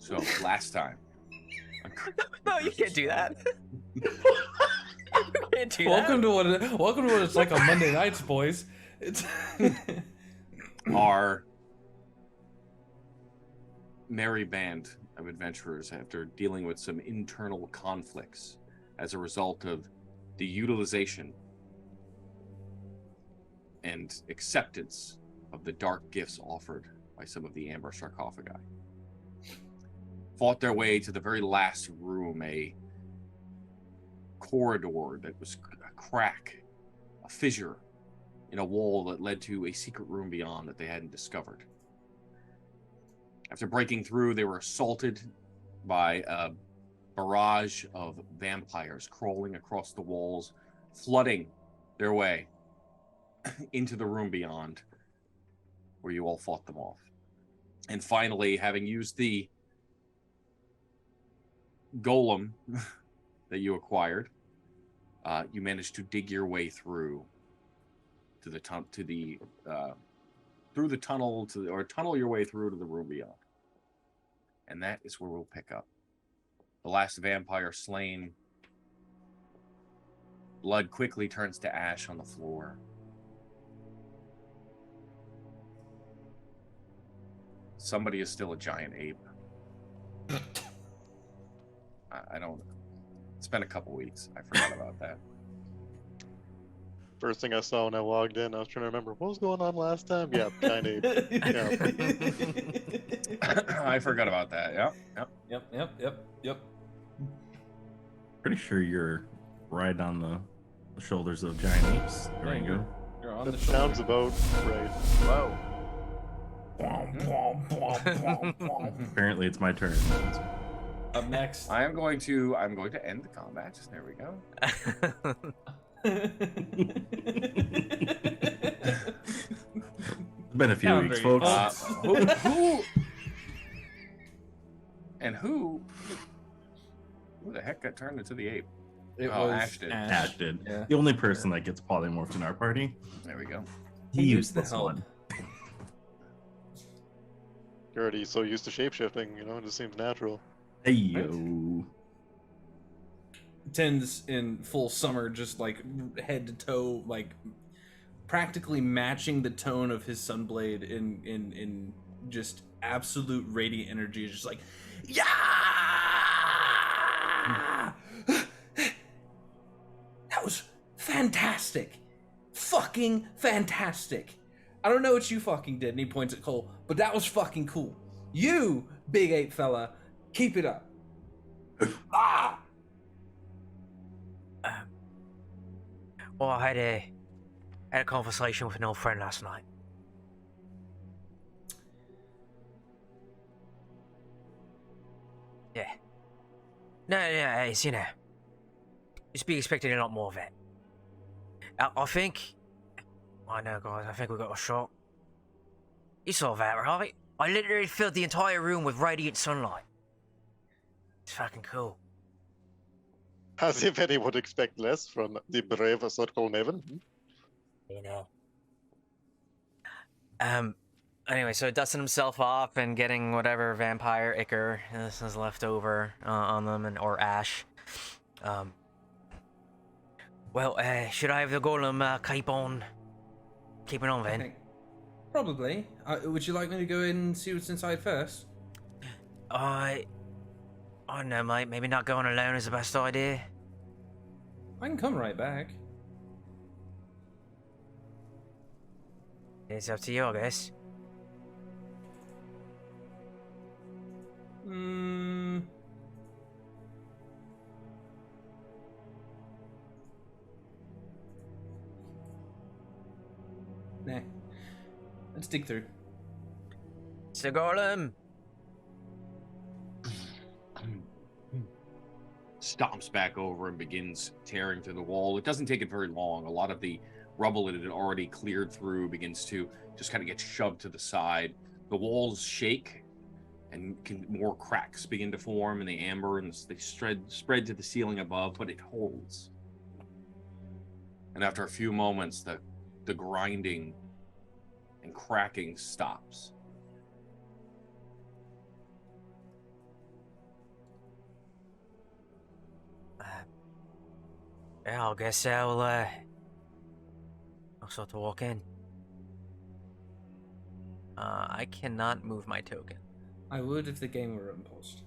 So, last time. No, you can't do that. You can't do Welcome that. to what it's like on Monday nights, boys. It's Our merry band of adventurers, after dealing with some internal conflicts as a result of the utilization and acceptance of the dark gifts offered by some of the amber sarcophagi, fought their way to the very last room, a corridor that was a crack, a fissure in a wall that led to a secret room beyond that they hadn't discovered. After breaking through, they were assaulted by a barrage of vampires crawling across the walls, flooding their way into the room beyond, where you all fought them off. And finally, having used the golem that you acquired, you managed to dig your way through to the through the tunnel or tunnel your way through to the room beyond. And that is where we'll pick up. The last vampire slain. Blood quickly turns to ash on the floor. Somebody is still a giant ape. I don't. It's been a couple weeks. I forgot about that. First thing I saw when I logged in, I was trying to remember what was going on last time. Yeah, giant ape. Yeah. I forgot about that. Yep. Pretty sure you're right on the shoulders of giant apes, Durango. You're on That the sounds about right. Whoa. Apparently, it's my turn. Up next. I'm going to end the combat. There we go. It's been a few weeks, Boundary. folks. Who the heck got turned into the ape? It Oh, was Ash did. Ash did. Yeah. The only person that gets polymorphed in our party. There we go. He used the help. one. You're already so used to shapeshifting, you know, it just seems natural. Hey yo. Tens in full summer, just like head to toe, like practically matching the tone of his sunblade in just absolute radiant energy. Just like, yeah, that was fantastic, fucking fantastic. I don't know what you fucking did, and he points at Cole, but that was fucking cool. You, big ape fella, keep it up. Ah! Well, I had a conversation with an old friend last night. Yeah. No, it's, you know, just be expecting a lot more of it. I think, I know, guys, I think we got a shot. You saw that, right? I literally filled the entire room with radiant sunlight. It's fucking cool. As if anyone would expect less from the brave Circle Mavvin. You know. Anyway, so dusting himself off and getting whatever vampire ichor is left over on them, or ash. Well, should I have the golem keeping on I then? think probably. Would you like me to go in and see what's inside first? I don't know, mate. Maybe not going alone is the best idea. I can come right back. It's up to you, I guess. Hmm. Nah. Let's dig through. It's the golem. Stomps back over and begins tearing through the wall. It doesn't take it very long. A lot of the rubble that it had already cleared through begins to just kind of get shoved to the side. The walls shake and more cracks begin to form in the amber, and they spread to the ceiling above, but it holds. And after a few moments, the grinding and cracking stops. Yeah, I guess I'll start to walk in. I cannot move my token. I would if the game were unpaused.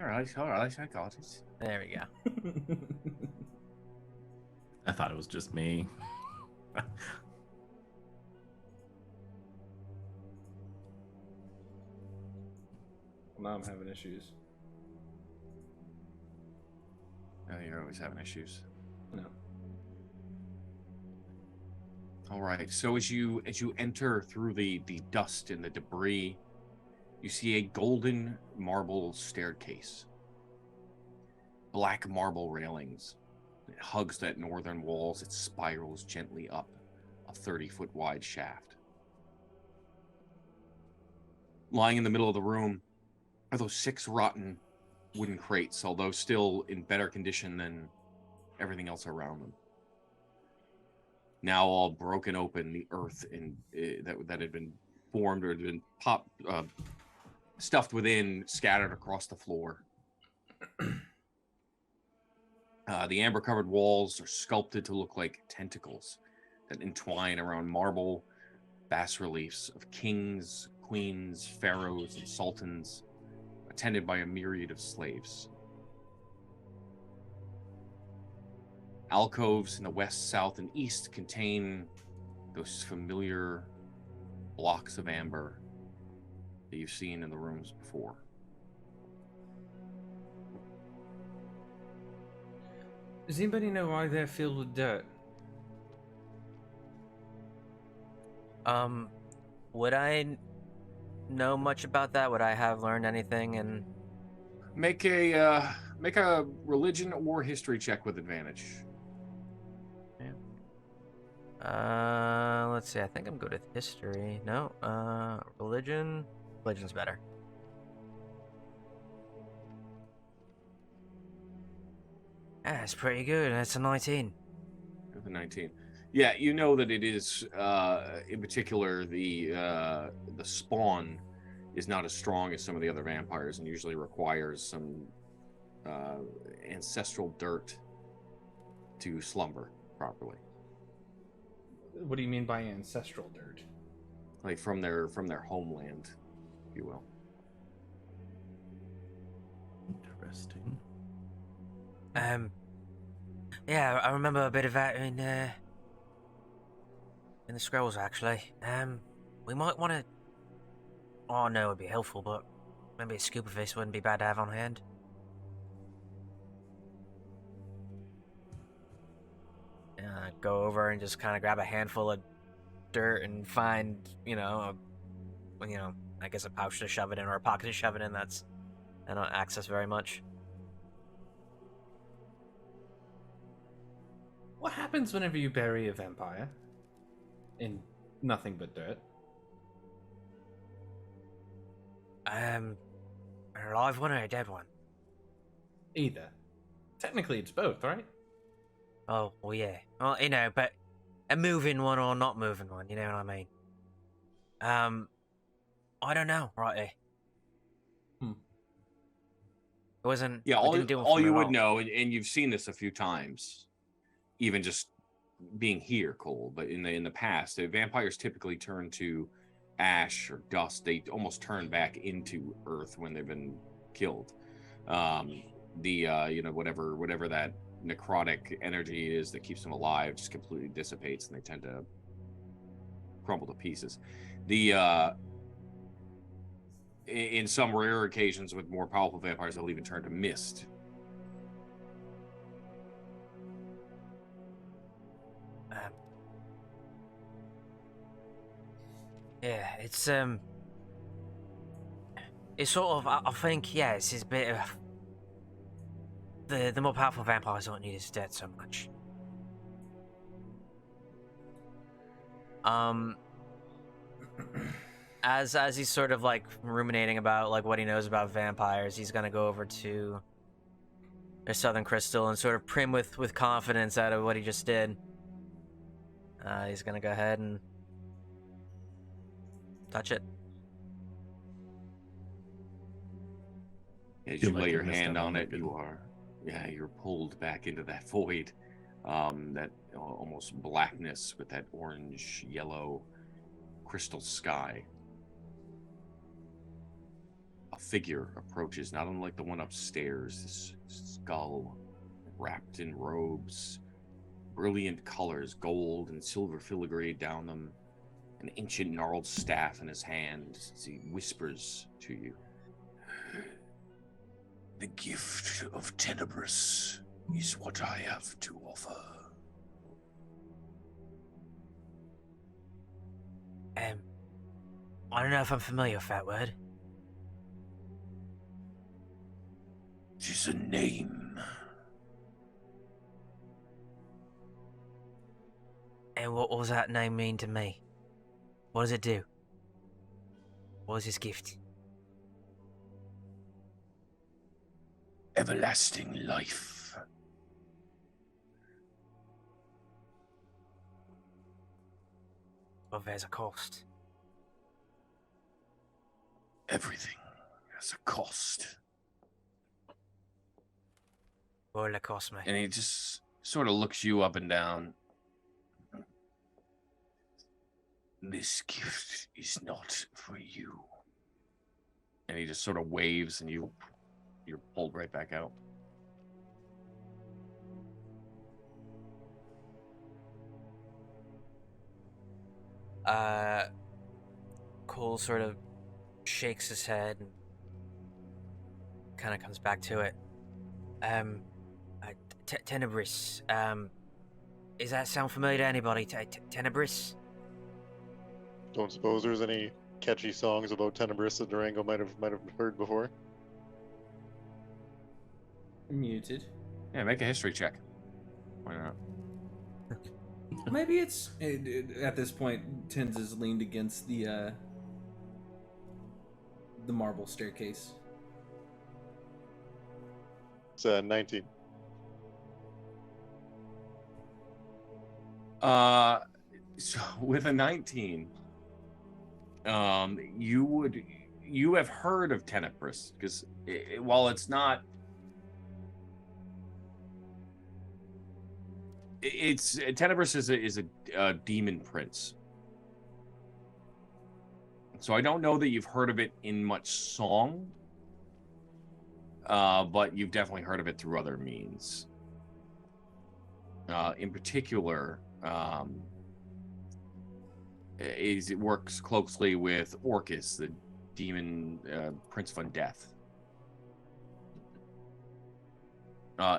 All right, I got it. There we go. I thought it was just me. Now I'm having issues. Oh, you're always having issues. No. All right. So as you enter through the dust and the debris, you see a golden marble staircase. Black marble railings. It hugs that northern walls. It spirals gently up a 30-foot wide shaft. Lying in the middle of the room are those 6 rotten wooden crates, although still in better condition than everything else around them. Now all broken open, the earth that had been formed or had been stuffed within, scattered across the floor. The amber-covered walls are sculpted to look like tentacles that entwine around marble bas-reliefs of kings, queens, pharaohs, and sultans, attended by a myriad of slaves. Alcoves in the west, south, and east contain those familiar blocks of amber that you've seen in the rooms before. Does anybody know why they're filled with dirt? Would I know much about that? Would I have learned anything? And Make a religion or history check with advantage. Let's see. I think I'm good with history. No, religion. Religion's better. That's pretty good. That's a 19. With a 19. Yeah, you know that it is, in particular, the spawn is not as strong as some of the other vampires and usually requires some ancestral dirt to slumber properly. What do you mean by ancestral dirt? Like from their homeland, if you will. Interesting. Yeah, I remember a bit of that in the scrolls, actually. We might want to... Oh, no, it'd be helpful, but maybe a scoop of this wouldn't be bad to have on hand. Go over and just kind of grab a handful of dirt and find, I guess a pouch to shove it in or a pocket to shove it in. I don't access very much. What happens whenever you bury a vampire in nothing but dirt? An alive one or a dead one? Either. Technically, it's both, right? Oh, well, yeah. Well, but a moving one or not moving one, you know what I mean? I don't know, righty. It wasn't... Yeah, all you would know, and you've seen this a few times, even just being here, Cole, but in the past, the vampires typically turn to ash or dust. They almost turn back into earth when they've been killed. Whatever that necrotic energy is that keeps them alive just completely dissipates, and they tend to crumble to pieces. In some rare occasions with more powerful vampires, they'll even turn to mist. Yeah, it's sort of, I think, yeah, it's a bit of, the more powerful vampires don't need his death so much. As he's sort of like ruminating about like what he knows about vampires, he's gonna go over to the Southern Crystal and sort of prim with confidence out of what he just did. He's gonna go ahead and touch it. As you lay your hand on it, you're pulled back into that void. that almost blackness with that orange yellow crystal sky. A figure approaches, not unlike the one upstairs, this skull wrapped in robes, brilliant colors, gold and silver filigree down them, an ancient gnarled staff in his hand as he whispers to you. The gift of Tenebris is what I have to offer. I don't know if I'm familiar with that word. It is a name. And what does that name mean to me? What does it do? What is this gift? Everlasting life. Well, there's a cost. Everything has a cost. What will it cost me? And he just sort of looks you up and down. This gift is not for you. And he just sort of waves and you're pulled right back out. Cole sort of shakes his head and kind of comes back to it. Tenebris. Does that sound familiar to anybody? Tenebris? Don't suppose there's any catchy songs about Tenebris that Durango might have heard before. Muted. Yeah, make a history check. Why not? Maybe it's at this point. Tins is leaned against the marble staircase. It's 19. So with a 19, you have heard of Tenebris because while it's not, it's Tenebris is a demon prince. So I don't know that you've heard of it in much song, but you've definitely heard of it through other means. In particular, it works closely with Orcus, the demon prince of undeath.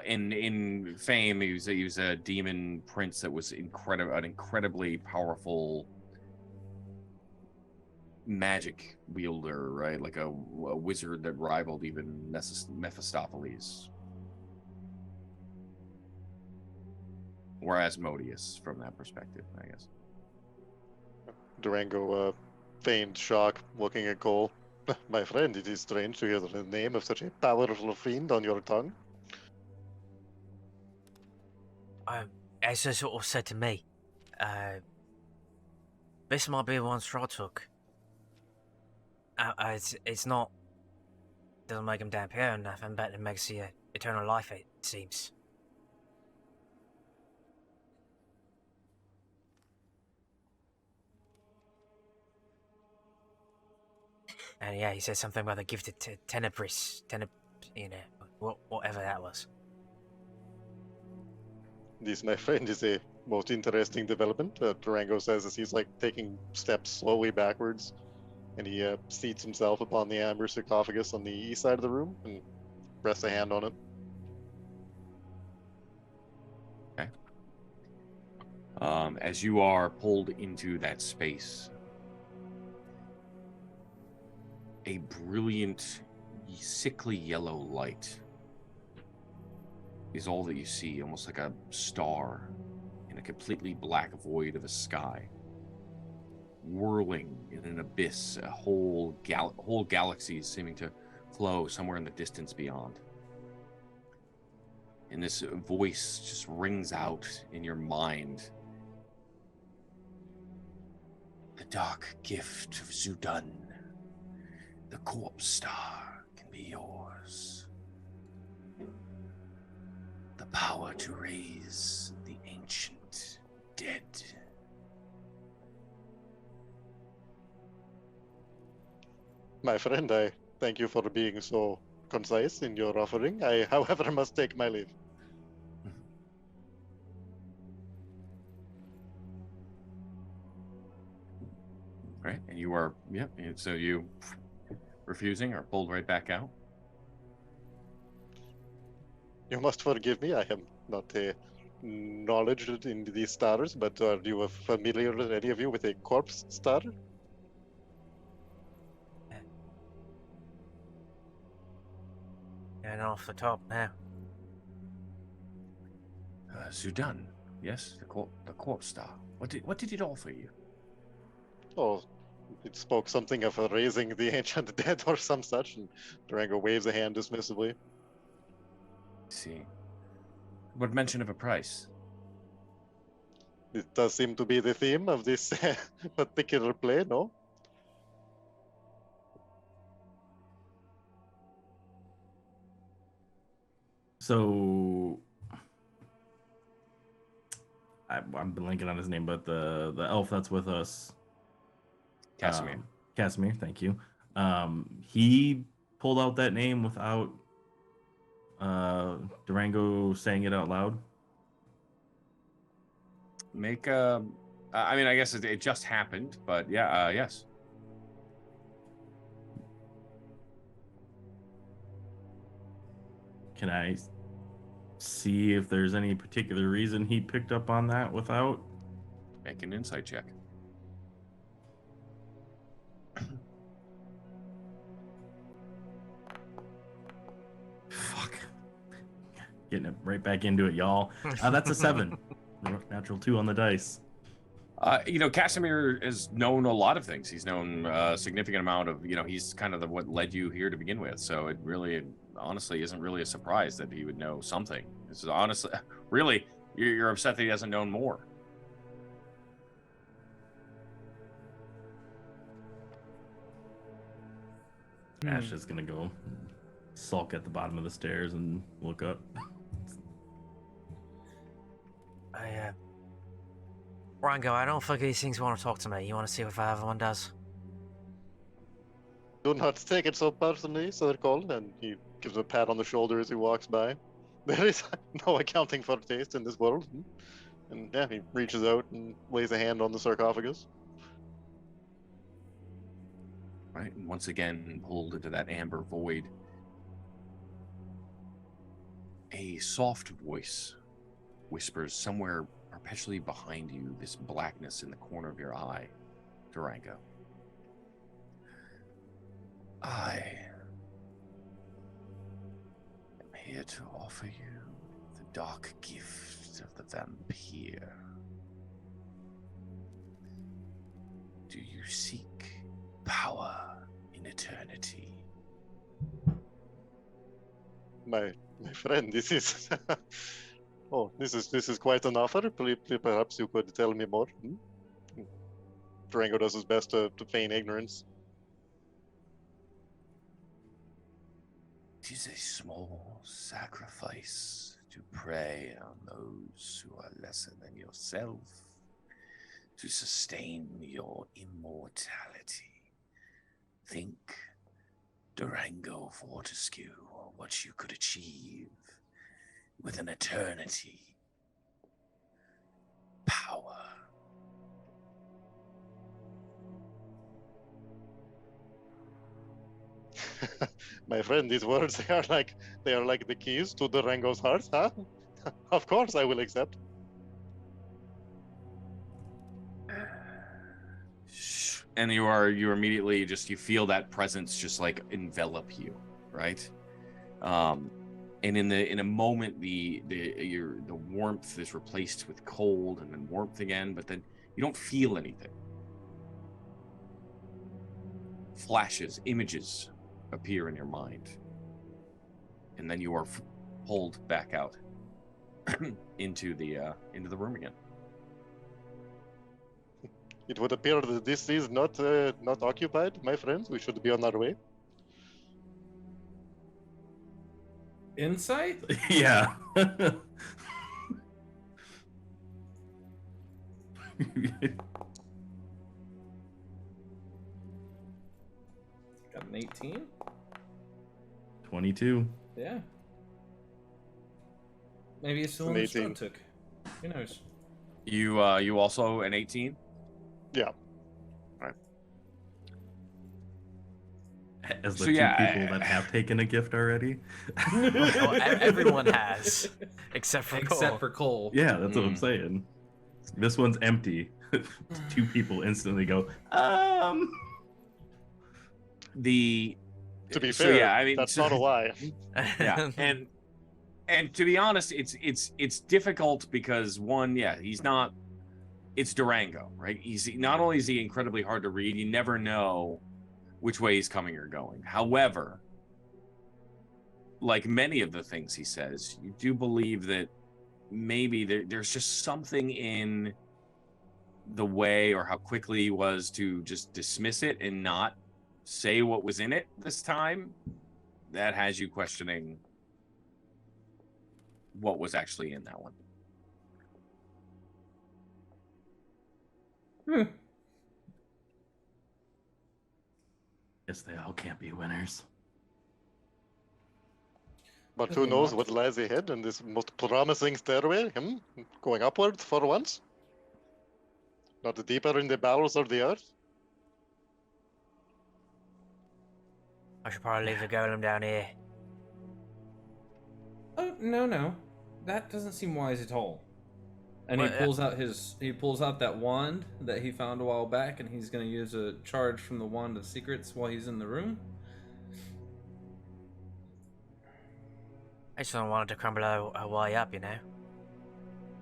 In fame, he was a demon prince that was an incredibly powerful magic wielder, right? Like a wizard that rivaled even Mephistopheles. Or Asmodeus from that perspective, I guess. Durango feigned shock, looking at Cole. My friend, it is strange to hear the name of such a powerful fiend on your tongue. As I sort of said to me, this might be the one Strahd took. It's not. Doesn't make him damn pure enough, and better makes the eternal life, it seems. And yeah, he said something about the gifted Tenebris, whatever that was. This, my friend, is a most interesting development, Durango says as he's like taking steps slowly backwards, and he seats himself upon the amber sarcophagus on the east side of the room and rests a hand on it. Okay. As you are pulled into that space, a brilliant, sickly yellow light is all that you see, almost like a star in a completely black void of a sky, whirling in an abyss, a whole galaxy seeming to flow somewhere in the distance beyond. And this voice just rings out in your mind. The dark gift of Zudan, the corpse star, can be yours. The power to raise the ancient dead. My friend, I thank you for being so concise in your offering. I, however, must take my leave. Right, and you are, yep, and so you refusing or pulled right back out? You must forgive me. I am not knowledgeable in these stars, but are you familiar, any of you, with a corpse star? And off the top now. Zudan, yes, the corpse star. What did it offer you? Oh, it spoke something of raising the ancient dead or some such, and Durango waves a hand dismissively. See. What mention of a price? It does seem to be the theme of this particular play, no? So I'm blanking on his name, but the elf that's with us, Casimir. Casimir, thank you. He pulled out that name without Durango saying it out loud. Make a. I mean, I guess it just happened, but yeah, yes. Can I see if there's any particular reason he picked up on that without? Make an insight check. Fuck. Getting it right back into it, y'all. That's a 7. Natural 2 on the dice. Casimir has known a lot of things. He's known a significant amount of, he's kind of what led you here to begin with. So it really, honestly, isn't really a surprise that he would know something. This is honestly, really, you're upset that he hasn't known more. Ash is gonna go sulk at the bottom of the stairs and look up. Rango, I don't think these things want to talk to me. You want to see what the other one does? Do not take it so personally, Sir Colin, and he gives him a pat on the shoulder as he walks by. There is no accounting for taste in this world. And yeah, he reaches out and lays a hand on the sarcophagus. Right, and once again, pulled into that amber void. A soft voice whispers somewhere perpetually behind you, this blackness in the corner of your eye, Durango. I am here to offer you the dark gift of the vampire. Do you seek power in eternity? My friend, this is this is quite an offer. Perhaps you could tell me more. Durango does his best to feign ignorance. It is a small sacrifice to prey on those who are lesser than yourself, to sustain your immortality. Think, Durango Fortescue, what you could achieve with an eternity. Power. My friend, these words they are like the keys to Durango's heart, huh? Of course I will accept. And you immediately you feel that presence just like envelop you, right? And in a moment the warmth is replaced with cold and then warmth again, but then you don't feel anything. Flashes, images appear in your mind, and then you are pulled back out into the room again. It would appear that this is not occupied, my friends. We should be on our way. Insight? Yeah. Got an 18. 22. Yeah. Maybe it's the An one that 18. Strahd took. Who knows? You also an 18? Yeah. As the So, two yeah, people that have taken a gift already. Oh, everyone has, except for Cole. Except for Cole. Yeah, that's what I'm saying. This one's empty. Two people instantly go, The To be so, fair, yeah, I mean, that's so- not a lie. Yeah, and to be honest, it's difficult because one, yeah, he's not. It's Durango, right? He's not only is he incredibly hard to read, you never know which way he's coming or going. However, like many of the things he says, you do believe that maybe there's just something in the way or how quickly he was to just dismiss it and not say what was in it this time that has you questioning what was actually in that one. Guess they all can't be winners. But who knows what lies ahead in this most promising stairway? Going upward for once? Not deeper in the bowels of the earth? I should probably leave the golem down here. Oh no, that doesn't seem wise at all. And Well, he pulls out that wand that he found a while back, and he's gonna use a charge from the wand of secrets while he's in the room. I just don't want it to crumble our way up, you know.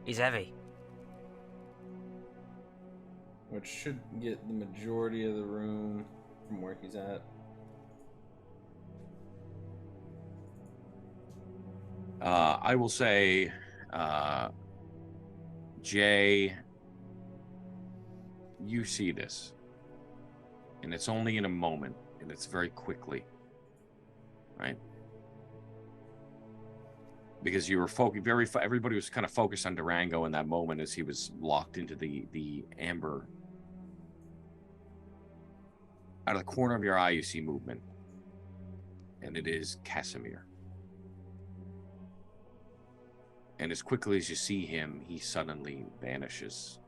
He's heavy. Which should get the majority of the room from where he's at. I will say, Jay, you see this, and it's only in a moment, and it's very quickly, right? Because you were everybody was kind of focused on Durango in that moment as he was locked into the amber. Out of the corner of your eye, you see movement, and it is Casimir. And as quickly as you see him, he suddenly vanishes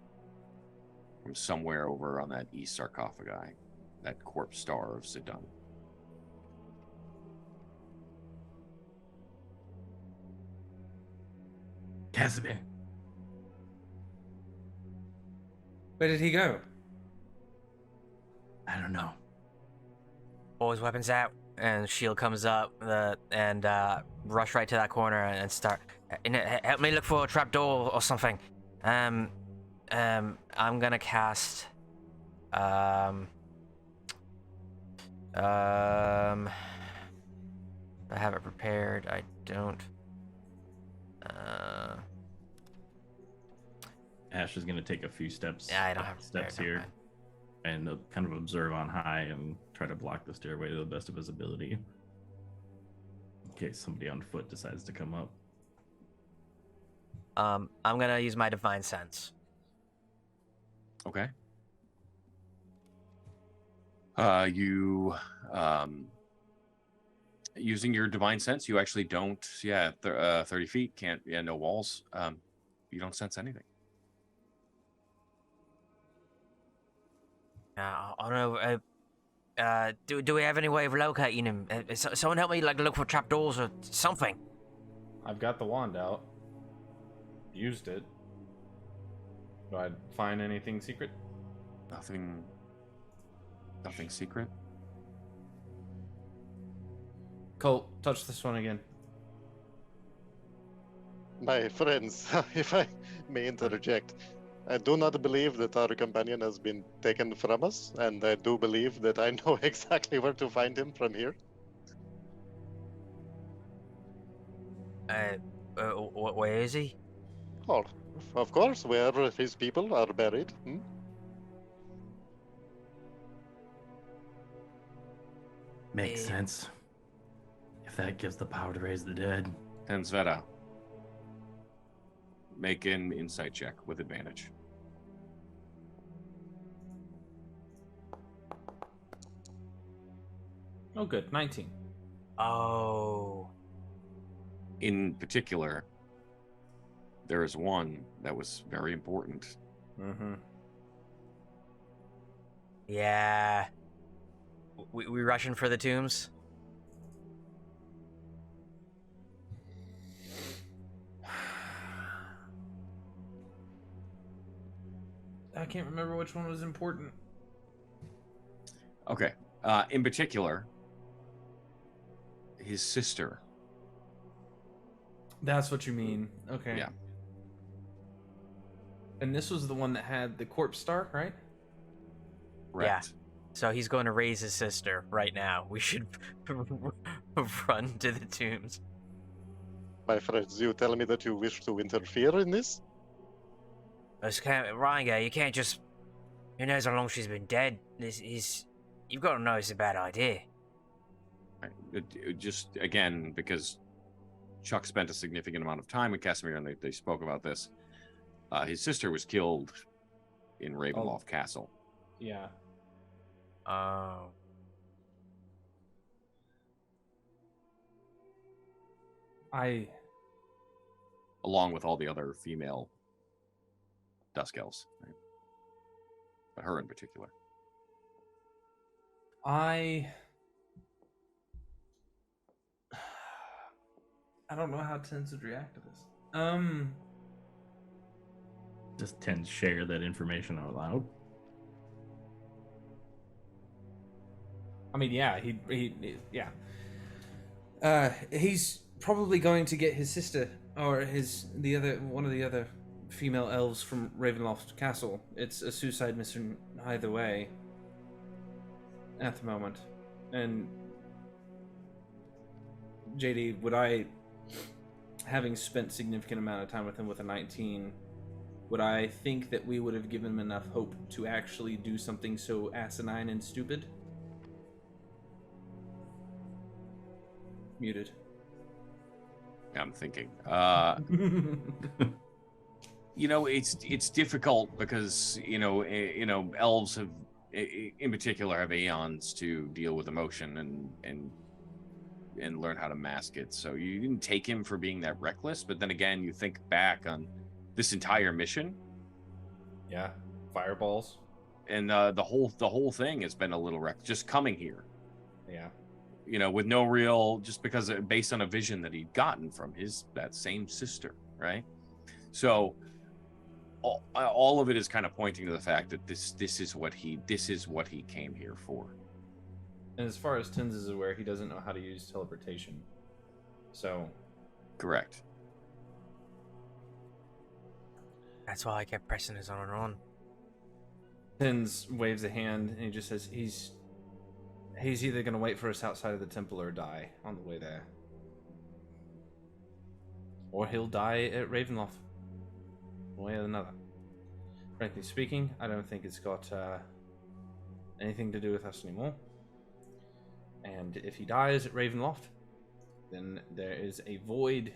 from somewhere over on that east sarcophagi, that corpse star of Zidane. Casimir. Where did he go? I don't know. Pull his weapons out, and shield comes up, and rush right to that corner and start. Help me look for a trapdoor or something. I'm gonna cast. I have it prepared. I don't. Ash is gonna take a few steps. Yeah, I don't have steps prepared, here, and kind of observe on high and try to block the stairway to the best of his ability, in case somebody on foot decides to come up. I'm gonna use my divine sense. Okay. You using your divine sense, you actually don't. 30 feet can't. Yeah, no walls. You don't sense anything. I don't know. Do we have any way of locating him? Someone help me, look for trapdoors or something. I've got the wand out. Used it. Do I find anything secret? Nothing secret. Colt, touch this one again. My friends, if I may interject, I do not believe that our companion has been taken from us, and I do believe that I know exactly where to find him from here. Where is he? Oh, of course, where his people are buried. Makes sense. If that gives the power to raise the dead. And Sveta, make an insight check with advantage. Oh, good. 19. Oh. In particular, there is one that was very important. Mm-hmm. Yeah. We rushing for the tombs? I can't remember which one was important. Okay. In particular, his sister. That's what you mean. Okay. Yeah. And this was the one that had the corpse star, right? Correct. So he's going to raise his sister right now. We should run to the tombs. My friends, you tell me that you wish to interfere in this? Ryan, you can't just... Who knows how long she's been dead? You've got to know it's a bad idea. Just, again, because Chuck spent a significant amount of time with Casimir and they spoke about this. His sister was killed in Ravenloft Castle. Yeah. Oh. Along with all the other female Dusk Elves. Right? But her in particular. I don't know how Tens would react to this. Just tend to share that information out loud. I mean, yeah, he's probably going to get his sister or one of the other female elves from Ravenloft Castle. It's a suicide mission either way at the moment. And JD, would I, having spent significant amount of time with him with a 19, would I think that we would have given him enough hope to actually do something so asinine and stupid? Muted. I'm thinking. It's difficult because elves have, in particular, have aeons to deal with emotion and learn how to mask it. So you didn't take him for being that reckless, but then again, you think back on this entire mission. Yeah, fireballs. And the whole thing has been a little wreck. Just coming here. Yeah. With no real, just because based on a vision that he'd gotten from that same sister, right? So all of it is kind of pointing to the fact that this is what he came here for. And as far as Tins is aware, he doesn't know how to use teleportation. So, correct. That's why I kept pressing this on and on. Tins waves a hand and he just says he's either going to wait for us outside of the temple or die on the way there. Or he'll die at Ravenloft. One way or another. Frankly speaking, I don't think it's got anything to do with us anymore. And if he dies at Ravenloft, then there is a void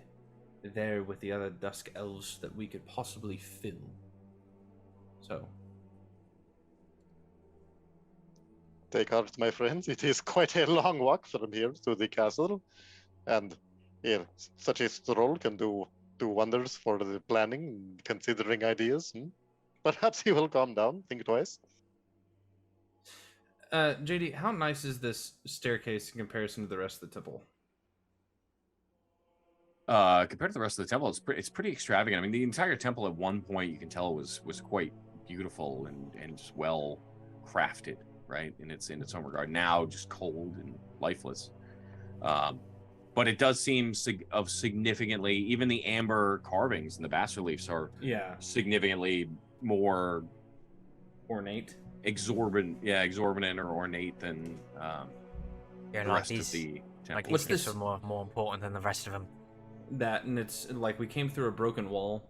there with the other Dusk Elves that we could possibly fill. So... Take heart, my friends. It is quite a long walk from here to the castle, and such a stroll can do wonders for the planning and considering ideas. Perhaps he will calm down, think twice. JD, how nice is this staircase in comparison to the rest of the temple? Compared to the rest of the temple, it's pretty extravagant. I mean, the entire temple at one point you can tell was quite beautiful and just well crafted. Right, in its own regard. Now, just cold and lifeless. But it does seem of significantly. Even the amber carvings and the bas reliefs are significantly more ornate, exorbitant or ornate than the rest of the temple. Like these gifts are more important than the rest of them. That, and it's like we came through a broken wall.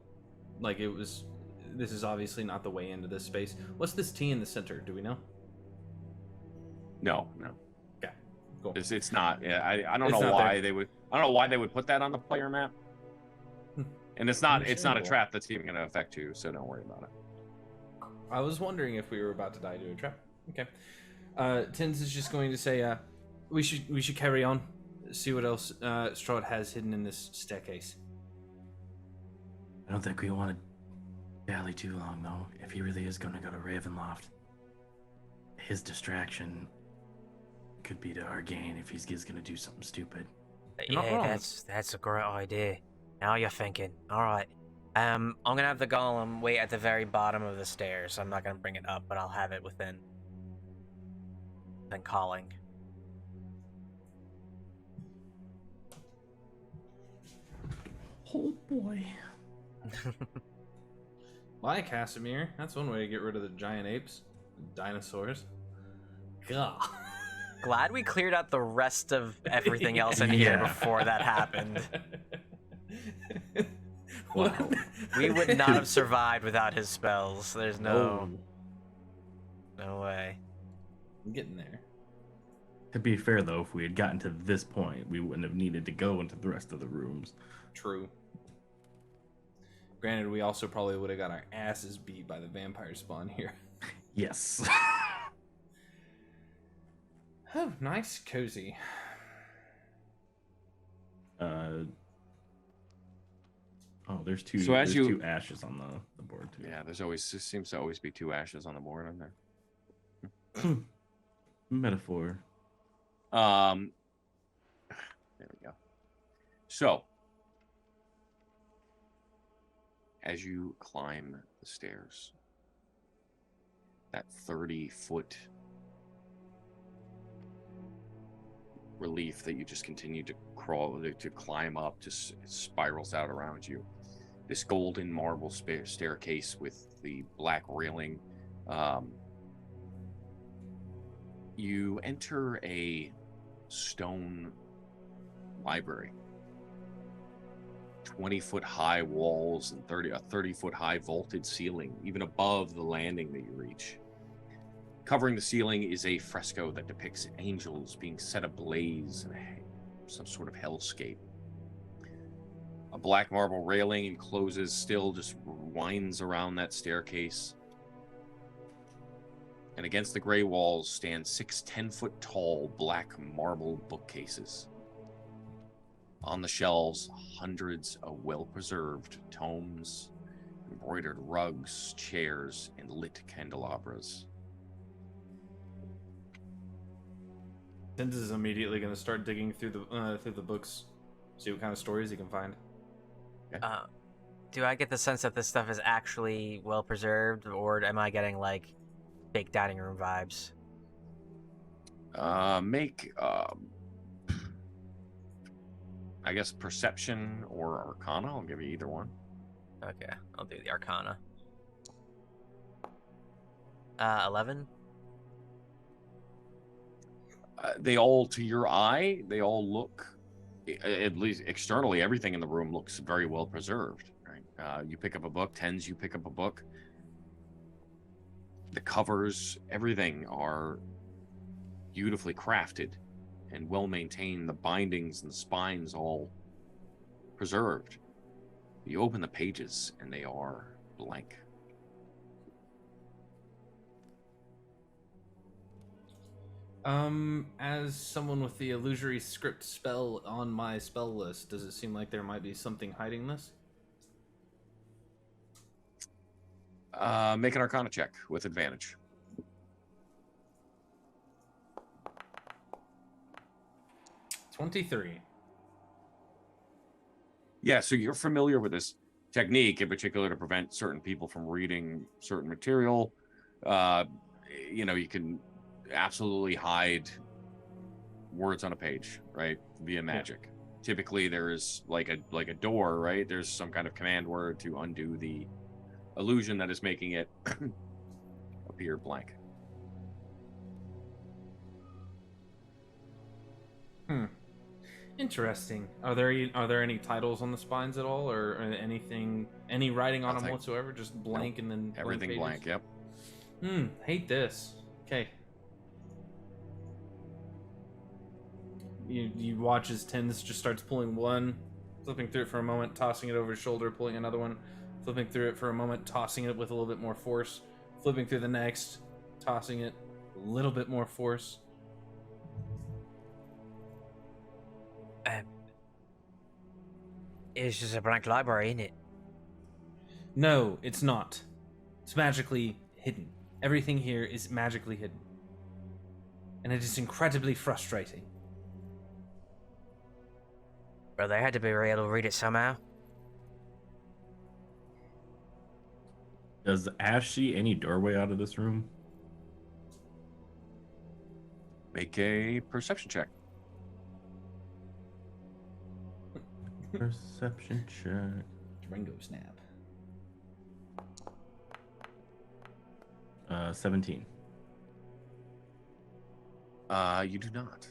Like it was. This is obviously not the way into this space. What's this T in the center? Do we know? No. Okay, cool. It's not. Yeah, I don't know why they would. I don't know why they would put that on the player map. And it's not. It's not a trap that's even going to affect you. So don't worry about it. I was wondering if we were about to die to a trap. Okay. Tins is just going to say, We should carry on. See what else Strahd has hidden in this staircase. I don't think we want to dally too long, though. If he really is going to go to Ravenloft, his distraction could be to our gain if he's going to do something stupid. You're not wrong. That's a great idea. Now you're thinking. All right. I'm gonna have the golem wait at the very bottom of the stairs. I'm not gonna bring it up, but I'll have it within calling. Oh boy. Why, Casimir? That's one way to get rid of the giant apes, dinosaurs. God. Glad we cleared out the rest of everything else in here before that happened. Wow. We would not have survived without his spells. There's no way. I'm getting there. To be fair, though, if we had gotten to this point, we wouldn't have needed to go into the rest of the rooms. True. Granted, we also probably would have got our asses beat by the vampire spawn here. Yes. Oh, nice, cozy. There's two. So as there's you- two ashes on the board too. Yeah, there seems to always be 2 ashes on the board on there. Metaphor. There we go. So, as you climb the stairs, that 30-foot relief that you just continue to climb up just spirals out around you. This golden marble staircase with the black railing. You enter a stone library. 20-foot high walls and 30-foot high vaulted ceiling, even above the landing that you reach. Covering the ceiling is a fresco that depicts angels being set ablaze in some sort of hellscape. A black marble railing encloses still just winds around that staircase. And against the gray walls stand 6 10-foot tall black marble bookcases. On the shelves, hundreds of well-preserved tomes, embroidered rugs, chairs, and lit candelabras. Tins is immediately going to start digging through the books, see what kind of stories he can find. Do I get the sense that this stuff is actually well preserved, or am I getting like big dining room vibes? Make I guess perception or arcana. I'll give you either one. Okay, I'll do the arcana. 11. They all, to your eye, they all look, at least externally, everything in the room looks very well preserved. Right? You pick up a book, Tens, you pick up a book. The covers, everything are beautifully crafted and well maintained. The bindings and the spines all preserved. You open the pages and they are blank. As someone with the illusory script spell on my spell list, does it seem like there might be something hiding this? Make an arcana check with advantage. $23. Yeah, so you're familiar with this technique in particular to prevent certain people from reading certain material. You can absolutely hide words on a page, right, via magic. Yeah. Typically there is like a door, right? There's some kind of command word to undo the illusion that is making it appear blank. Interesting. Are there any titles on the spines at all, or any writing on them whatsoever? Just blank. Nope. And then everything blank. Yep. Hate this. Okay. You watch as Tins just starts pulling one, flipping through it for a moment, tossing it over his shoulder, pulling another one, flipping through it for a moment, tossing it with a little bit more force, flipping through the next, tossing it a little bit more force. It's just a blank library, isn't it? No, it's not. It's magically hidden. Everything here is magically hidden. And it is incredibly frustrating. Well, they had to be able to read it somehow. Does Ash see any doorway out of this room? Make a perception check. Perception check. Durango snap. 17. You do not.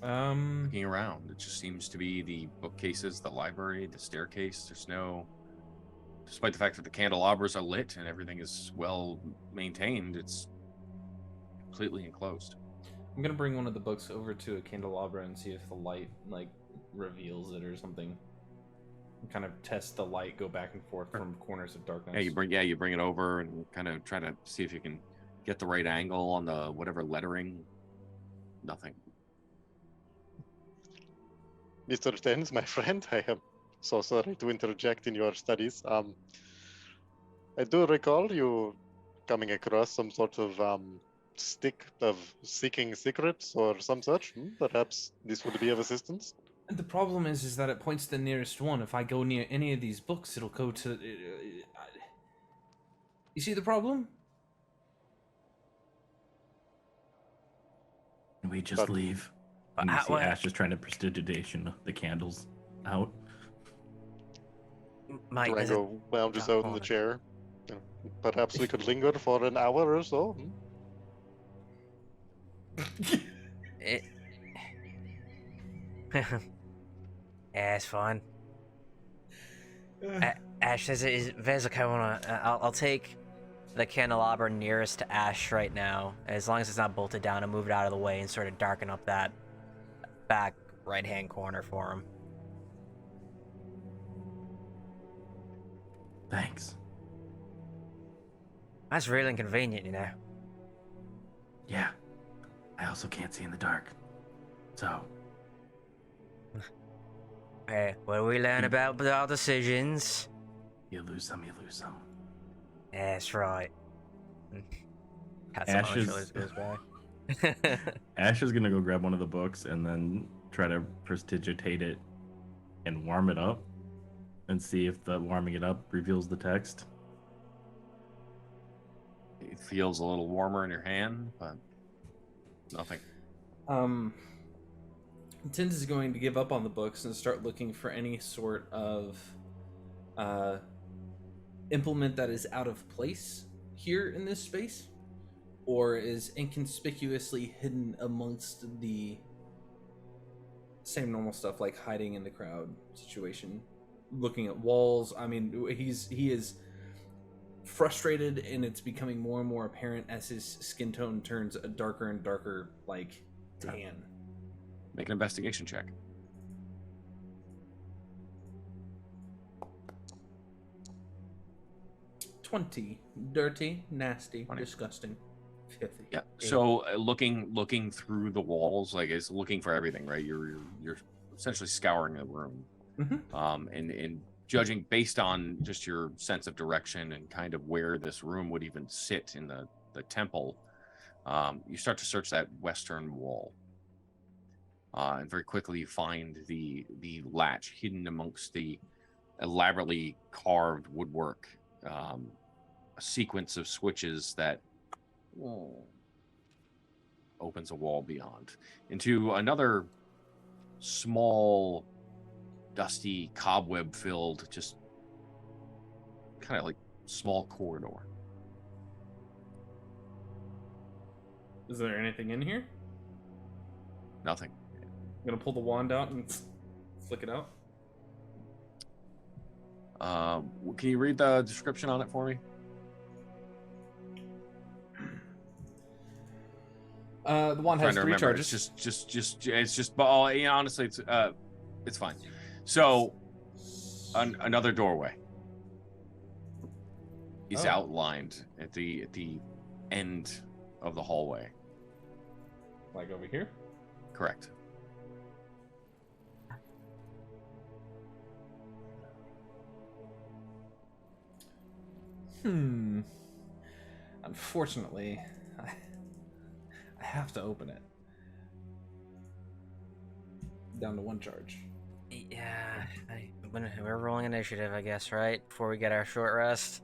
Um, Looking around, it just seems to be the bookcases, the library, the staircase. There's no, despite the fact that the candelabras are lit and everything is well maintained, it's completely enclosed. I'm gonna bring one of the books over to a candelabra and see if the light like reveals it or something. And kind of test the light, go back and forth from corners of darkness. Yeah, you bring it over and kind of try to see if you can get the right angle on the whatever lettering. Nothing. Mr. Tens, my friend, I am so sorry to interject in your studies. I do recall you coming across some sort of stick of seeking secrets or some such. Perhaps this would be of assistance. The problem is that it points to the nearest one. If I go near any of these books, it'll go to. You see the problem? Can we just leave? And you see Ash just trying to prestidigitation the candles out. Mike, Durango lounges out in the chair. Perhaps we could linger for an hour or so. Yeah, it's fine. Ash says, "There's okay, I'll take the candelabra nearest to Ash right now, as long as it's not bolted down, and move it out of the way and sort of darken up that back right-hand corner for him." Thanks. That's really inconvenient, you know. Yeah. I also can't see in the dark. So. Hey, what do we learn about our decisions? You lose some, you lose some. That's right. Ash is gonna go grab one of the books and then try to prestidigitate it and warm it up and see if the warming it up reveals the text. It feels a little warmer in your hand, but nothing. Tins is going to give up on the books and start looking for any sort of implement that is out of place here in this space, or is inconspicuously hidden amongst the same normal stuff like hiding in the crowd situation, looking at walls. I mean, he is frustrated, and it's becoming more and more apparent as his skin tone turns a darker and darker like tan. Make an investigation check. 20. Dirty, nasty, 20. disgusting, filthy. Yeah. So looking through the walls, like it's looking for everything, right? You're essentially scouring the room, and judging based on just your sense of direction and kind of where this room would even sit in the temple. You start to search that western wall, and very quickly you find the latch hidden amongst the elaborately carved woodwork. A sequence of switches that opens a wall beyond into another small, dusty, cobweb-filled, just kind of like small corridor. Is there anything in here? Nothing. I'm gonna pull the wand out and flick it out. Can you read the description on it for me? The wand has 3 charges. It's just. Oh, yeah, honestly, it's fine. So, another doorway is outlined at the end of the hallway. Like over here? Correct. Unfortunately, I have to open it. Down to 1 charge. Yeah, we're rolling initiative, I guess, right? Before we get our short rest.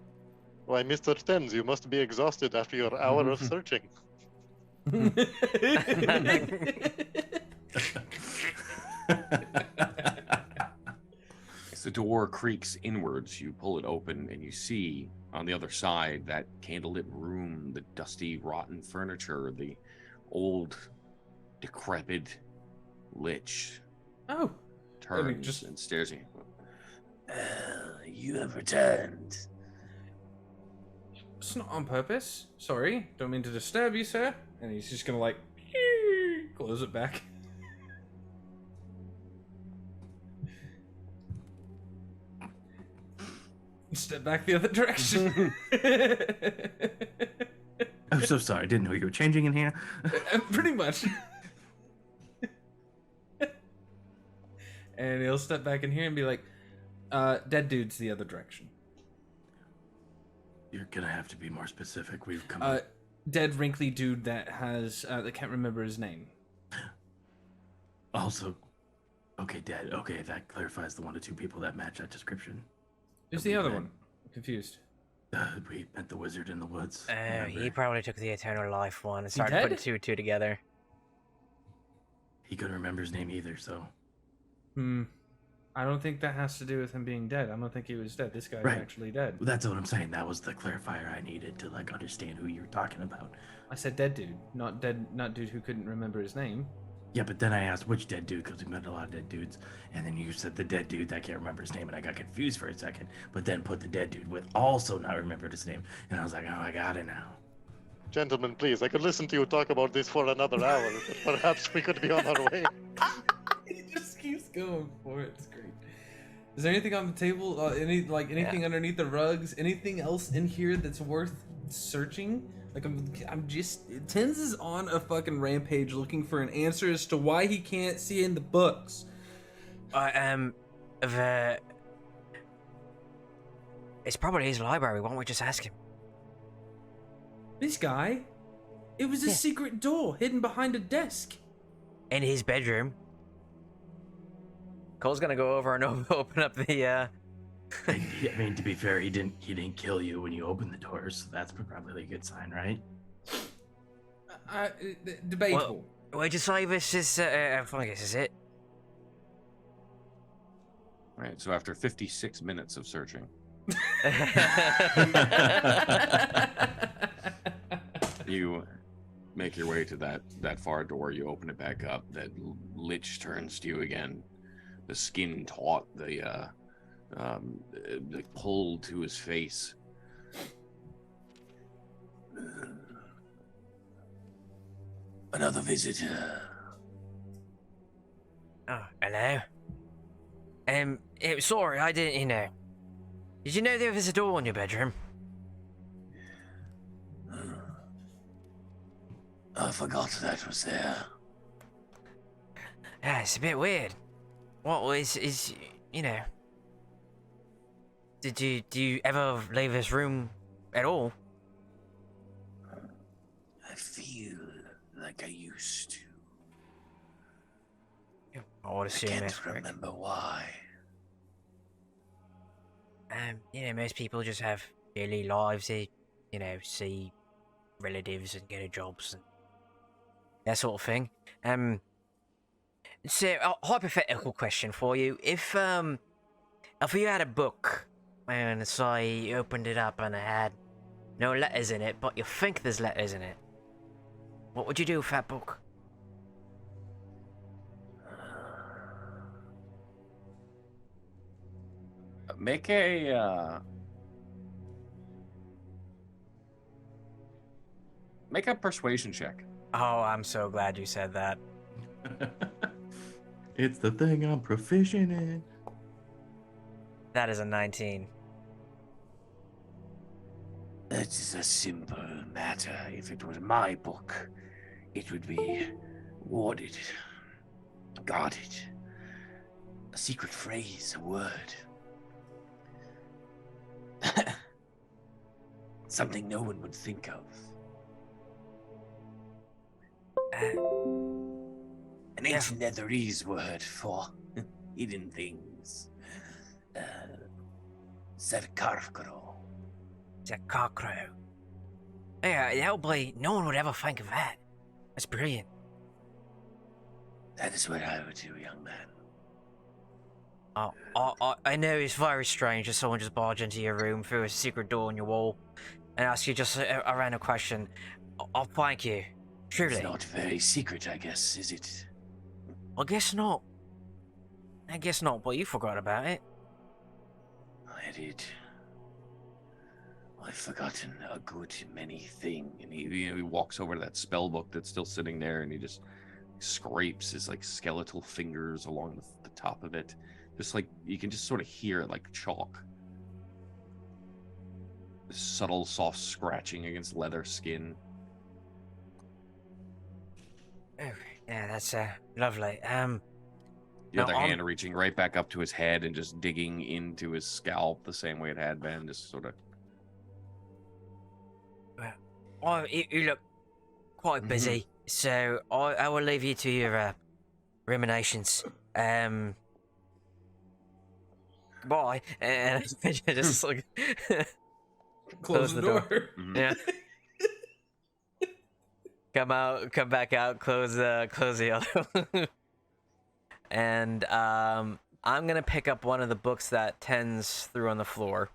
Why, Mr. Tens, you must be exhausted after your hour of searching. As the door creaks inwards, you pull it open and you see on the other side that candlelit room, the dusty, rotten furniture, the old, decrepit lich Oh, turns and stares at you. You have returned. it's not on purpose. Sorry, don't mean to disturb you, sir. And he's just gonna like close it back. Step back the other direction. I'm so sorry. I didn't know you were changing in here. Pretty much. And he'll step back in here and be like, dead dude's the other direction. You're gonna have to be more specific. We've come. Dead wrinkly dude that has I can't remember his name. Also, okay, dead. Okay, that clarifies the 1 to 2 people that match that description. Who's the other one? I'm confused. We met the wizard in the woods. He probably took the eternal life one and started dead? putting 2 and 2 together. He couldn't remember his name either, so. I don't think that has to do with him being dead. I don't think he was dead. This guy's Right. actually dead. Well, that's what I'm saying. That was the clarifier I needed to like understand who you were talking about. I said dead dude, not dude who couldn't remember his name. Yeah, but then I asked which dead dude because we met a lot of dead dudes, and then you said the dead dude that I can't remember his name, and I got confused for a second. But then put the dead dude with also not remembered his name, and I was like, oh, I got it now. Gentlemen, please, I could listen to you talk about this for another hour, but perhaps we could be on our way. He just keeps going for it. It's great. Is there anything on the table? Anything underneath the rugs? Anything else in here that's worth searching? Like I'm just Tens is on a fucking rampage looking for an answer as to why he can't see in the books. It's probably his library. Why don't we just ask him? This guy, it was a secret door hidden behind a desk. In his bedroom. Cole's gonna go over and open up the. I mean, to be fair, he didn't kill you when you opened the doors. So that's probably a good sign, right? Debatable. Well, just say this is. I guess is it. Right, so after 56 minutes of searching, you make your way to that far door. You open it back up. That lich turns to you again. The skin taut, the pull to his face. Another visitor. Oh, hello. Sorry, I didn't. Did you know there was a door in your bedroom? I forgot that was there. Yeah, it's a bit weird. What was do you ever leave this room at all? I feel like I used to. I would assume that's Can't correct. remember why. Most people just have daily lives. They, see relatives and get jobs and that sort of thing. So a hypothetical question for you: if you had a book and say you opened it up and it had no letters in it, but you think there's letters in it, what would you do with that book? Make a persuasion check. Oh, I'm so glad you said that. It's the thing I'm proficient in. That is a 19. That is a simple matter. If it was my book, it would be warded, guarded. A secret phrase, a word. Something no one would think of. An ancient Netherese word for hidden things. Zerkarkro. Zerkarkro. Yeah, that'll be... No one would ever think of that. That's brilliant. That is what I would do, young man. I know it's very strange that someone just barge into your room through a secret door in your wall and ask you just a random question. I'll thank you. Truly. It's not very secret, I guess, is it? I guess not. I guess not, but you forgot about it. I did. I've forgotten a good many things. And he walks over to that spell book that's still sitting there, and he just scrapes his like skeletal fingers along the top of it. Just like you can just sort of hear it like chalk. This subtle, soft scratching against leather skin. Oh, yeah, that's lovely. The other hand reaching right back up to his head and just digging into his scalp the same way it had been, just sort of. Well, you look quite busy, so I will leave you to your ruminations. Bye. And just like Close the door. Yeah. Come back out, close the other one. And I'm gonna pick up one of the books that Tens threw on the floor.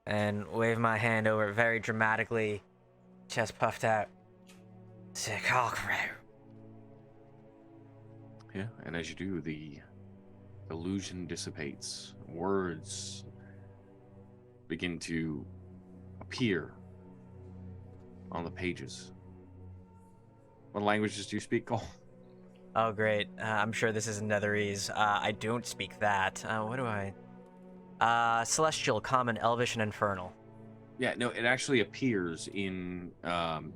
And wave my hand over it very dramatically, chest puffed out. Zerkarkro. Yeah, and as you do, the illusion dissipates. Words begin to appear on the pages. What languages do you speak, Cole? Oh, great. I'm sure this is Netherese. I don't speak that. What do I... Celestial, Common, Elvish, and Infernal. Yeah, no, it actually appears in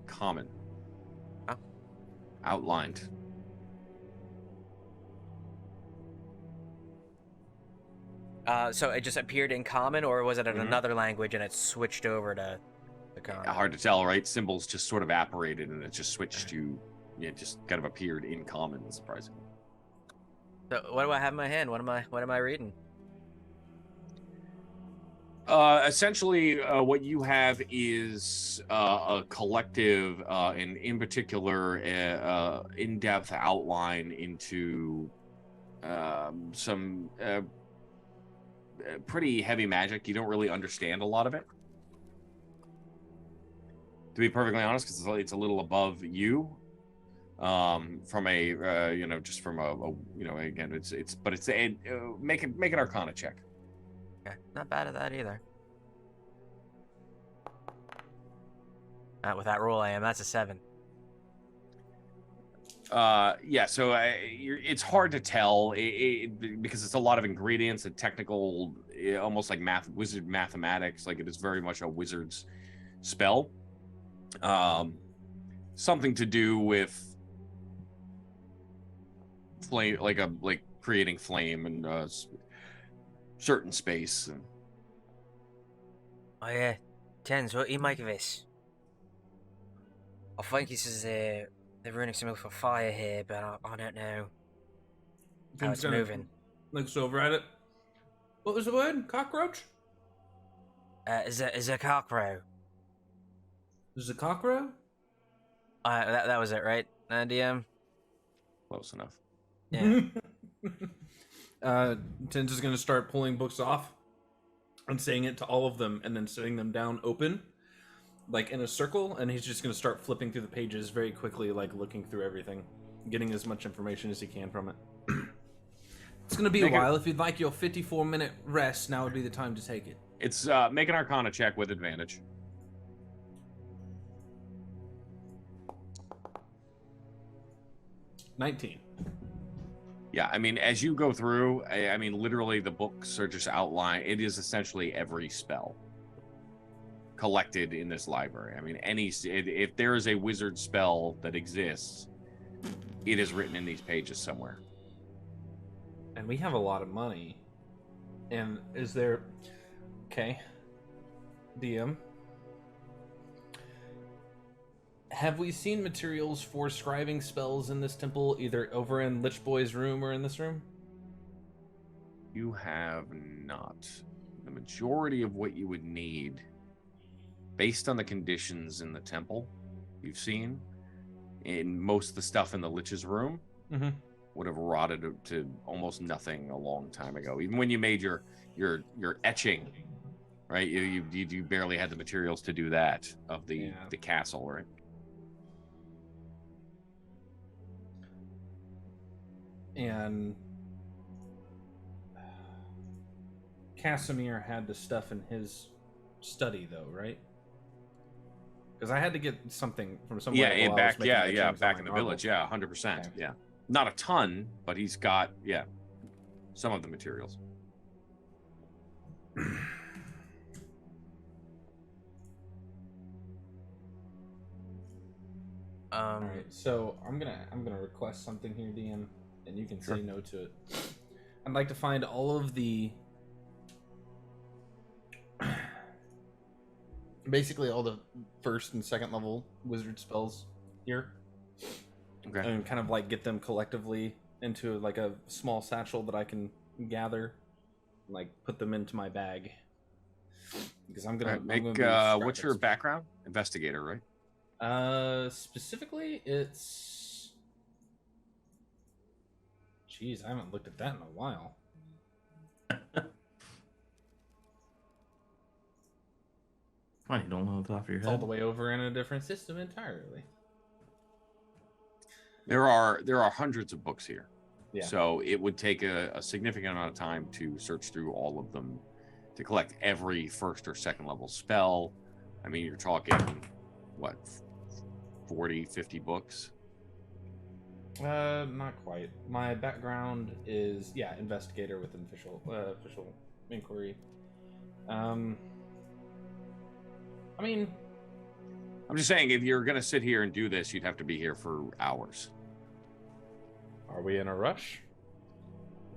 Common. Oh. Outlined. So it just appeared in Common, or was it in another language and it switched over to the Common? Hard to tell, right? Symbols just sort of evaporated and it just switched to... Yeah, it just kind of appeared in Common, surprisingly. So what do I have in my hand? What am I reading? Essentially, what you have is a collective, and in particular, in-depth outline into some pretty heavy magic. You don't really understand a lot of it, to be perfectly honest, because it's a little above you. From a just from a again, it's make an Arcana check. Okay, not bad at that either. With that roll, that's a 7. Yeah, so it's hard to tell because it's a lot of ingredients and technical, almost like wizard mathematics. Like it is very much a wizard's spell. Something to do with flame, like creating flame and certain space. And... Oh yeah, Tens, what do you make of this? I think this is they're running something for fire here, but I don't know how it's moving. Looks over at it. What was the word? Cockroach? Is a cockroach? Zerkarkro? That was it, right? DM? Close enough. Yeah. Tens is going to start pulling books off and saying it to all of them and then setting them down open, like in a circle, and he's just going to start flipping through the pages very quickly, like looking through everything, getting as much information as he can from it. It's going to be a while. If you'd like your 54-minute rest, now would be the time to take it. It's make an Arcana check with advantage. $19. Yeah, I mean, as you go through, I mean, literally the books are just outlined. It is essentially every spell collected in this library. I mean, if there is a wizard spell that exists, it is written in these pages somewhere. And we have a lot of money. And is there... Okay. DM. Have we seen materials for scribing spells in this temple, either over in Lich Boy's room or in this room? You have not. The majority of what you would need, based on the conditions in the temple you've seen, in most of the stuff in the Lich's room, would have rotted to almost nothing a long time ago. Even when you made your etching, right? You barely had the materials to do that of the castle, right? And Casimir had the stuff in his study, though, right? Because I had to get something from somewhere. Yeah, back in the marble. village. Yeah, 100%. Okay. Yeah, not a ton, but he's got some of the materials. All right, so I'm gonna request something here, DM, and you can say no to it. I'd like to find all of the, basically all the first and second level wizard spells here, and kind of like get them collectively into like a small satchel that I can gather, like put them into my bag. Because I'm gonna what's your background? Investigator, right? Specifically, it's... Jeez, I haven't looked at that in a while. Funny, you don't know the top of your It's head. all the way over in a different system entirely. There are hundreds of books here. Yeah. So it would take a significant amount of time to search through all of them to collect every first or second level spell. I mean, you're talking, what, 40, 50 books? Not quite. My background is, investigator with an official inquiry. I mean... I'm just saying, if you're going to sit here and do this, you'd have to be here for hours. Are we in a rush?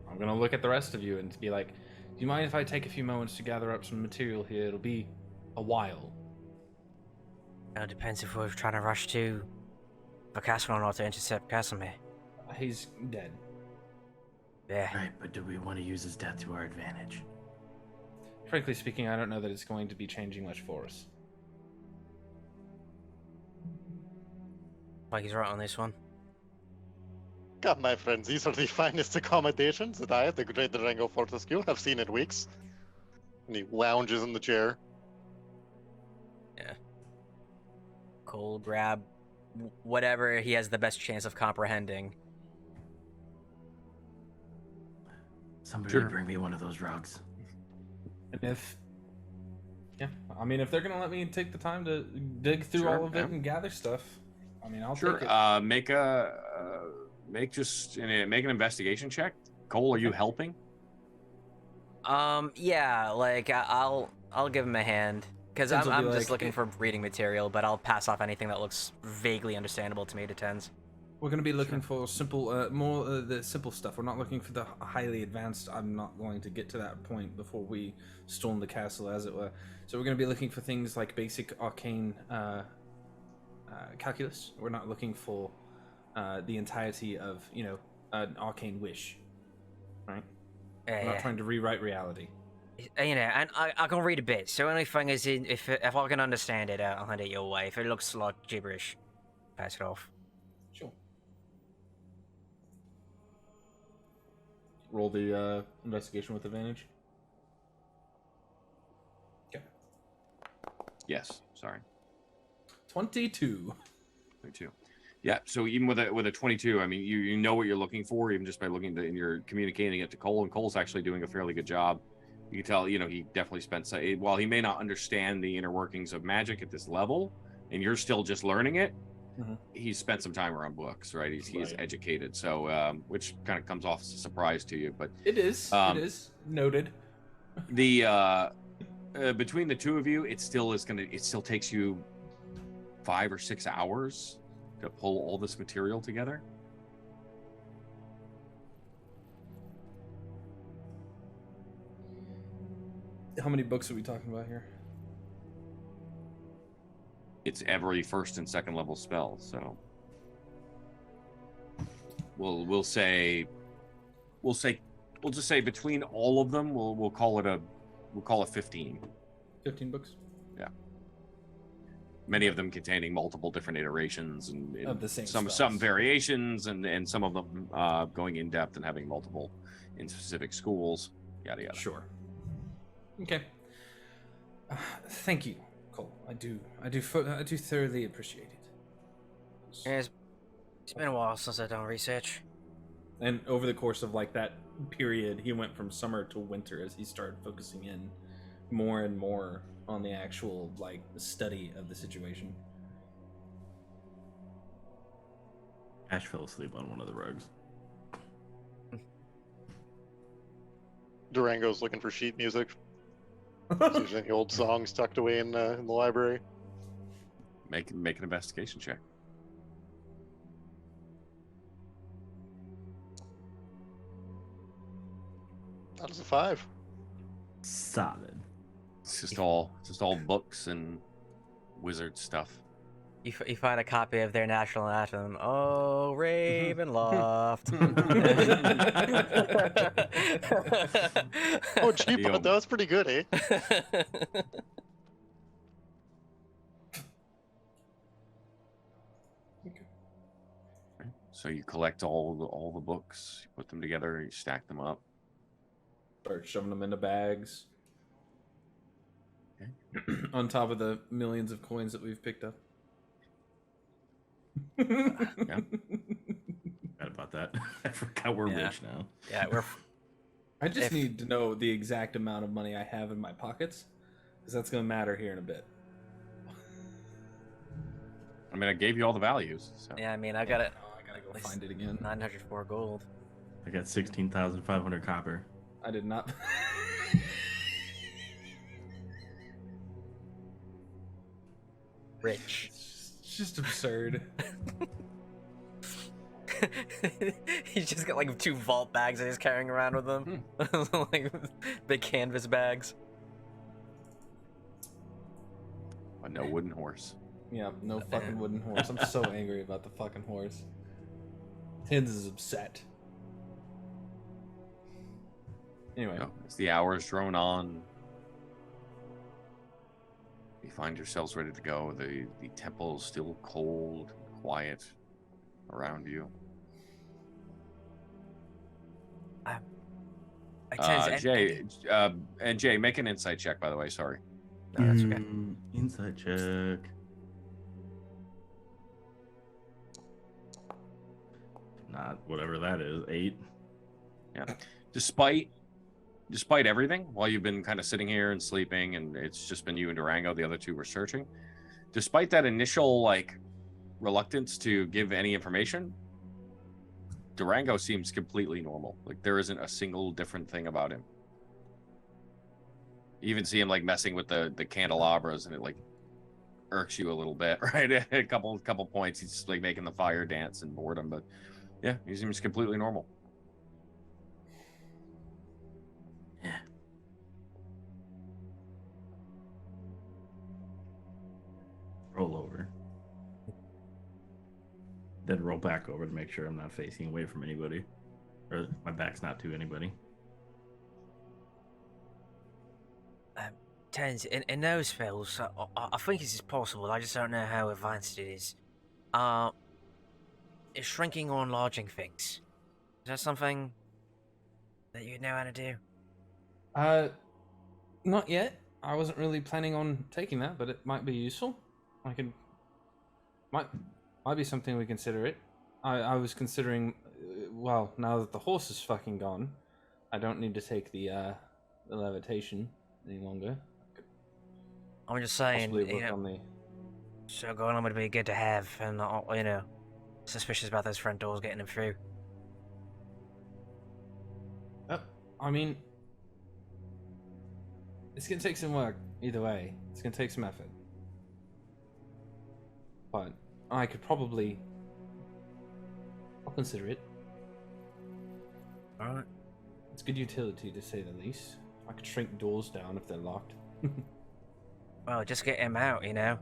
I'm going to look at the rest of you and be like, do you mind if I take a few moments to gather up some material here? It'll be a while. It depends if we're trying to rush to the castle or not to intercept Casimir. He's dead. Yeah. Right, but do we want to use his death to our advantage? Frankly speaking, I don't know that it's going to be changing much for us. Like he's right on this one. God, my friends, these are the finest accommodations that I, the great Durango Fortescue, have seen in weeks. And he lounges in the chair. Yeah. Cole, grab whatever he has the best chance of comprehending. Somebody bring me one of those rugs. And if they're gonna let me take the time to dig through all of it and gather stuff, I mean, I'll take it. Make an investigation check. Cole, are you helping? Yeah, like I'll give him a hand because I'm just looking for reading material, but I'll pass off anything that looks vaguely understandable to me to tens. We're going to be looking for simple, the simple stuff. We're not looking for the highly advanced. I'm not going to get to that point before we storm the castle, as it were. So we're going to be looking for things like basic arcane calculus. We're not looking for the entirety of, an arcane wish, right? We're not trying to rewrite reality. And I can read a bit. So only thing is, if I can understand it, I'll hand it your way. If it looks like gibberish, pass it off. Sure. Roll the investigation with advantage. Okay. Yes. Sorry. 22. 22. Yeah. So even with a 22, I mean, you know what you're looking for, even just by looking and you're communicating it to Cole, and Cole's actually doing a fairly good job. You can tell, he definitely spent. While he may not understand the inner workings of magic at this level, and you're still just learning it, he's spent some time around books, right? He is educated, so which kind of comes off as a surprise to you, but it is. It is noted. The between the two of you, it still takes you 5 or 6 hours to pull all this material together. How many books are we talking about here? It's every first and second level spell, so we'll just say between all of them, we'll call it 15. 15 books? Yeah. Many of them containing multiple different iterations and Of the same some spells. variations and some of them going in depth and having multiple in specific schools, yada yada. Sure. Okay. Thank you, Cole. I do thoroughly appreciate it. It's been a while since I've done research. And over the course of like that period, he went from summer to winter as he started focusing in more and more on the actual like study of the situation. Ash fell asleep on one of the rugs. Durango's looking for sheet music. If there's any old songs tucked away in the library. Make an investigation check. That is a 5. Solid. It's just all books and wizard stuff. You find a copy of their national anthem. Oh, Ravenloft. Oh, gee, but that was pretty good, eh? So you collect all the books, you put them together, you stack them up. Start shoving them into bags. Okay. On top of the millions of coins that we've picked up. Yeah. Forgot about that. I forgot we're rich now. Yeah, I just need to know the exact amount of money I have in my pockets, because that's going to matter here in a bit. I mean, I gave you all the values. So. Yeah, I mean, I got it. Oh, I gotta go find it again. 904 gold. I got 16,500 copper. I did not. Rich. It's just absurd. He's just got like 2 vault bags that he's carrying around with him. Like big canvas bags. But no wooden horse. Yeah, no fucking wooden horse. I'm so angry about the fucking horse. Tins is upset. Anyway. No, as the hours drone on, you find yourselves ready to go. The temple is still cold, quiet around you. Jay, make an insight check, by the way. Sorry. No, that's okay. Insight check. Not whatever that is. 8. Yeah. Despite everything, while you've been kind of sitting here and sleeping, and it's just been you and Durango, the other 2 were searching. Despite that initial like reluctance to give any information, Durango seems completely normal. Like there isn't a single different thing about him. You even see him like messing with the candelabras, and it like irks you a little bit, right? A couple points, he's just like making the fire dance in boredom, but yeah, he seems completely normal. Yeah. Roll over. Then roll back over to make sure I'm not facing away from anybody. Or my back's not to anybody. Tens, in those spells, I think this is possible. I just don't know how advanced it is. Is shrinking or enlarging things? Is that something that you know how to do? Not yet. I wasn't really planning on taking that, but it might be useful. Might be something we consider it. I was considering, well, now that the horse is fucking gone, I don't need to take the levitation any longer. I'm just saying, Possibly work on the... so going on would be good to have, and you know, suspicious about those front doors getting them through. I mean, it's gonna take some work either way. It's gonna take some effort, but I could probably. I'll consider it. Alright. It's good utility to say the least. I could shrink doors down if they're locked. Well, just get him out, you know.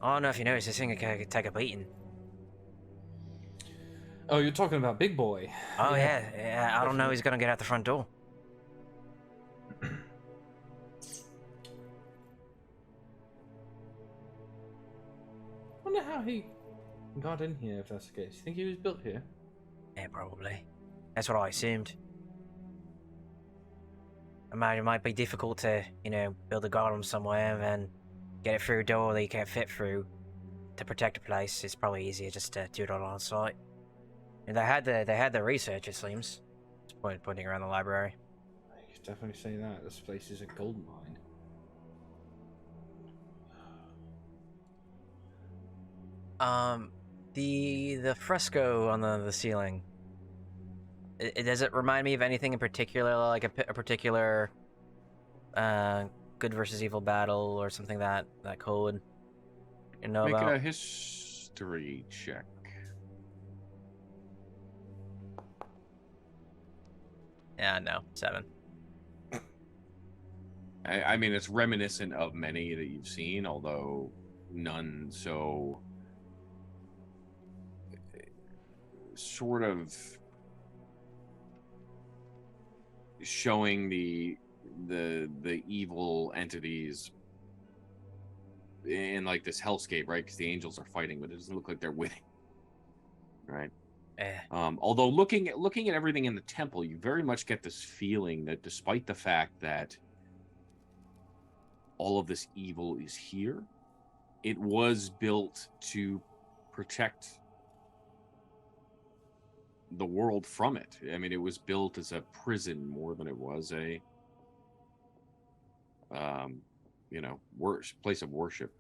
I don't know if you noticed, this thing could take a beating. Oh, you're talking about Big Boy. Oh, yeah. I don't know he's gonna get out the front door. Wonder how he got in here, if that's the case. You think he was built here? Yeah, probably. That's what I assumed. I imagine it might be difficult to, you know, build a golem somewhere and then get it through a door that you can't fit through to protect a place. It's probably easier just to do it all on site. And they had the research, it seems. It's pointing around the library. I could definitely say that. This place is a gold mine. The fresco on the ceiling. Does it remind me of anything in particular, like a particular good versus evil battle or something that code you know Make about? a history check. Yeah, no, 7. I mean, it's reminiscent of many that you've seen, although none so sort of showing the evil entities in like this hellscape, right? Because the angels are fighting, but it doesn't look like they're winning, right? Although looking at everything in the temple, you very much get this feeling that despite the fact that all of this evil is here, it was built to protect the world from it. I mean, it was built as a prison more than it was a place of worship.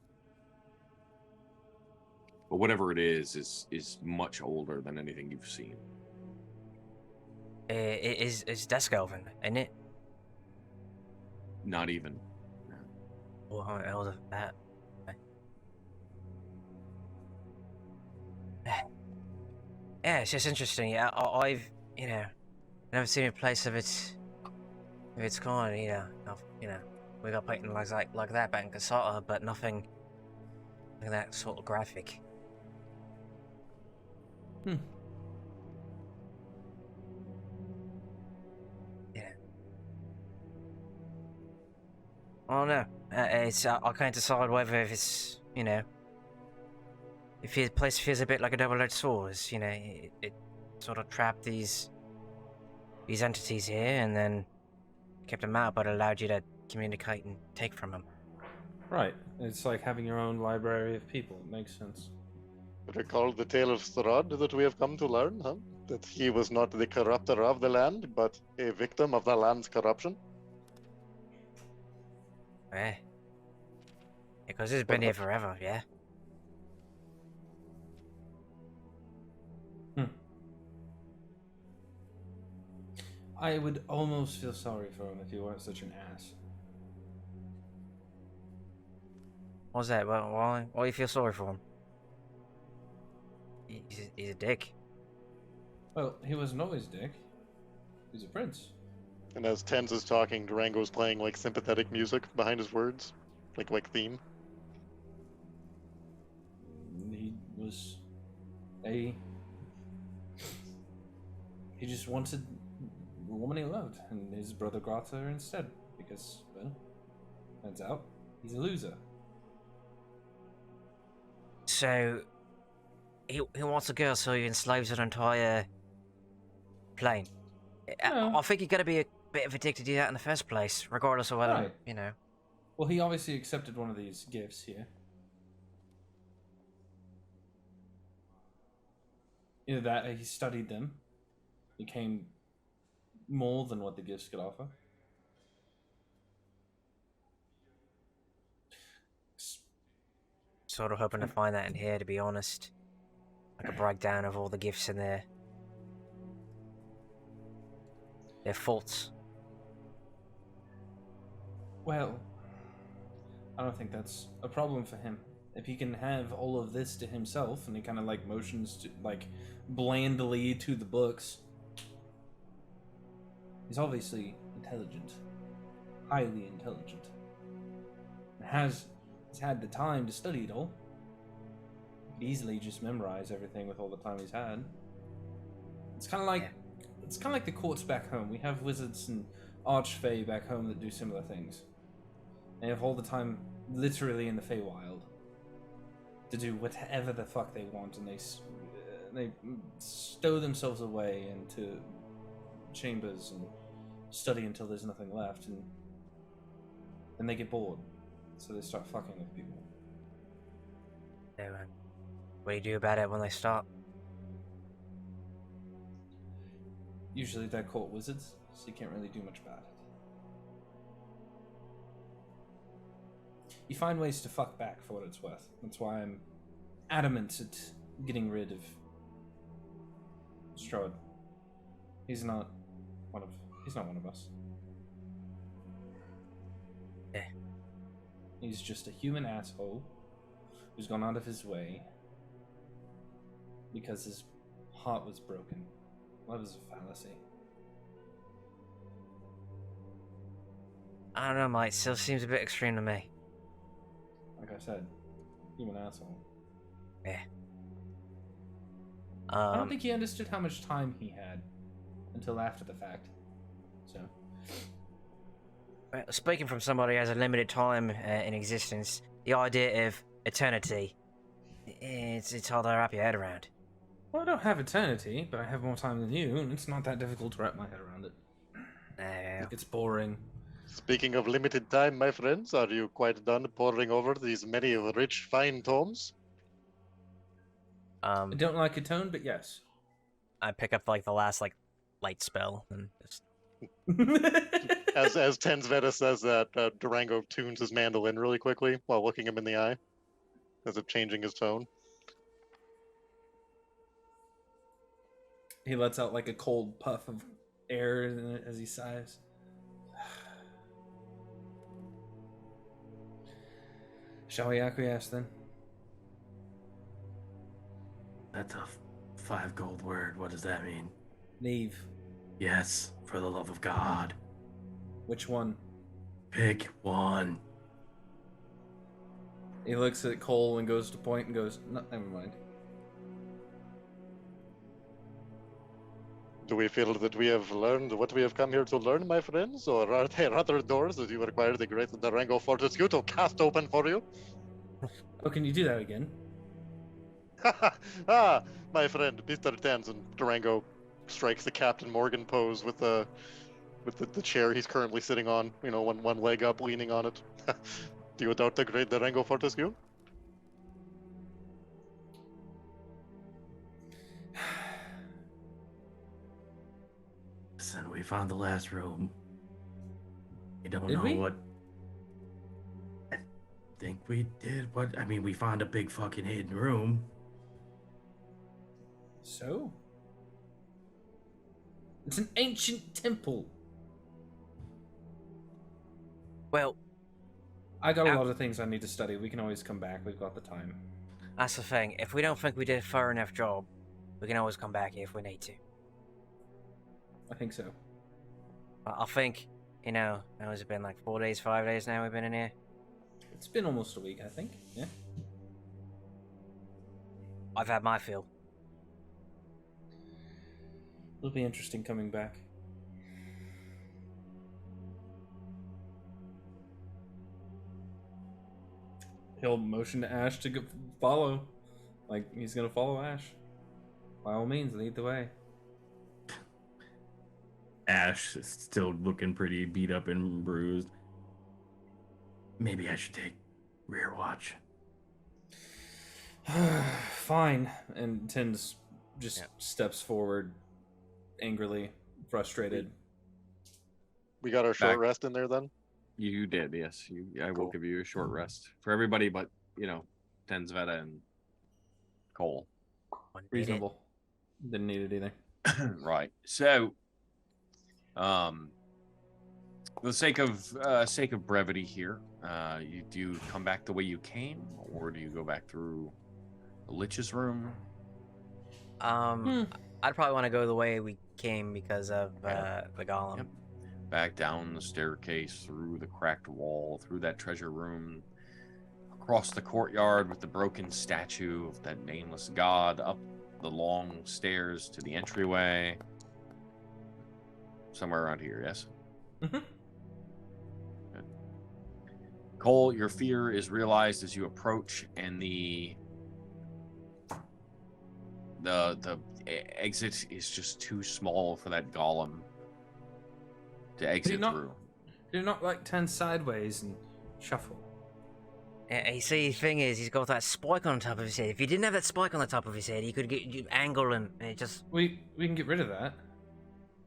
But whatever it is much older than anything you've seen. It's desk elven, isn't it? Not even. Well, how old is that? Yeah, it's just interesting. Yeah, I've never seen a place of its kind. We got painting like that back in Casata, but nothing like that sort of graphic. Yeah. I don't know. I can't decide whether if it's if the place feels a bit like a double-edged sword. It sort of trapped these entities here, and then kept them out, but allowed you to communicate and take from them. Right. It's like having your own library of people. It makes sense. Recall the tale of Strahd that we have come to learn, huh? That he was not the corrupter of the land, but a victim of the land's corruption. Yeah. Because it's been here forever, yeah. I would almost feel sorry for him if he weren't such an ass. What's that? Why do you feel sorry for him? He's a dick. Well, he wasn't always a dick. He's a prince. And as Tens is talking, Durango's playing like sympathetic music behind his words, like theme. He was he just wanted the woman he loved, and his brother got her instead because, well, turns out he's a loser. So he wants a girl, so he enslaves an entire plane. Yeah. I think you got to be a bit of a dick to do that in the first place, regardless of whether Right. Well, he obviously accepted one of these gifts here. Either that, or he studied them, became more than what the gifts could offer. Sort of hoping to find that in here, to be honest. Like a breakdown of all the gifts in there. Their faults. Well, I don't think that's a problem for him. If he can have all of this to himself, and he kind of like motions to, like, blandly to the books, he's obviously intelligent. highly intelligent. Has had the time to study it all. Could easily just memorize everything with all the time he's had. It's kind of like the courts back home. We have wizards and archfey back home that do similar things. They have all the time, literally in the Feywild, to do whatever the fuck they want, and they stow themselves away into chambers and study until there's nothing left, and then they get bored, so they start fucking with people. So, what do you do about it when they stop? Usually they're caught wizards, so you can't really do much about it. You find ways to fuck back for what it's worth. That's why I'm adamant at getting rid of Strahd. He's not one of us. Yeah. He's just a human asshole who's gone out of his way because his heart was broken. Love is a fallacy. I don't know, mate. Still seems a bit extreme to me. Like I said, human asshole. Yeah. I don't think he understood how much time he had until after the fact. So. Well, speaking from somebody who has a limited time in existence, the idea of eternity, it's hard to wrap your head around. Well, I don't have eternity, but I have more time than you, and it's not that difficult to wrap my head around it. No. It's boring. Speaking of limited time, my friends, are you quite done poring over these many rich, fine tomes? I don't like a tone, but yes. I pick up like the last light spell and just. As Tensveta says that, Durango tunes his mandolin really quickly while looking him in the eye, as if changing his tone. He lets out like a cold puff of air as he sighs. Shall we acquiesce then? That's a 5 gold word. What does that mean? Leave. Yes, for the love of God. Which one? Pick one. He looks at Cole and goes to point and goes, no, never mind. Do we feel that we have learned what we have come here to learn, my friends? Or are there other doors that you require the great Durango Fortescue to cast open for you? Oh, can you do that again? My friend, Mr. Tens, and Durango strikes the Captain Morgan pose with the chair he's currently sitting on. You know, one leg up, leaning on it. Do you doubt the great Durango Fortescue? Listen, we found the last room. We don't Did know we? what. I think we did. What? I mean, we found a big fucking hidden room. So? It's an ancient temple. Well, I got a lot of things I need to study. We can always come back. We've got the time. that's the thing. If we don't think we did a thorough enough job, we can always come back here if we need to. I think so. I think, how has it been, 4 days, 5 days now we've been in here? It's been almost a week, I think. Yeah. I've had my fill. It'll be interesting coming back. He'll motion to Ash to follow. Like, he's gonna follow Ash. By all means, lead the way. Ash is still looking pretty beat up and bruised. Maybe I should take rear watch. Fine. And Tins just steps forward, angrily, frustrated. We got our short Back. rest in there then? You did, yes. I will Cool. give you a short rest for everybody, but Tensveta and Cole. One minute. Reasonable. Didn't need it either. Right. So, for the sake of brevity here, do you come back the way you came, or do you go back through the Lich's room? I'd probably want to go the way we came because of the golem. Yep. back down the staircase, through the cracked wall, through that treasure room, across the courtyard with the broken statue of that nameless god, up the long stairs to the entryway. Somewhere around here, yes? Mm-hmm. Good. Cole, your fear is realized as you approach, and the exit is just too small for that golem to exit through. Do not like turn sideways and shuffle. You see, the thing is, he's got that spike on top of his head. If he didn't have that spike on the top of his head, he could get angle and it just. We can get rid of that.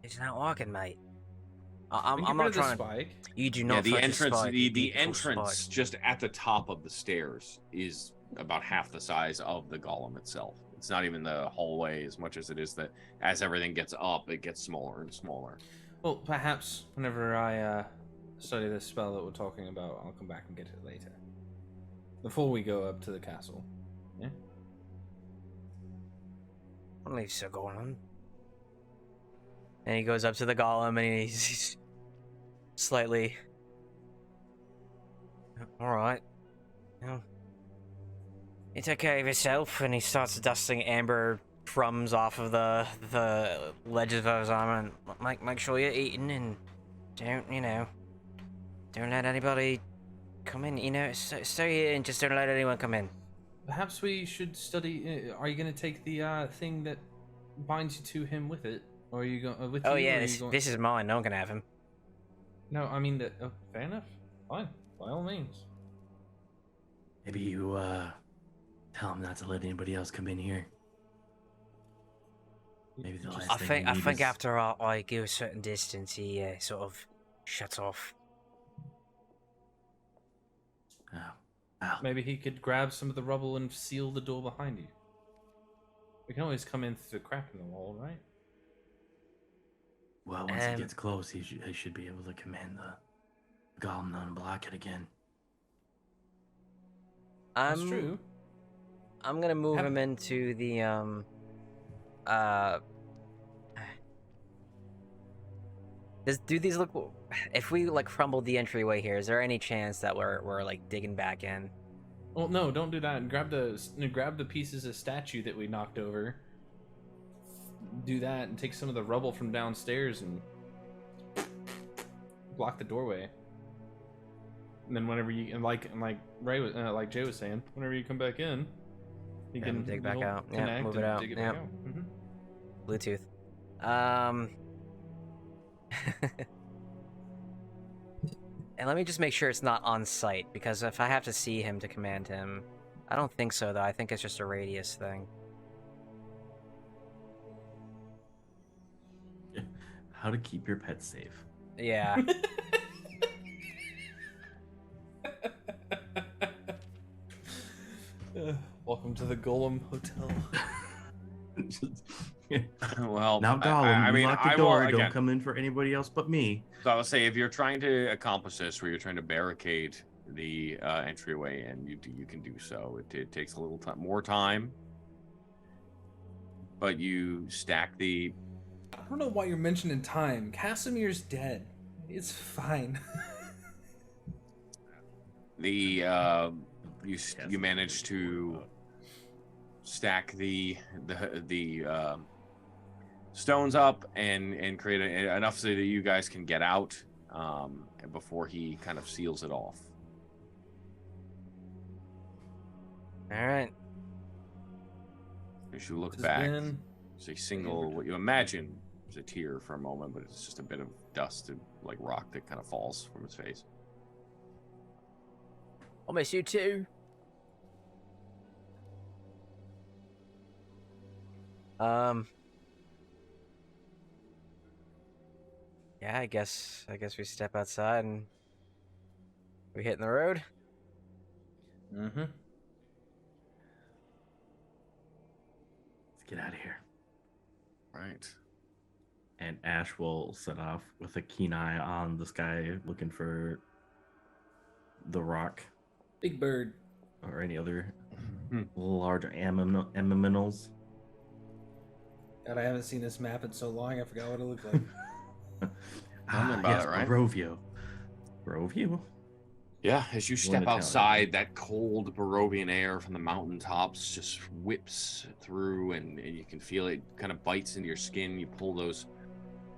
It's not working, mate. We I'm can get not rid of trying. the spike. You do not. Yeah, the touch entrance, spike, the beautiful entrance spike. just at the top of the stairs is about half the size of the golem itself. It's not even the hallway as much as it is that as everything gets up, it gets smaller and smaller. Well, perhaps whenever I study this spell that we're talking about, I'll come back and get it later. Before we go up to the castle. Yeah? I'll leave so going on. And he goes up to the golem and he's slightly. Alright. Well, you take care of yourself, and he starts dusting amber crumbs off of the ledges of his armor, and make sure you're eating, and don't let anybody come in, stay here and just don't let anyone come in. Perhaps we should study. Are you going to take the thing that binds you to him with it? Or are you going with Oh you, yeah, or are you going... this is mine, no one can have him. No, I mean, fair enough. Fine, by all means. Maybe you tell him not to let anybody else come in here. Maybe the last thing I think after I go a certain distance, he sort of shuts off. Oh. Maybe he could grab some of the rubble and seal the door behind you. We can always come in through the crack in the wall, right? Well, once he gets close, he should be able to command the golem to unblock it again. That's true. I'm gonna move him into the do these look? If we like crumbled the entryway here, is there any chance that we're like digging back in? Well, no, don't do that. Grab the pieces of statue that we knocked over. Do that and take some of the rubble from downstairs and block the doorway. And then whenever you like Ray was like Jay was saying, whenever you come back in, you can dig back out. Yeah, connect move it and out. dig it Yeah. back out. Bluetooth. And let me just make sure it's not on site, because if I have to see him to command him, I don't think so though. I think it's just a radius thing. How to keep your pet safe. Yeah. Welcome to the Golem Hotel. Well, Now, Gollum, lock the door. will, Don't come in for anybody else but me. So I would say, if you're trying to accomplish this, where you're trying to barricade the entryway, and you can do so. It takes a little more time, but you stack the. I don't know why you're mentioning time. Casimir's dead. It's fine. You manage to stack the stones up and create enough so that you guys can get out before he kind of seals it off. All right. As you look back, it's a single, what you imagine is a tear for a moment, but it's just a bit of dust and like rock that kind of falls from his face. I'll miss you too. Yeah, I guess we step outside and we hitting the road. Mm-hmm. Let's get out of here. Right. And Ash will set off with a keen eye on the sky, looking for the rock Big Bird. or any other large aminals. God, I haven't seen this map in so long. I forgot what it looked like. Tell me about yes, it, right? Barovia. Barovia? Yeah, as you One step Italian. outside, that cold Barovian air from the mountaintops just whips through, and you can feel it kind of bites into your skin. You pull those,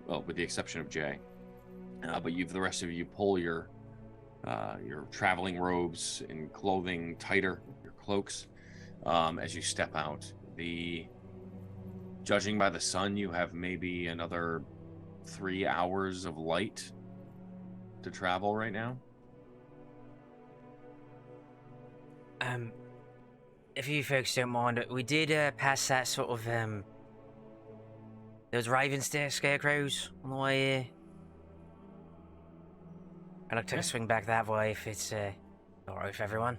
well, with the exception of Jay, but the rest of you pull your traveling robes and clothing tighter, your cloaks, as you step out. Judging by the sun, you have maybe another 3 hours of light to travel right now. If you folks don't mind, we did pass that sort of those raven scarecrows on the way here. I'd like to take a swing back that way if it's alright with everyone.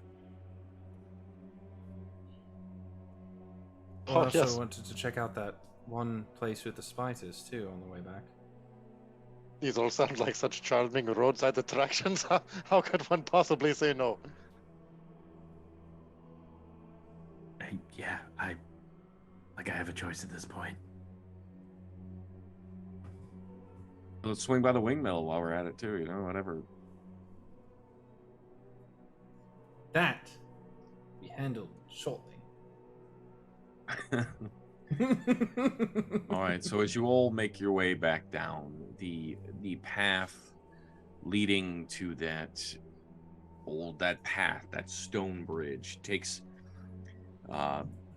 Well, I Oh, also yes. wanted to check out that one place with the spiders too on the way back. These all sound like such charming roadside attractions. How could one possibly say no? I have a choice at this point. Let's swing by the wingmill while we're at it too. Whatever. That be handled shortly. All right, so as you all make your way back down, the path leading to that stone bridge takes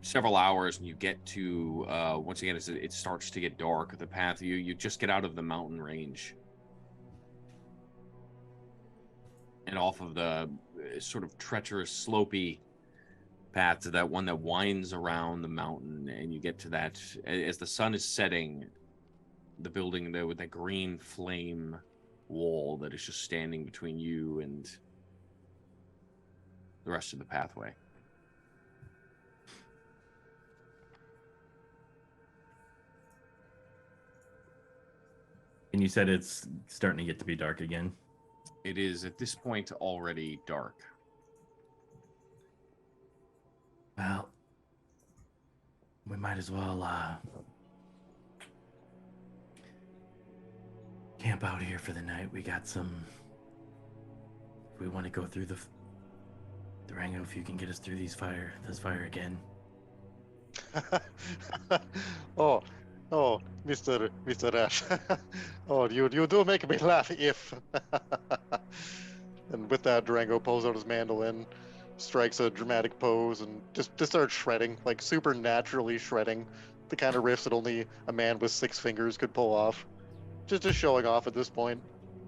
several hours, and you get to once again as it starts to get dark. The path you just get out of the mountain range and off of the sort of treacherous, slopey path to that one that winds around the mountain, and you get to that as the sun is setting. The building there with that green flame wall that is just standing between you and the rest of the pathway. And you said it's starting to get to be dark again. It is at this point already dark. Well, we might as well camp out here for the night. We got some. If we want to go through the Durango, if you can get us through this fire again. oh, Mr. Ash. Oh, you do make me laugh. If. And with that, Durango pulls out his mandolin, strikes a dramatic pose, and just starts shredding, like supernaturally shredding, the kind of riffs that only a man with 6 fingers could pull off. Just showing off at this point.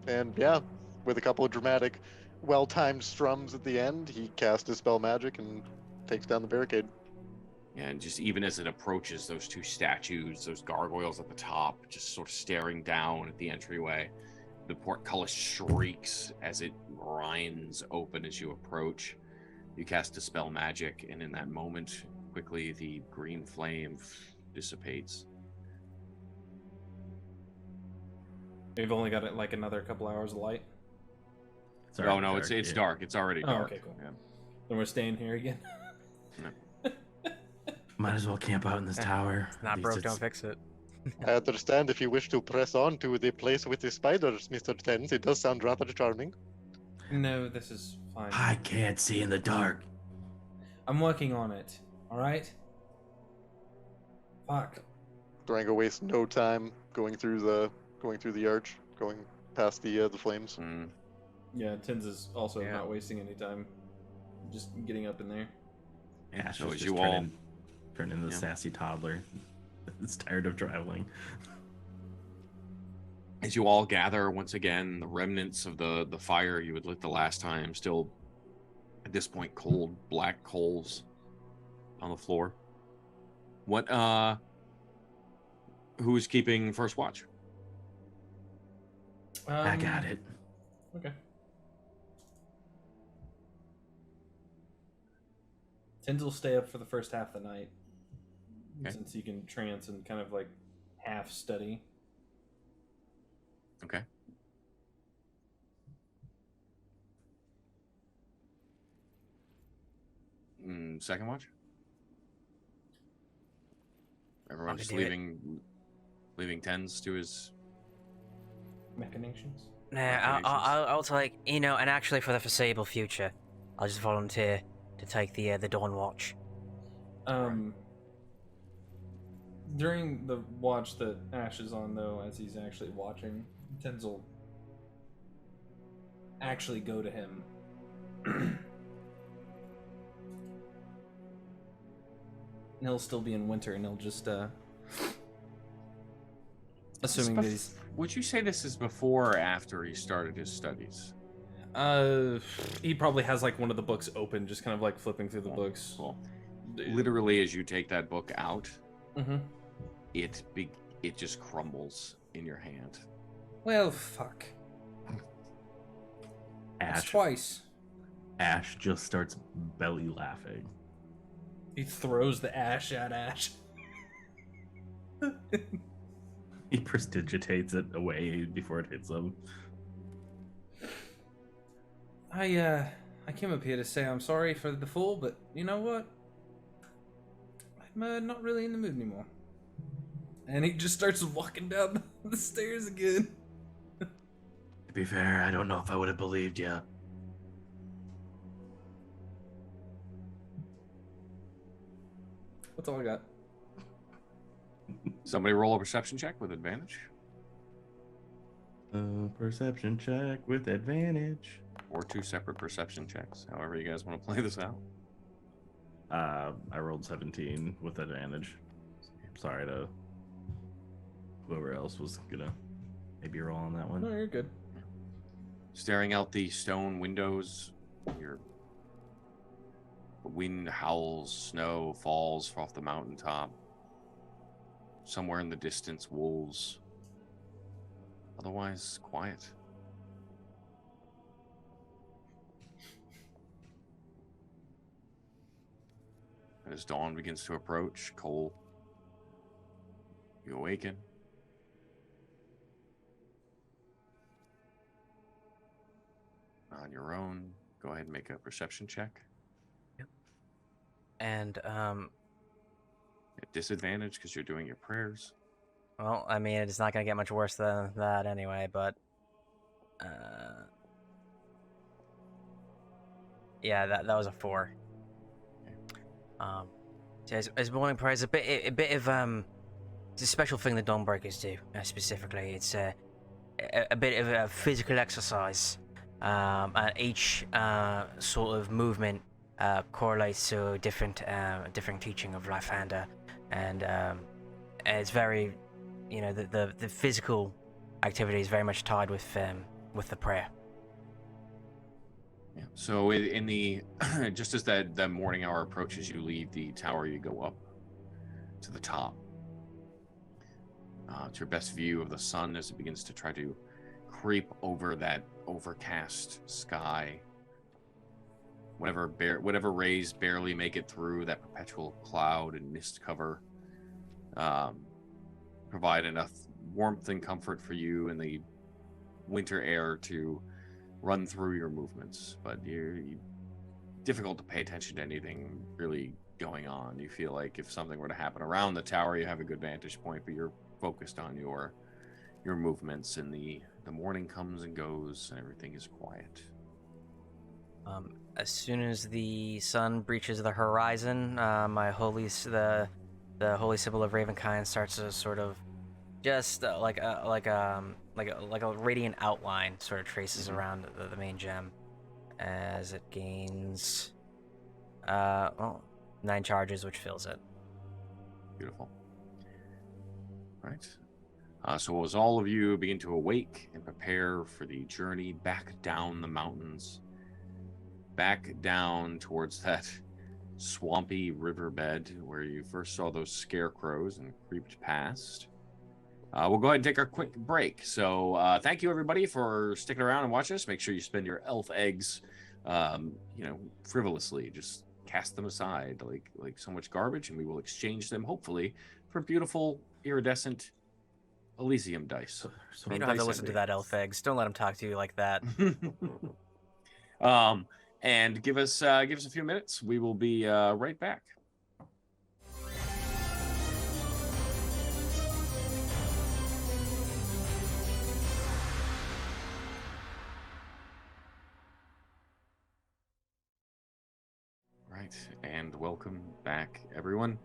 And yeah, with a couple of dramatic, well-timed strums at the end, he casts Dispel Magic and takes down the barricade. And just even as it approaches those two statues, those gargoyles at the top, just sort of staring down at the entryway, the portcullis shrieks as it grinds open as you approach. You cast Dispel Magic, and in that moment, quickly the green flame dissipates. We've only got it like another couple hours of light. It's already No, dark, it's yeah. dark. It's already Oh, dark. okay, cool. Yeah. Then we're staying here again. Might as well camp out in this tower. It's not At least broke, it's- don't fix it. I understand if you wish to press on to the place with the spiders, Mr. Tens. It does sound rather charming. No, this is fine. I can't see in the dark. I'm working on it. All right. Fuck. Durango wastes no time going through the arch, going past the flames. Mm. Yeah, Tins is also Yeah. not wasting any time. Just getting up in there. Yeah, So she's as just you all- turn into the Yeah. sassy toddler. It's tired of traveling. As you all gather once again, the remnants of the fire you had lit the last time, still at this point cold black coals on the floor. What who's keeping first watch? I got it. Okay. Tins will stay up for the first half of the night. Okay. Since you can trance and kind of like half study. Okay. Second watch? Everyone I just can do it. leaving tens to his machinations. Nah, I'll take, and actually for the foreseeable future, I'll just volunteer to take the Dawn Watch. During the watch that Ash is on, though, as he's actually watching, Tenzel actually go to him. And he'll still be in winter, and he'll just, assuming that he's... Would you say this is before or after he started his studies? He probably has, like, one of the books open, just kind of, like, flipping through the books. Cool. Literally, as you take that book out, Mm-hmm. it just crumbles in your hand. Well, fuck. That's Ash. twice. Ash just starts belly laughing. He throws the ash at Ash. He prestidigitates it away before it hits him. I came up here to say I'm sorry for the fall, but you know what? I'm not really in the mood anymore. And he just starts walking down the stairs again. To be fair, I don't know if I would have believed you. That's all I got. Somebody roll a perception check with advantage. Perception check with advantage. Or 2 separate perception checks, however you guys want to play this out. I rolled 17 with advantage. Sorry to whoever else was gonna maybe roll on that one. No, you're good. Staring out the stone windows, the wind howls, snow falls off the mountaintop. Somewhere in the distance, wolves. Otherwise, quiet. As dawn begins to approach, Cole, you awaken. On your own, go ahead and make a perception check. Yep. And, At disadvantage because you're doing your prayers. well, I mean, it's not gonna get much worse than that anyway, but, yeah, that was a 4. So as morning prayer is a bit of it's a special thing the Dawnbreakers do. Specifically, it's a bit of a physical exercise. And each sort of movement correlates to a different teaching of Lysander, and it's very, the physical activity is very much tied with the prayer. Yeah. So in the just as that morning hour approaches, you leave the tower. You go up to the top. It's your best view of the sun as it begins to try to creep over that overcast sky. Whatever rays barely make it through that perpetual cloud and mist cover provide enough warmth and comfort for you in the winter air to run through your movements, but you're difficult to pay attention to anything really going on. You feel like if something were to happen around the tower, you have a good vantage point, but you're focused on your movements, and the morning comes and goes and everything is quiet. As soon as the sun breaches the horizon, the holy symbol of Ravenkind starts to sort of just like a radiant outline sort of traces around the main gem as it gains 9 charges, which fills it. Beautiful. Right. So as all of you begin to awake and prepare for the journey back down the mountains, back down towards that swampy riverbed where you first saw those scarecrows and creeped past, we'll go ahead and take our quick break. So thank you, everybody, for sticking around and watching us. Make sure you spend your elf eggs, frivolously. Just cast them aside like so much garbage, and we will exchange them, hopefully, for beautiful, iridescent Elysium dice. So you don't have to listen to that, elf eggs. Don't let him talk to you like that. And give us a few minutes. We will be right back. right, and welcome back, everyone.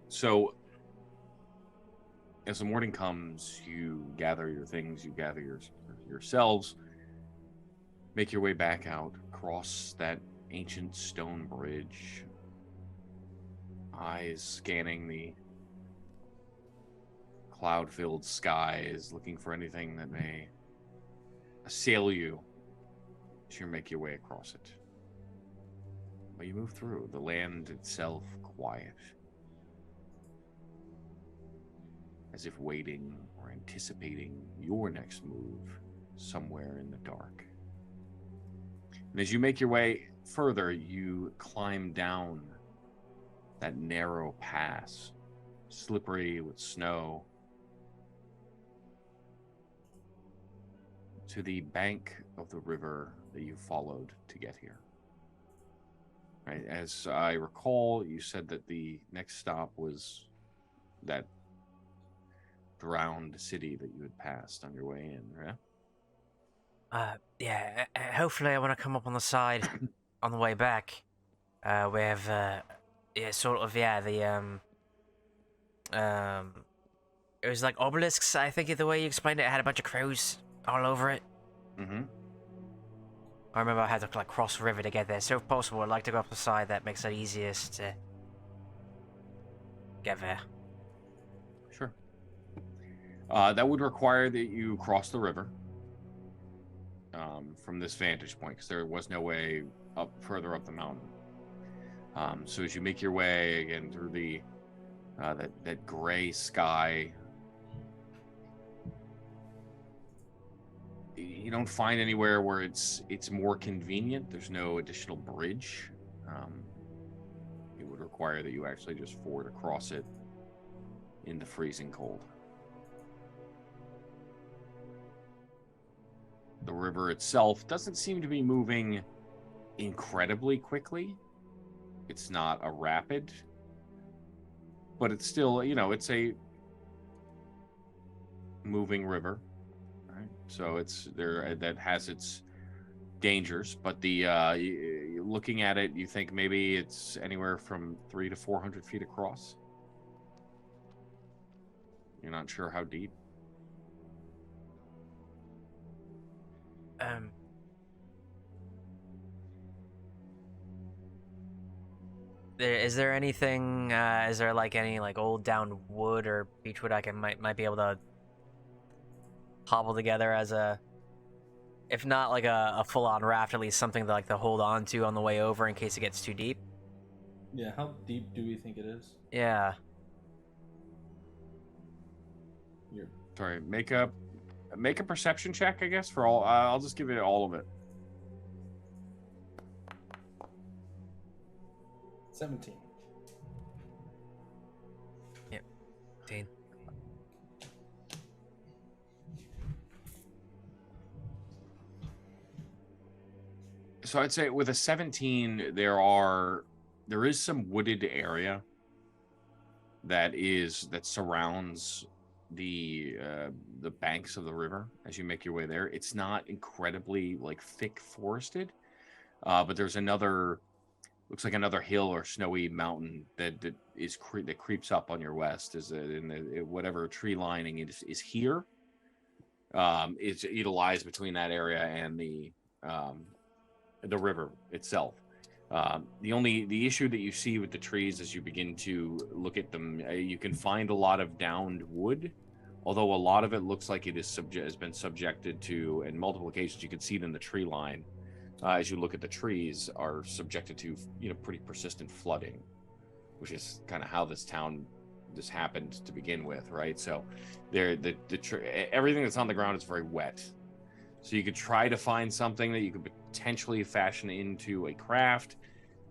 So, as the morning comes, you gather your things, you gather yourselves, make your way back out, cross that ancient stone bridge, eyes scanning the cloud-filled skies, looking for anything that may assail you as you make your way across it. But you move through, the land itself quiet, as if waiting or anticipating your next move somewhere in the dark. And as you make your way further, you climb down that narrow pass, slippery with snow, to the bank of the river that you followed to get here. Right? As I recall, you said that the next stop was that drowned city that you had passed on your way in, right? Hopefully I want to come up on the side on the way back. We have, it was like obelisks, I think, the way you explained it. It had a bunch of crows all over it. Mm-hmm. I remember I had to, like, cross the river to get there, so if possible, I'd like to go up the side that makes it easiest to get there. Sure. That would require that you cross the river from this vantage point, because there was no way up further up the mountain. So as you make your way again through the that gray sky, you don't find anywhere where it's more convenient. There's no additional bridge. It would require that you actually just ford across it in the freezing cold. The river itself doesn't seem to be moving incredibly quickly. It's not a rapid, but it's still, it's a moving river, right? So it's there, that has its dangers, but looking at it, you think maybe it's anywhere from 300 to 400 feet across. You're not sure how deep. Is there anything? Is there like any like old down wood or beechwood I might be able to hobble together as a, if not like a full on raft, at least something to hold on to on the way over in case it gets too deep? Yeah, how deep do we think it is? Yeah. Sorry, make a perception check, I guess, for all. I'll just give it all of it. 17. Yep. 18. So I'd say with a 17, there is some wooded area that surrounds the banks of the river as you make your way there. It's not incredibly thick forested, but there's looks like another hill or snowy mountain that creeps up on your west. Whatever tree lining is here. It lies between that area and the river itself. The issue that you see with the trees as you begin to look at them, you can find a lot of downed wood, although a lot of it looks like it has been subjected to, in multiple occasions, you can see it in the tree line. As you look at the trees, are subjected to pretty persistent flooding, which is kind of how this happened to begin with, right? So everything that's on the ground is very wet. So you could try to find something that you could potentially fashion into a craft.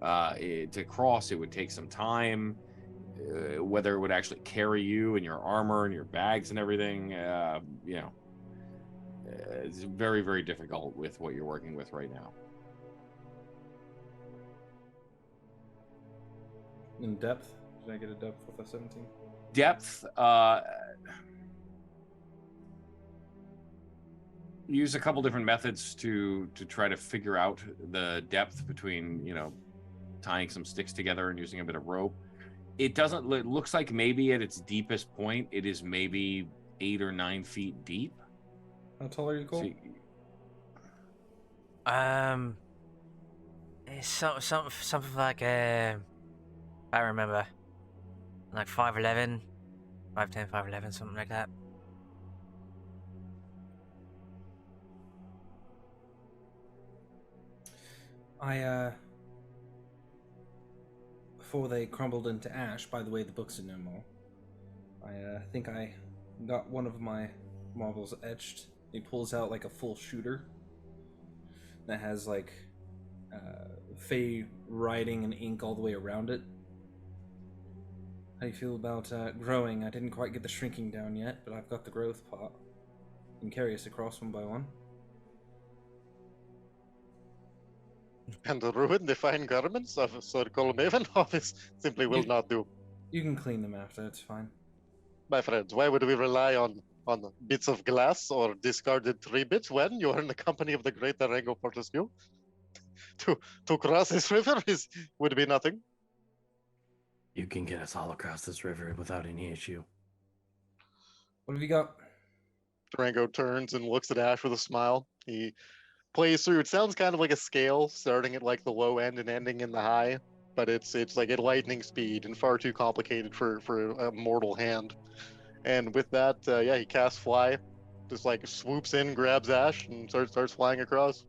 To cross, it would take some time. Whether it would actually carry you and your armor and your bags and everything, it's very, very difficult with what you're working with right now. In depth? Did I get a depth with a 17? Depth, use a couple different methods to try to figure out the depth between, tying some sticks together and using a bit of rope. It doesn't. It looks like maybe at its deepest point, it is maybe 8 or 9 feet deep. How tall are you, Cole? It's something like I remember, like 5'11", 5'10", 5'11", something like that. Before they crumbled into ash, by the way, the books are no more. I think I got one of my marbles etched. He pulls out like a full shooter that has like Fey writing and ink all the way around it. How do you feel about growing? I didn't quite get the shrinking down yet, but I've got the growth part. You can carry us across one by one. And ruin the fine garments of Sir Mavvin office simply will not do. You can clean them after, it's fine. My friends, why would we rely on bits of glass or discarded tree bits when you are in the company of the great Durango Fortescue? To cross this river would be nothing. You can get us all across this river without any issue. What have you got? Durango turns and looks at Ash with a smile. He plays through. It sounds kind of like a scale, starting at like the low end and ending in the high, but it's like at lightning speed and far too complicated for a mortal hand. And with that, he casts fly, just like swoops in, grabs Ash, and starts flying across.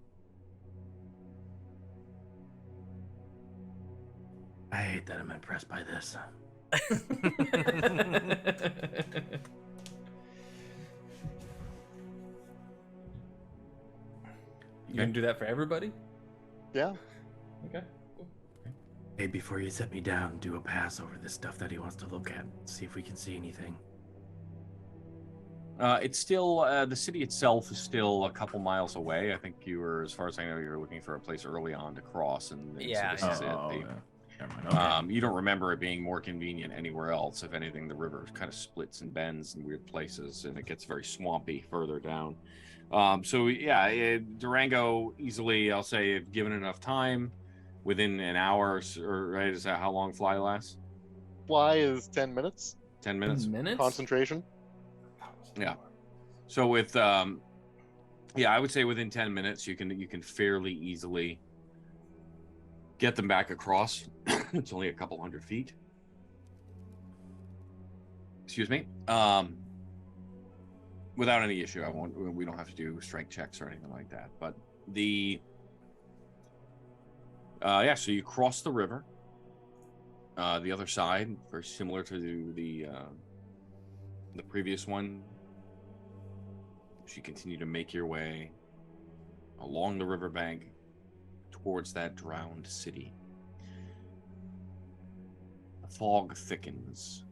I hate that I'm impressed by this. You gonna do that for everybody? Yeah. Okay. Cool. Hey, before you set me down, do a pass over this stuff that he wants to look at. See if we can see anything. It's still the city itself is still a couple miles away. I think you were, as far as I know, you were looking for a place early on to cross, and Yeah. so this is it. Never mind. Okay. You don't remember it being more convenient anywhere else. If anything, the river kind of splits and bends in weird places, and it gets very swampy further down. Durango easily, I'll say, if given enough time, within an hour, or right, is that how long fly lasts? Fly is 10 minutes. 10 minutes. 10 minutes? Concentration. Yeah. So with I would say within 10 minutes you can fairly easily get them back across. It's only a couple hundred feet. Excuse me. Without any issue. We don't have to do strength checks or anything like that. But so you cross the river. The other side, very similar to the previous one. As you continue to make your way along the riverbank towards that drowned city. The fog thickens.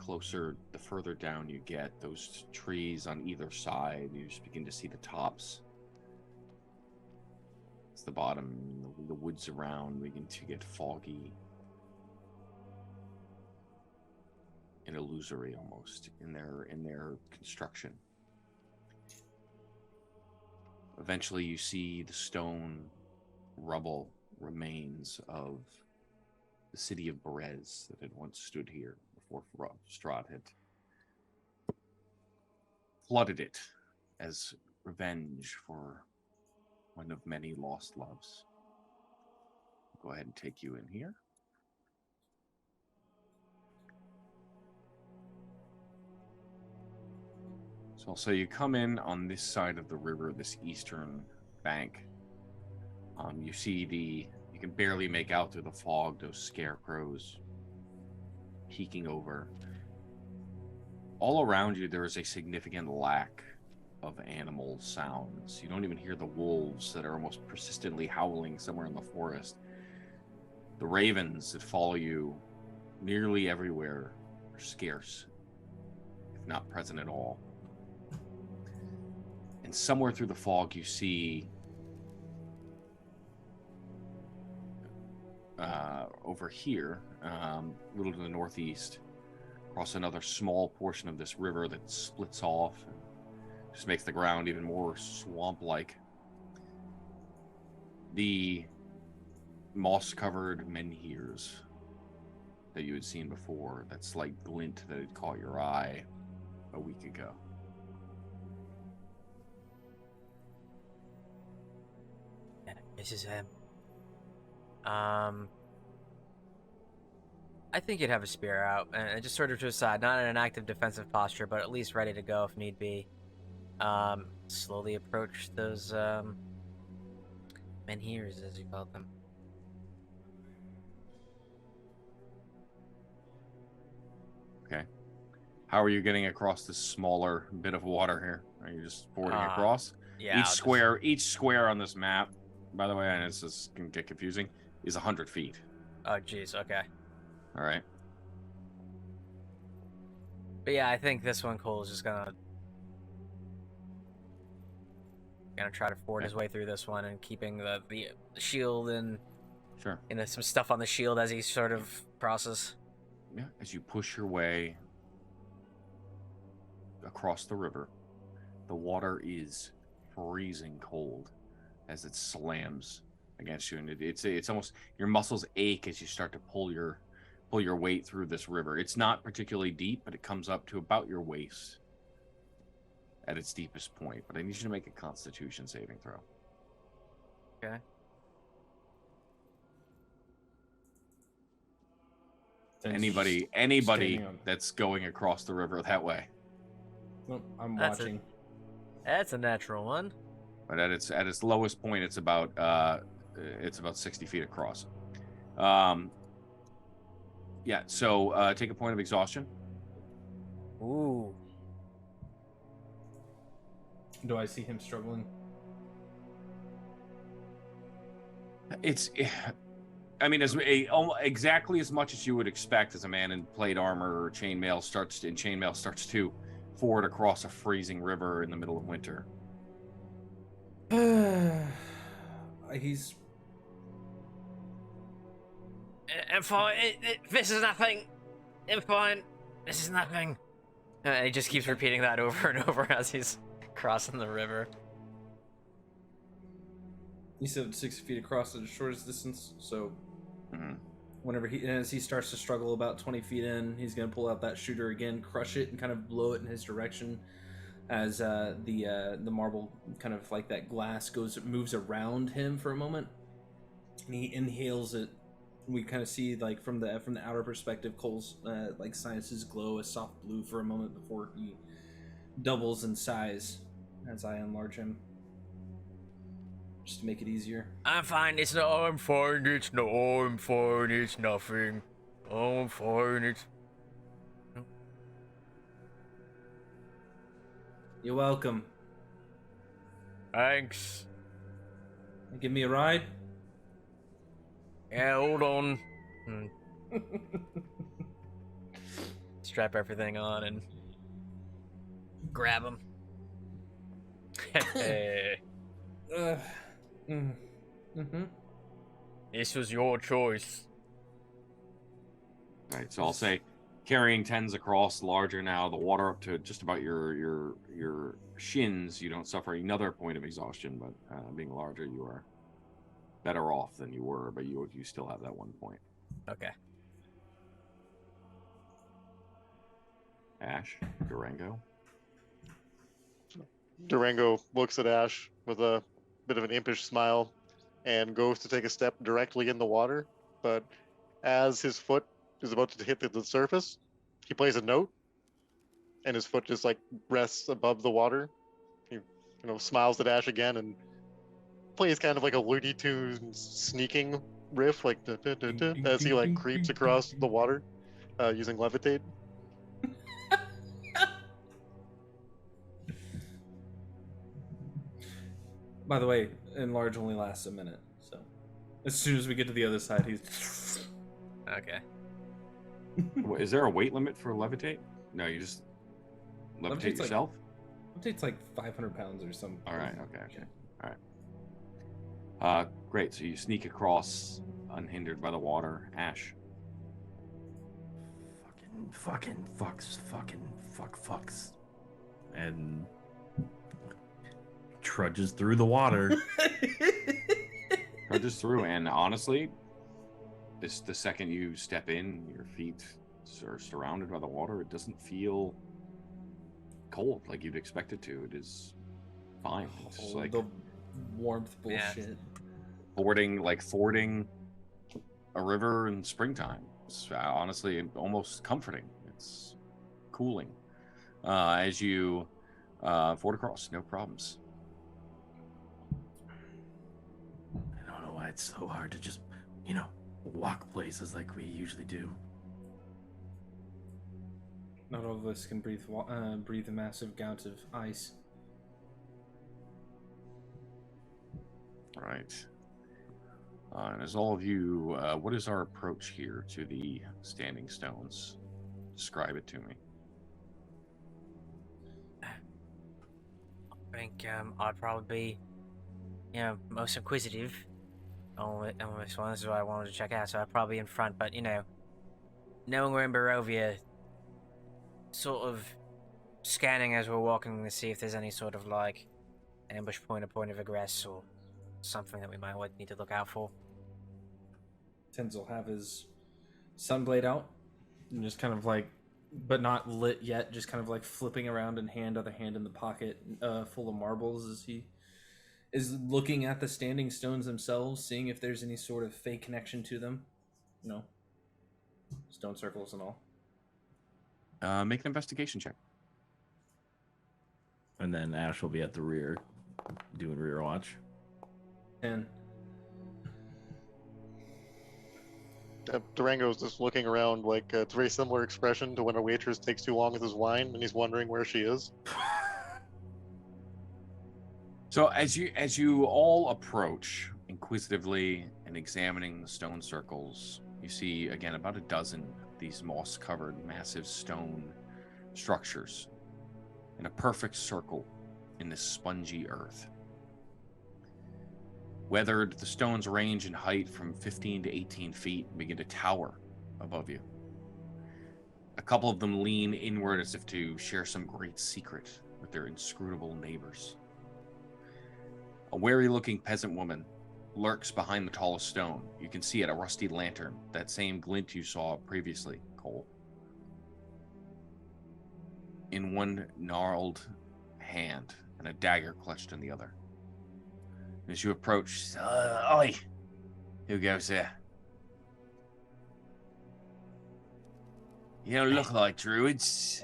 The further down you get, those trees on either side, you just begin to see the tops. It's the bottom, the woods around begin to get foggy and illusory almost in their construction. Eventually you see the stone rubble remains of the city of Berez that had once stood here before Strahd had flooded it as revenge for one of many lost loves. Go ahead and take you in here. So you come in on this side of the river, this eastern bank. You see you can barely make out through the fog those scarecrows peeking over. All around you, there is a significant lack of animal sounds. You don't even hear the wolves that are almost persistently howling somewhere in the forest. The ravens that follow you nearly everywhere are scarce, if not present at all. And somewhere through the fog, you see over here, a little to the northeast, across another small portion of this river that splits off and just makes the ground even more swamp-like. The moss-covered menhirs that you had seen before, that slight glint that had caught your eye a week ago. This is him. I think you'd have a spear out and just sort of to the side, not in an active defensive posture, but at least ready to go if need be. Slowly approach those menhirs, as you called them. Okay. How are you getting across this smaller bit of water here? Are you just fording across? Yeah. Each square on this map, by the way, and this is can get confusing, is 100 feet. Oh, jeez. Okay. All right. But yeah, I think this one Cole is just gonna try to ford his way through this one and keeping the shield and Sure. some stuff on the shield as he sort of crosses. Yeah. As you push your way across the river, the water is freezing cold as it slams against you, and it's almost your muscles ache as you start to pull your weight through this river. It's not particularly deep, but it comes up to about your waist at its deepest point. But I need you to make a Constitution saving throw. Okay. Anybody that's going across the river that way. Well, I'm watching. That's a natural one. But at its lowest point, it's about 60 feet across. Yeah. So take a point of exhaustion. Ooh. Do I see him struggling? I mean, exactly as much as you would expect as a man in plate armor or chainmail starts to ford across a freezing river in the middle of winter. He's. I'm fine. This is nothing. I'm fine. This is nothing. He just keeps repeating that over and over as he's crossing the river. He said 6 feet across the shortest distance, so Mm-hmm. as he starts to struggle about 20 feet in, he's gonna pull out that shooter again, crush it, and kind of blow it in his direction as the marble, kind of like that glass, moves around him for a moment, and he inhales it. We kind of see, like, from the outer perspective, Cole's like sinuses glow a soft blue for a moment before he doubles in size as I enlarge him, just to make it easier. I'm fine. It's no. I'm fine. It's no. I'm fine. It's nothing. I'm fine. It's. You're welcome. Thanks. Give me a ride. Yeah, hold on. Strap everything on and grab him. This was your choice. Right, so I'll say carrying 10s across, larger now, the water up to just about your shins, you don't suffer another point of exhaustion, but being larger, you are better off than you were, but you still have that 1 point. Okay. Ash, Durango. Durango looks at Ash with a bit of an impish smile and goes to take a step directly in the water, but as his foot is about to hit the surface, he plays a note, and his foot just like rests above the water. He, smiles at Ash again and plays kind of like a Looney Tunes sneaking riff, like as he like creeps across the water using levitate. By the way, enlarge only lasts a minute, so as soon as we get to the other side, he's Okay. Is there a weight limit for levitate? No, you just levitate Levitate's yourself? It takes like 500 pounds or something. All right, okay. All right. Great, so you sneak across unhindered by the water. Ash. Fucking fucks. And trudges through the water. Trudges through, and honestly, the second you step in, your feet are surrounded by the water. It doesn't feel cold like you'd expect it to. It is fine. It's just like the warmth Yeah. bullshit. fording a river in springtime. It's honestly almost comforting. It's cooling as you ford across, no problems. I don't know why it's so hard to just, walk places like we usually do. Not all of us can breathe a massive gouts of ice. Right. And as all of you, what is our approach here to the standing stones? Describe it to me. I think I'd probably be, most inquisitive on this one. This is what I wanted to check out, so I'd probably be in front. But knowing we're in Barovia, sort of scanning as we're walking to see if there's any sort of like ambush point or point of egress or something that we might need to look out for. Tens will have his sunblade out and just kind of like, but not lit yet, just kind of like flipping around and other hand in the pocket full of marbles as he is looking at the standing stones themselves, seeing if there's any sort of fake connection to them. Stone circles and all. Make an investigation check. And then Ash will be at the rear, doing rear watch. 10. Durango's just looking around like it's a very similar expression to when a waitress takes too long with his wine and he's wondering where she is. So as you all approach inquisitively and examining the stone circles, you see again about a dozen of these moss-covered massive stone structures in a perfect circle in this spongy earth. Weathered, the stones range in height from 15 to 18 feet and begin to tower above you. A couple of them lean inward as if to share some great secret with their inscrutable neighbors. A wary-looking peasant woman lurks behind the tallest stone. You can see it, a rusty lantern, that same glint you saw previously, Cole. In one gnarled hand and a dagger clutched in the other. As you approach, oi! Who goes there? You don't look like druids.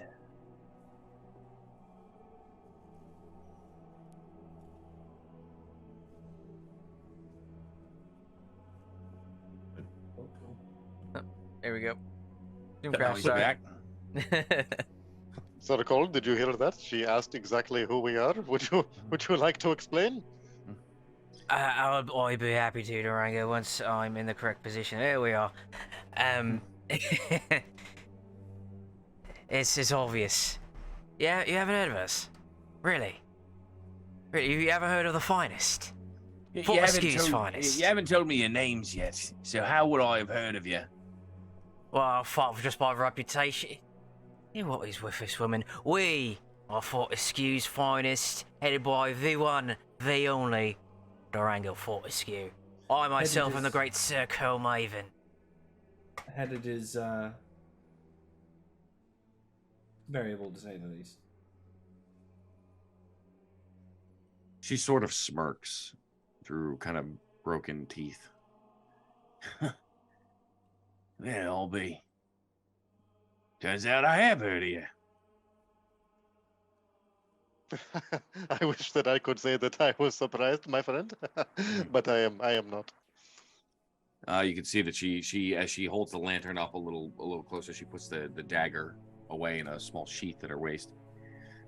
There we go. Now he's back. So, Cole, did you hear that? She asked exactly who we are. Would you like to explain? I'd be happy to, Durango, once I'm in the correct position. There we are. It's obvious. Yeah, you haven't heard of us? Really? Really? You haven't heard of the finest? Fortescue's finest? You haven't told me your names yet, so how would I have heard of you? Well, I thought just by reputation. You know what is with this woman? We are Fortescue's finest, headed by the one, the only, Durango Fortescue. I myself am the great Sir Mavvin. Headed is variable to say the least. She sort of smirks through kind of broken teeth. Well, I'll be. Turns out I have heard of you. I wish that I could say that I was surprised, my friend, but I am not. You can see that she as she holds the lantern up a little closer, she puts the dagger away in a small sheath at her waist.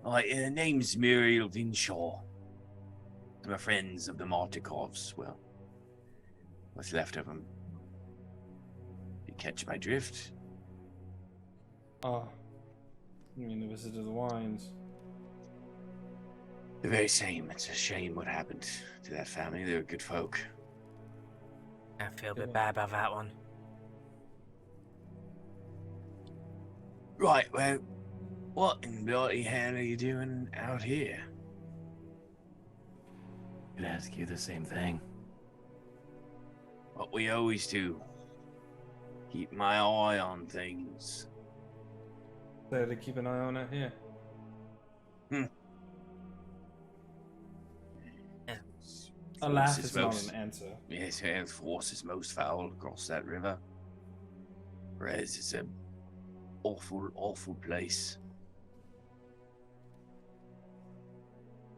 Her name's Muriel Vinshaw. My friends of the Martikovs. Well, what's left of them. You catch my drift? Oh, you mean the Visit of the Wines? The very same. It's a shame what happened to that family. They were good folk. I feel a bit bad about that one. Right, well, what in bloody hell are you doing out here? Could ask you the same thing. What we always do. Keep my eye on things. So to keep an eye on it here. Alas, it's not an answer. Yes, yeah, force is most foul across that river. Whereas it's a awful, awful place.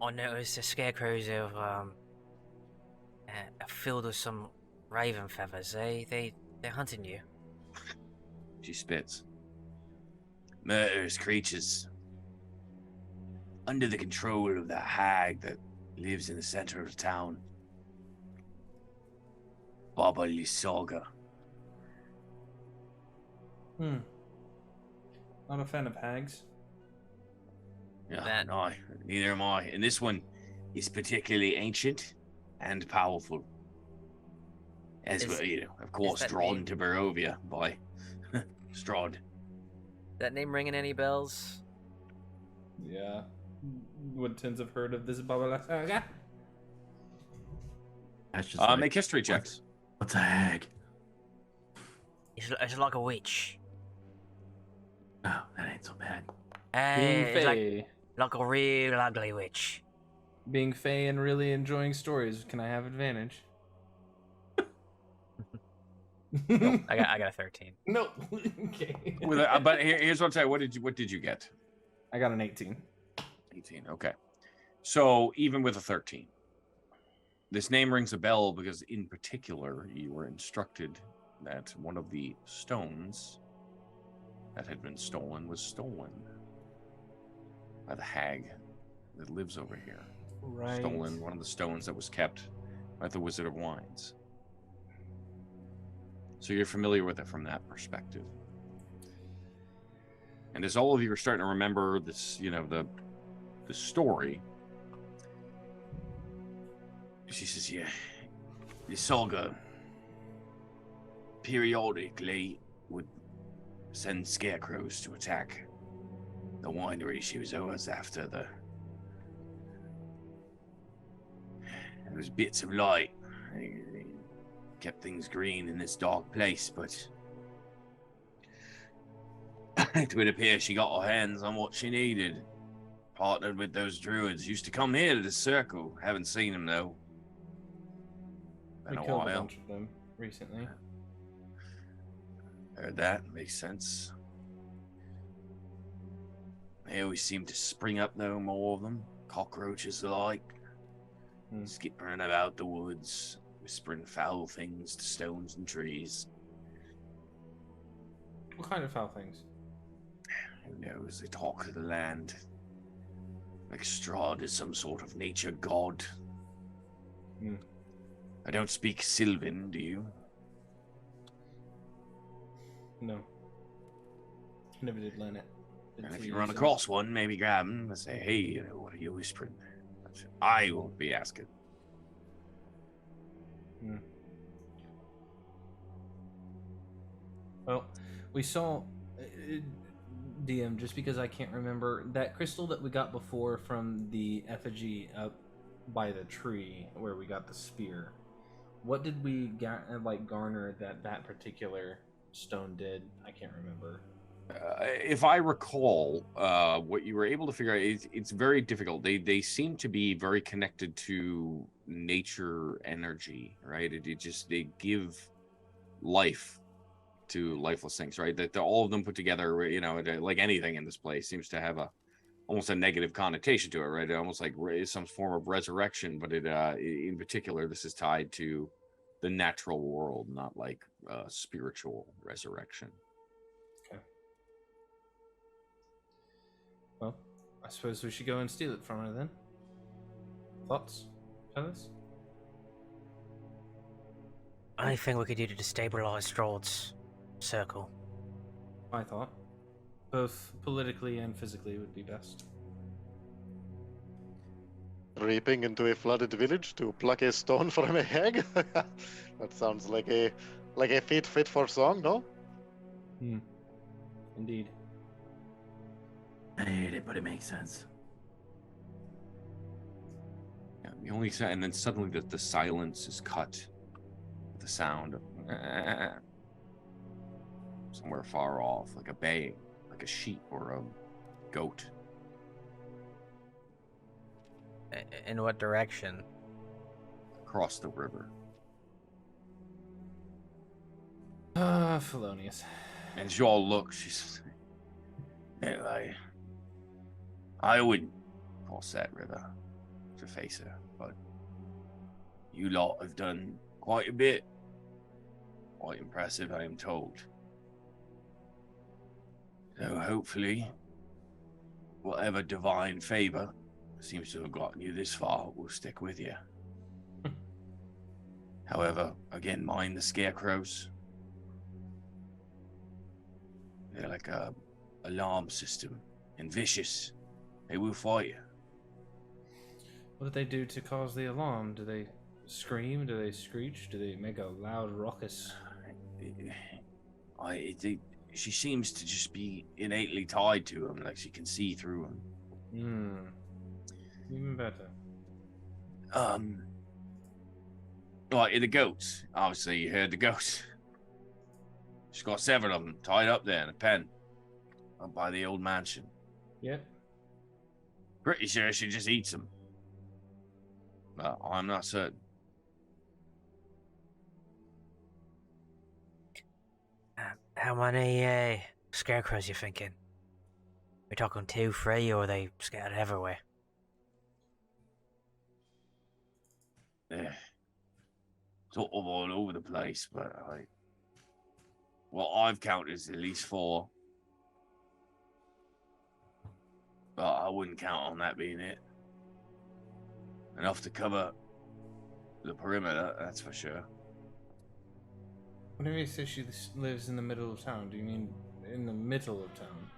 I noticed the scarecrows have filled with some raven feathers. They're hunting you. She spits. Murderous creatures. Under the control of that hag that lives in the center of the town. Baba Lysaga. Not a fan of hags. Yeah, no, neither am I. And this one is particularly ancient and powerful. As well, you know, of course, drawn to Barovia by Strahd. That name ringing any bells? Yeah. Would tens have heard of this Baba Lysaga? That's just like, make history checks. What's a hag? It's like a witch. Oh, that ain't so bad. Being It's Fae. like a real ugly witch. Being Fae and really enjoying stories. Can I have advantage? I got a 13. No. Okay. But here's what I'll tell you. What did you get? I got an 18. 18. Okay. So even with a 13, this name rings a bell because in particular you were instructed that one of the stones that had been stolen was stolen by the hag that lives over here. Right. Stolen one of the stones that was kept by the Wizard of Wines. So you're familiar with it from that perspective. And as all of you are starting to remember this, you know, the story, she says, yeah, Lysaga periodically would send scarecrows to attack the winery she was always after. There was bits of light. They kept things green in this dark place, but it would appear she got her hands on what she needed. Partnered with those druids. Used to come here to the circle. Haven't seen them though. We Been a killed a while. bunch of them recently. Heard that. Makes sense. They always seem to spring up though, more of them. Cockroaches alike. Skippering about the woods, whispering foul things to stones and trees. What kind of foul things? Who knows? They talk of the land. Like Strahd is some sort of nature god. I don't speak Sylvan, do you? No. Never did learn it. And if you run across one, maybe grab him and say, hey, you know, what are you whispering? I won't be asking. Well, we saw DM, just because I can't remember, that crystal that we got before from the effigy up by the tree where we got the spear. What did we garner that particular stone did? I can't remember. If I recall, what you were able to figure out is it's very difficult. They seem to be very connected to nature energy, right? They give life to lifeless things, right? That all of them put together, you know, like anything in this place seems to have almost a negative connotation to it, right? Almost like some form of resurrection, but in particular, this is tied to the natural world, not like spiritual resurrection. Well, I suppose we should go and steal it from her then. Thoughts, fellas? Anything we could do to destabilize Strahd's circle. I thought. Both politically and physically would be best. Reaping into a flooded village to pluck a stone from a hag? That sounds like a feat fit for song, no? Indeed. I hate it, but it makes sense. Yeah, the only and then suddenly the silence is cut with the sound of somewhere far off, like a baying, like a sheep or a goat. In what direction? Across the river. Felonious. And she all looks, she's I wouldn't cross that river to face her, but you lot have done quite a bit. Quite impressive, I am told. So hopefully, whatever divine favor seems to have gotten you this far will stick with you. However, again, mind the scarecrows. They're like a alarm system and vicious. They will fight you. What do they do to cause the alarm? Do they scream? Do they screech? Do they make a loud raucous? She seems to just be innately tied to them, like she can see through them. Even better. Like the goats. Obviously, you heard the goats. She's got 7 of them tied up there in a pen, up by the old mansion. Yep. Pretty sure she just eats them, but I'm not certain. How many scarecrows you thinking? We talking 2, 3, or are they scattered everywhere? Yeah. Sort of all over the place, but what I've counted is at least 4. But I wouldn't count on that being it. Enough to cover the perimeter, that's for sure. Whenever you say she lives in the middle of town, do you mean in the middle of town?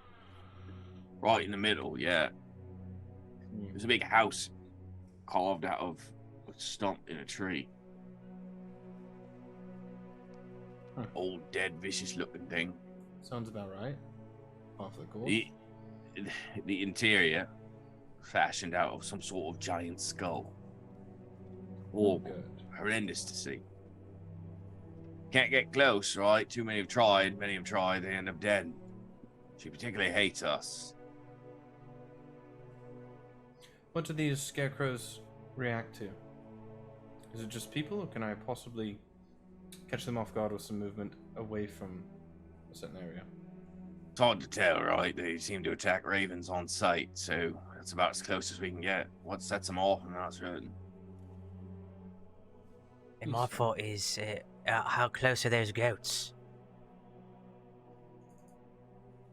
Right in the middle, yeah. There's a big house carved out of a stump in a tree. Old, dead, vicious-looking thing. Sounds about right. Off the course. The interior, fashioned out of some sort of giant skull. Horrible, horrendous to see. Can't get close, right? Too many have tried. Many have tried. They end up dead. She particularly hates us. What do these scarecrows react to? Is it just people, or can I possibly catch them off guard with some movement away from a certain area? It's hard to tell, right? They seem to attack ravens on sight, so that's about as close as we can get. What sets them off, I'm not certain. And my thought is, how close are those goats?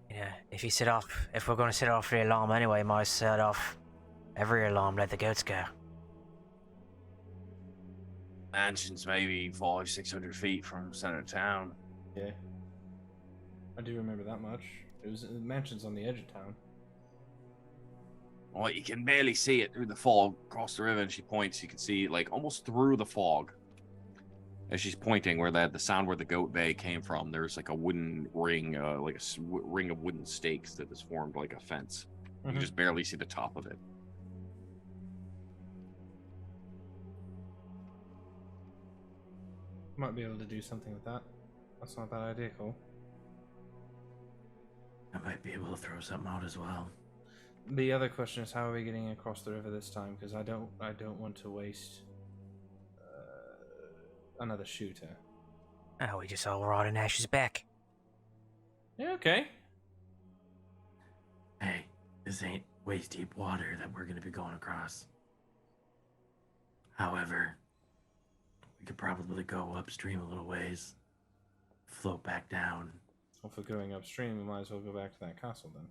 You know, if we're going to set off the alarm anyway, might set off every alarm, let the goats go. Mansion's maybe 500-600 feet from center of town. Yeah. I do remember that much. It was the mansion's on the edge of town. Well, you can barely see it through the fog across the river, and she points. You can see, like, almost through the fog. As she's pointing where the sound where the goat bay came from, there's like a wooden ring, like a ring of wooden stakes that is formed like a fence. You can just barely see the top of it. Might be able to do something with that. That's not a bad idea, Cole. I might be able to throw something out as well. The other question is, how are we getting across the river this time? Because I don't want to waste another shooter. Oh, we just all ride on Ash's back. Yeah, okay. Hey, this ain't waist deep water that we're gonna be going across. However, we could probably go upstream a little ways, float back down. Well, if we're going upstream, we might as well go back to that castle then.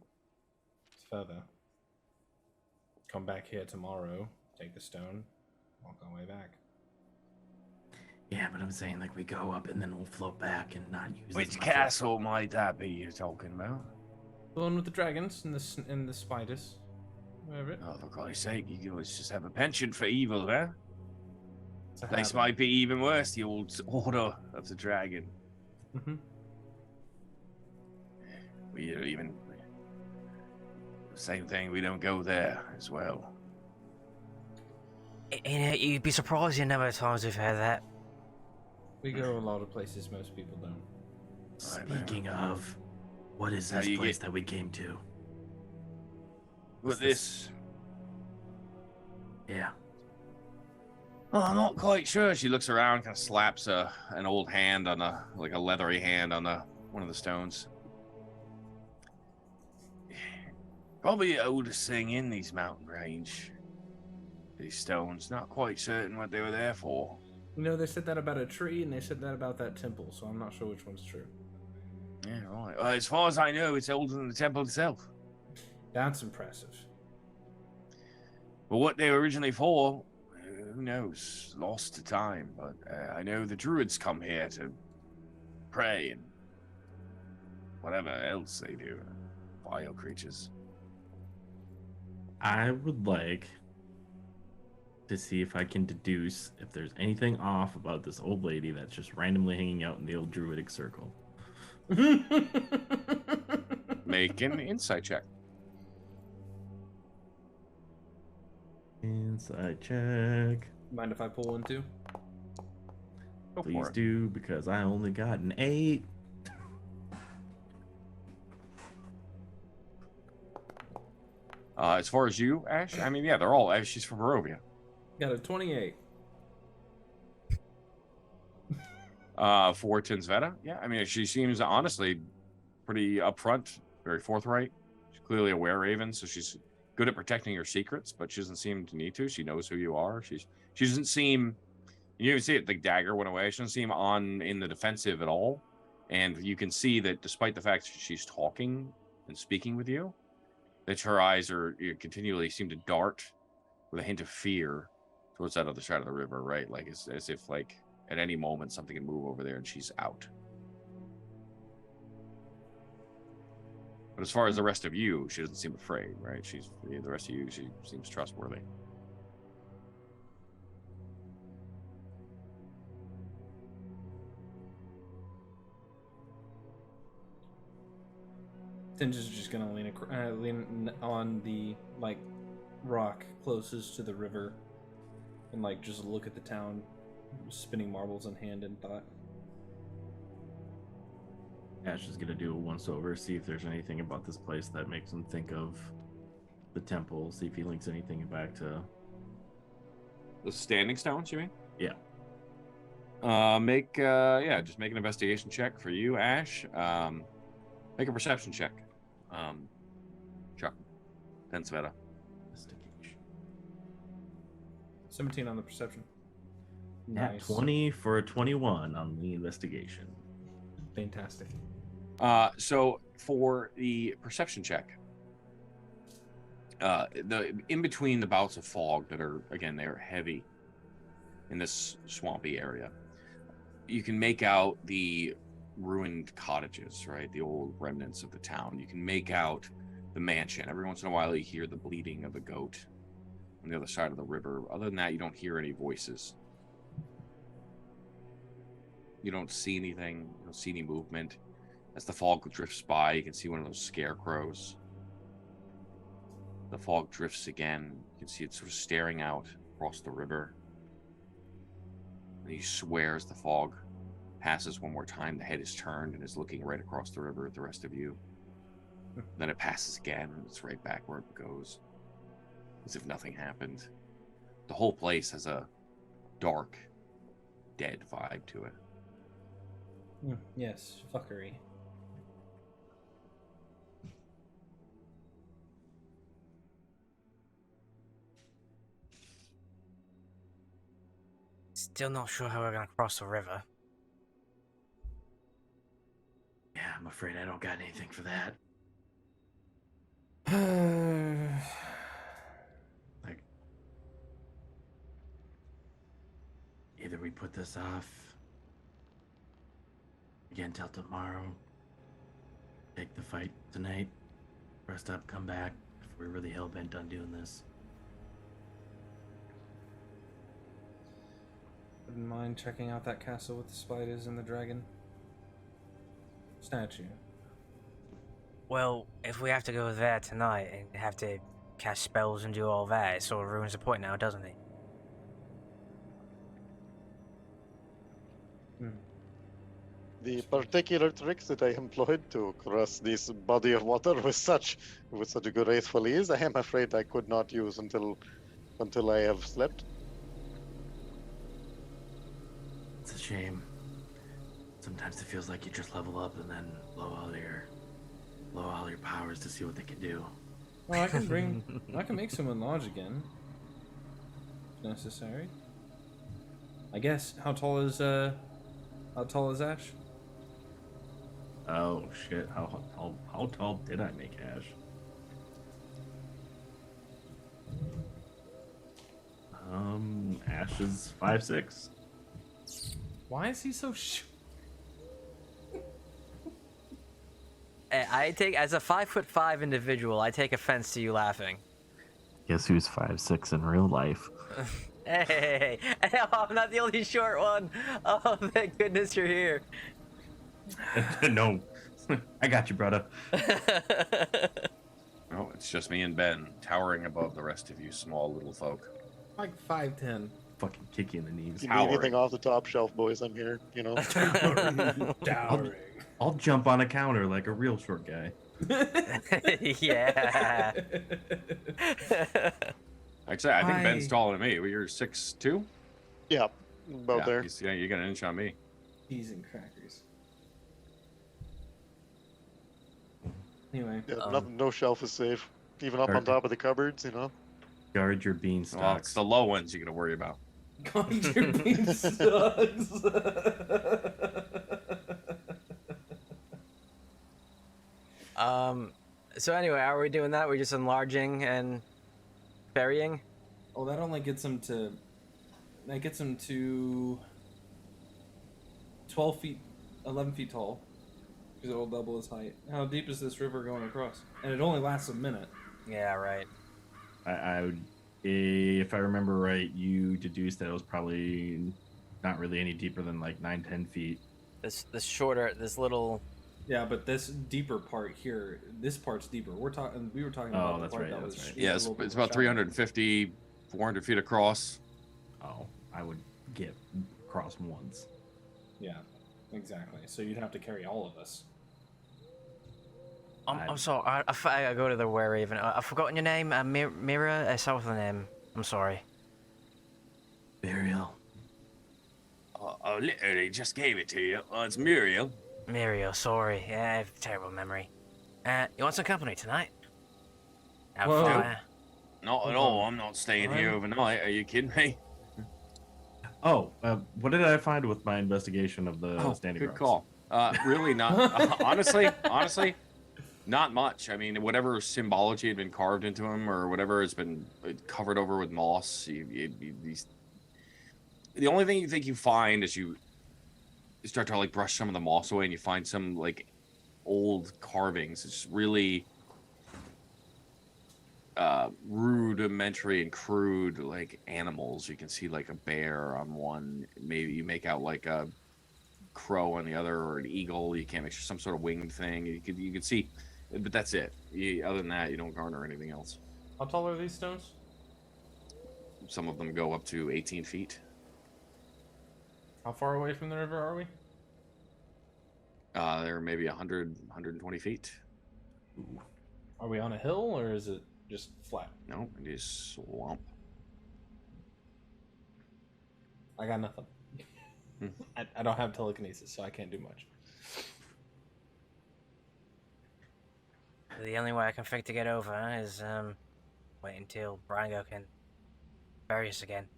It's further. Come back here tomorrow, take the stone, walk our way back. Yeah, but I'm saying like we go up and then we'll float back and not use. Which castle might that be you're talking about? The one with the dragons and the spiders. Wherever it. Oh, for Christ's sake, you always just have a penchant for evil, huh? It's a Place habit. might be even worse, the old Order of the Dragon. We don't even... Same thing, we don't go there as well. You know, you'd be surprised the number of times we've heard that. We go a lot of places most people don't. Speaking of, what is How this do you place get- that we came to? With this, Yeah. oh, I'm not quite sure. She looks around, kind of slaps an old hand on a leathery hand on one of the stones. Probably the oldest thing in these mountain range. These stones, not quite certain what they were there for. You know, they said that about a tree, and they said that about that temple, so I'm not sure which one's true. Yeah, right. As far as I know, it's older than the temple itself. That's impressive. But what they were originally for, who knows? Lost to time. But I know the druids come here to pray and whatever else they do. Vile creatures. I would like to see if I can deduce if there's anything off about this old lady that's just randomly hanging out in the old druidic circle. Make an insight check. Inside check. Mind if I pull one too? Go Please for it. do, because I only got an 8. As far as you, Ash, I mean, yeah, they're all. She's from Barovia. Got a 28. For Tinsveta, yeah, I mean, she seems honestly pretty upfront, very forthright. She's clearly a were-raven, so she's good at protecting your secrets, but she doesn't seem to need to. She knows who you are. She doesn't seem. You even see it. The dagger went away. She doesn't seem in the defensive at all, and you can see that despite the fact that she's talking and speaking with you, that her eyes continually seem to dart with a hint of fear towards that other side of the river, right? Like as if like at any moment something can move over there and she's out. But as far as the rest of you, she doesn't seem afraid, right? The rest of you, she seems trustworthy. Tinge is just gonna lean on the rock closest to the river, and just look at the town, spinning marbles in hand in thought. Ash is gonna do a once over, see if there's anything about this place that makes him think of the temple, see if he links anything back to The standing stones, you mean? Yeah. Just make an investigation check for you, Ash. Make a perception check. Chuck. Tinsveta. investigation. 17 on the perception. Nat 20 for a 21 on the investigation. Fantastic. So for the perception check, the in between the bouts of fog that are again they're heavy in this swampy area, you can make out the ruined cottages, right? The old remnants of the town. You can make out the mansion. Every once in a while, you hear the bleating of a goat on the other side of the river. Other than that, you don't hear any voices. You don't see anything. You don't see any movement. As the fog drifts by, you can see one of those scarecrows. The fog drifts again. You can see it sort of staring out across the river. And he swears the fog passes one more time. The head is turned and is looking right across the river at the rest of you. Then it passes again and it's right back where it goes, as if nothing happened. The whole place has a dark, dead vibe to it. Yes, fuckery. Still not sure how we're gonna cross the river. Yeah, I'm afraid I don't got anything for that. Like, either we put this off again till tomorrow, take the fight tonight, rest up, come back if we're really hell-bent on doing this. Wouldn't mind checking out that castle with the spiders and the dragon statue. Well, if we have to go there tonight and have to cast spells and do all that, it sort of ruins the point now, doesn't it? The particular tricks that I employed to cross this body of water with such graceful ease, I am afraid I could not use until I have slept. It's a shame. Sometimes it feels like you just level up and then blow all your powers to see what they can do. Well, I can make someone large again, if necessary. I guess. How tall is Ash? Oh shit! How tall did I make Ash? Ash is 5'6". Why is he so I take, as a 5'5" individual, I take offense to you laughing. Guess who's 5'6" in real life? Hey, oh, I'm not the only short one. Oh, thank goodness you're here. No, I got you, brother. No, it's just me and Ben, towering above the rest of you small little folk. like 5'10"? Fucking kick you in the knees. If you need anything off the top shelf, boys, I'm here. You know. Towering. I'll jump on a counter like a real short guy. Yeah. Actually, I think Ben's taller than me. You're 6'2"? Yeah, about there. Yeah, you got an inch on me. Cheese and crackers. Anyway. Yeah, no shelf is safe. Even up on top of the cupboards, you know. Guard your beanstalks. Well, it's the low ones you got to worry about. God, your bean sucks. So anyway, how are we doing that? We're just enlarging and burying? Oh, that only gets him to... That gets him to... 12 feet... 11 feet tall. Because it will double his height. How deep is this river going across? And it only lasts a minute. Yeah, right. I would, if I remember right, you deduced that it was probably not really any deeper than like 9-10 feet. This shorter, this little... Yeah, but this deeper part here, this part's deeper. We were talking about the part that was... right. Yeah, it's about 350, 400 feet across. Oh, I would get across once. Yeah, exactly. So you'd have to carry all of us. I'm sorry, I go to the were-raven. I've forgotten your name. Mira? I start with the name. I'm sorry. Burial. I literally just gave it to you. It's Muriel. Muriel, sorry. Yeah, I have a terrible memory. You want some company tonight? Whoa. Not at all. I'm not staying here overnight. Are you kidding me? Oh, what did I find with my investigation of the standing good rocks? call. Really not. Honestly, not much. I mean, whatever symbology had been carved into him, or whatever has been covered over with moss. The only thing you think you find is you start to like brush some of the moss away, and you find some like old carvings. It's really rudimentary and crude, like animals. You can see like a bear on one. Maybe you make out like a crow on the other, or an eagle. You can't make sure some sort of winged thing. You could see, but that's it. Other than that, you don't garner anything else. How tall are these stones? Some of them go up to 18 feet. How far away from the river are we? They're maybe 100, 120 feet. Ooh. Are we on a hill, or is it just flat? No, it is swamp. I got nothing. I don't have telekinesis, so I can't do much. The only way I can think to get over is wait until Durango can bury us again.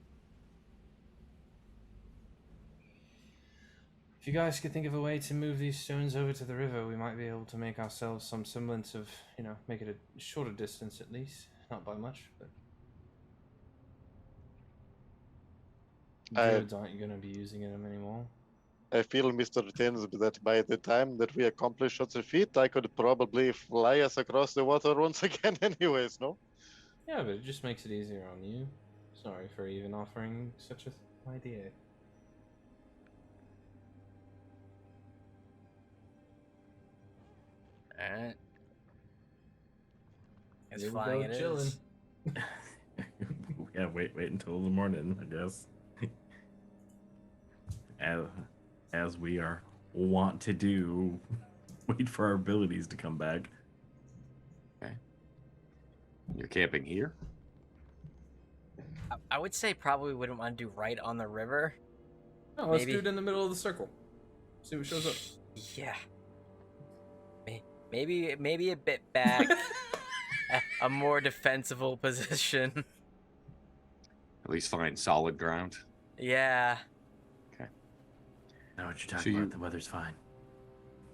If you guys could think of a way to move these stones over to the river, we might be able to make ourselves some semblance of, make it a shorter distance at least. Not by much, but... Druids aren't going to be using them anymore. I feel, Mr. Tins, that by the time that we accomplish such a feat, I could probably fly us across the water once again anyways, no? Yeah, but it just makes it easier on you. Sorry for even offering such an idea. Alright. It's Here we flying, go, it chilling. is. Yeah, wait until the morning, I guess. As we are. want to do. Wait for our abilities to come back. Okay. You're camping here? I would say probably wouldn't want to do right on the river. No, let's Maybe. do it in the middle of the circle. See what shows up. Yeah. Maybe a bit back. a more defensible position. At least find solid ground. Yeah. Know what you're talking about. The weather's fine.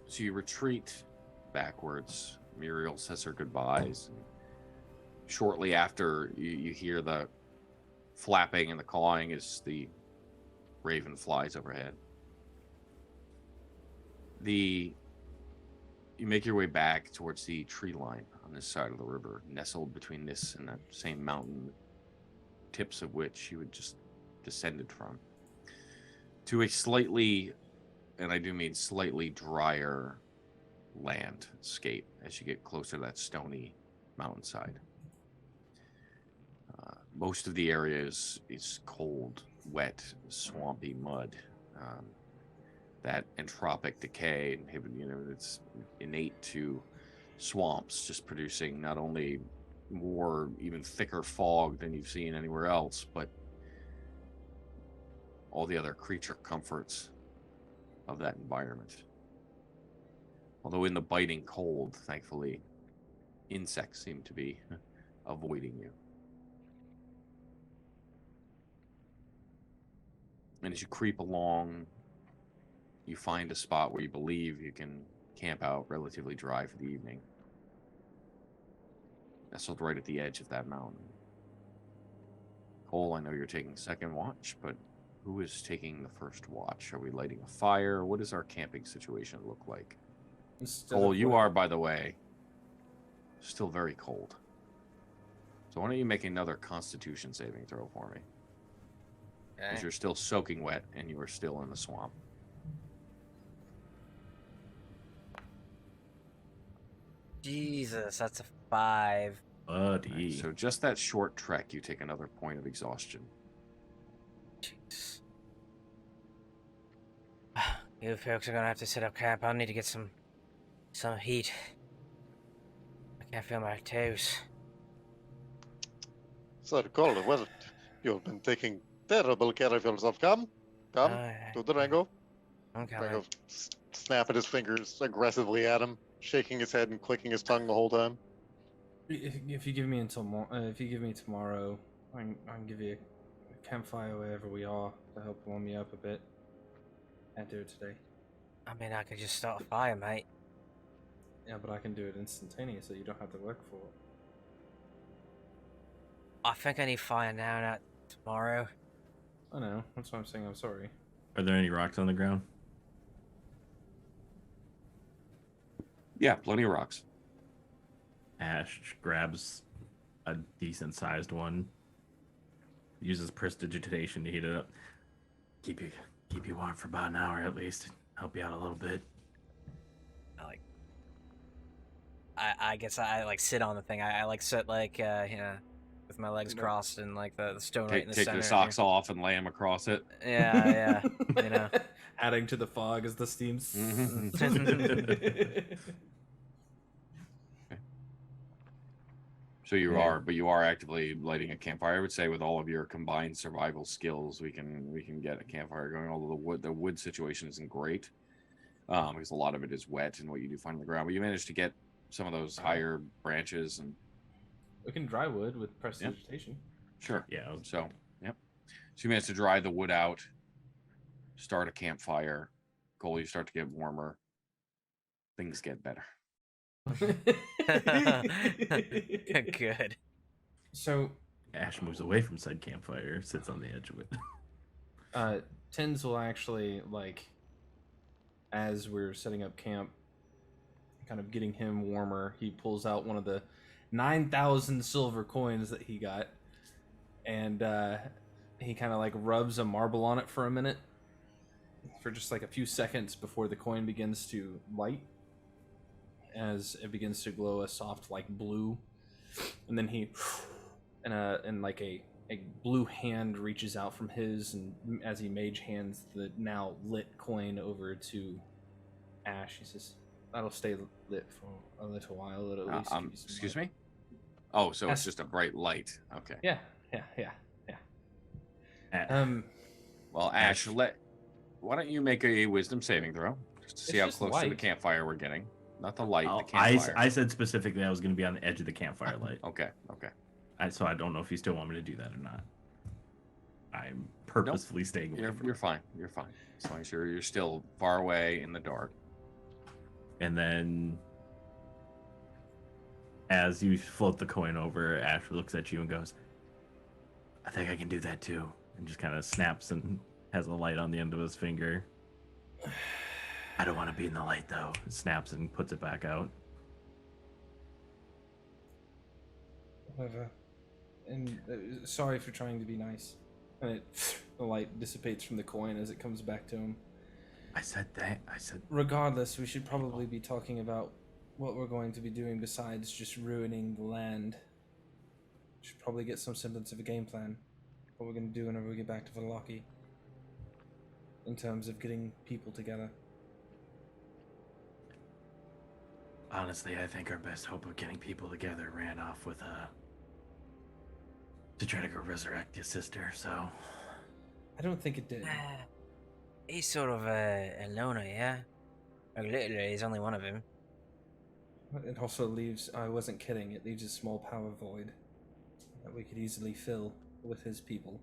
So you retreat backwards. Muriel says her goodbyes. And shortly after, you hear the flapping and the cawing as the raven flies overhead. You make your way back towards the tree line on this side of the river, nestled between this and that same mountain, tips of which you had just descended from, to a slightly, and I do mean slightly, drier landscape as you get closer to that stony mountainside. Most of the area is cold, wet, swampy mud. That entropic decay, it's innate to swamps, just producing not only more, even thicker fog than you've seen anywhere else, but all the other creature comforts of that environment. Although in the biting cold, thankfully, insects seem to be avoiding you. And as you creep along, you find a spot where you believe you can camp out relatively dry for the evening. Nestled right at the edge of that mountain. Cole, I know you're taking second watch, but who is taking the first watch? Are we lighting a fire? What does our camping situation look like? Cole, you are, by the way, still very cold. So why don't you make another Constitution saving throw for me? Because you're still soaking wet and you are still in the swamp. Jesus, that's a 5. Buddy. Right, so just that short trek, you take another point of exhaustion. Jeez. You folks are gonna have to set up camp. I need to get some heat. I can't feel my toes. So cold. Well, you've been taking terrible care of yourself. Come to Durango. Okay. Durango snapping his fingers aggressively at him, shaking his head and clicking his tongue the whole time. If you give me tomorrow, I can give you a campfire wherever we are to help warm me up a bit. Can't do it today. I mean, I could just start a fire, mate. Yeah, but I can do it instantaneously. You don't have to work for it. I think I need fire now, not tomorrow. I know. That's why I'm saying I'm sorry. Are there any rocks on the ground? Yeah, plenty of rocks. Ash grabs a decent sized one, uses prestidigitation to heat it up. Keep you warm for about an hour at least. Help you out a little bit. I guess I like sit on the thing. I like sit like with my legs crossed and like the stone right in the Take center. your socks off and lay them across it. Yeah, you know. Adding to the fog as the steams. So you are actively lighting a campfire. I would say with all of your combined survival skills, we can get a campfire going. Although the wood situation isn't great, because a lot of it is wet and what you do find on the ground. But you managed to get some of those higher branches and We can dry wood with prestidigitation. sure. Yeah. So yep. So you managed to dry the wood out, start a campfire. Cole, you start to get warmer. Things get better. Good. So, Ash moves away from said campfire, sits on the edge of it. Tins will actually, like, as we're setting up camp, kind of getting him warmer, he pulls out one of the 9,000 silver coins that he got, and he kind of like rubs a marble on it for a minute, for just like a few seconds before the coin begins to light, as it begins to glow a soft like blue, and then he and like a blue hand reaches out from his, and as he mage hands the now lit coin over to ash. He says, "That'll stay lit for a little while. It'll at least give you some Excuse light." me? Oh, so it's Ash- just a bright light. Okay. Yeah. Uh, Well, Ash, why don't you make a wisdom saving throw just to see It's how just close to the light. campfire we're getting? Not the light, the I, campfire. I said specifically I was going to be on the edge of the campfire light. Okay. So I don't know if you still want me to do that or not. I'm purposefully staying away. You're fine. You're fine. As long as you're still far away in the dark. And then, as you float the coin over, Ash looks at you and goes, "I think I can do that too." And just kind of snaps and has a light on the end of his finger. "I don't want to be in the light though." Snaps and puts it back out. Whatever. And sorry for trying to be nice. And the light dissipates from the coin as it comes back to him. I said that. I said. Regardless, we should probably be talking about what we're going to be doing besides just ruining the land. We should probably get some semblance of a game plan. What we're going to do whenever we get back to Vallaki. In terms of getting people together. Honestly, I think our best hope of getting people together ran off with to try to go resurrect your sister. So I don't think it did. He's sort of a loner, yeah? Like, literally, he's only one of him. It also leaves, I wasn't kidding, it leaves a small power void that we could easily fill with his people.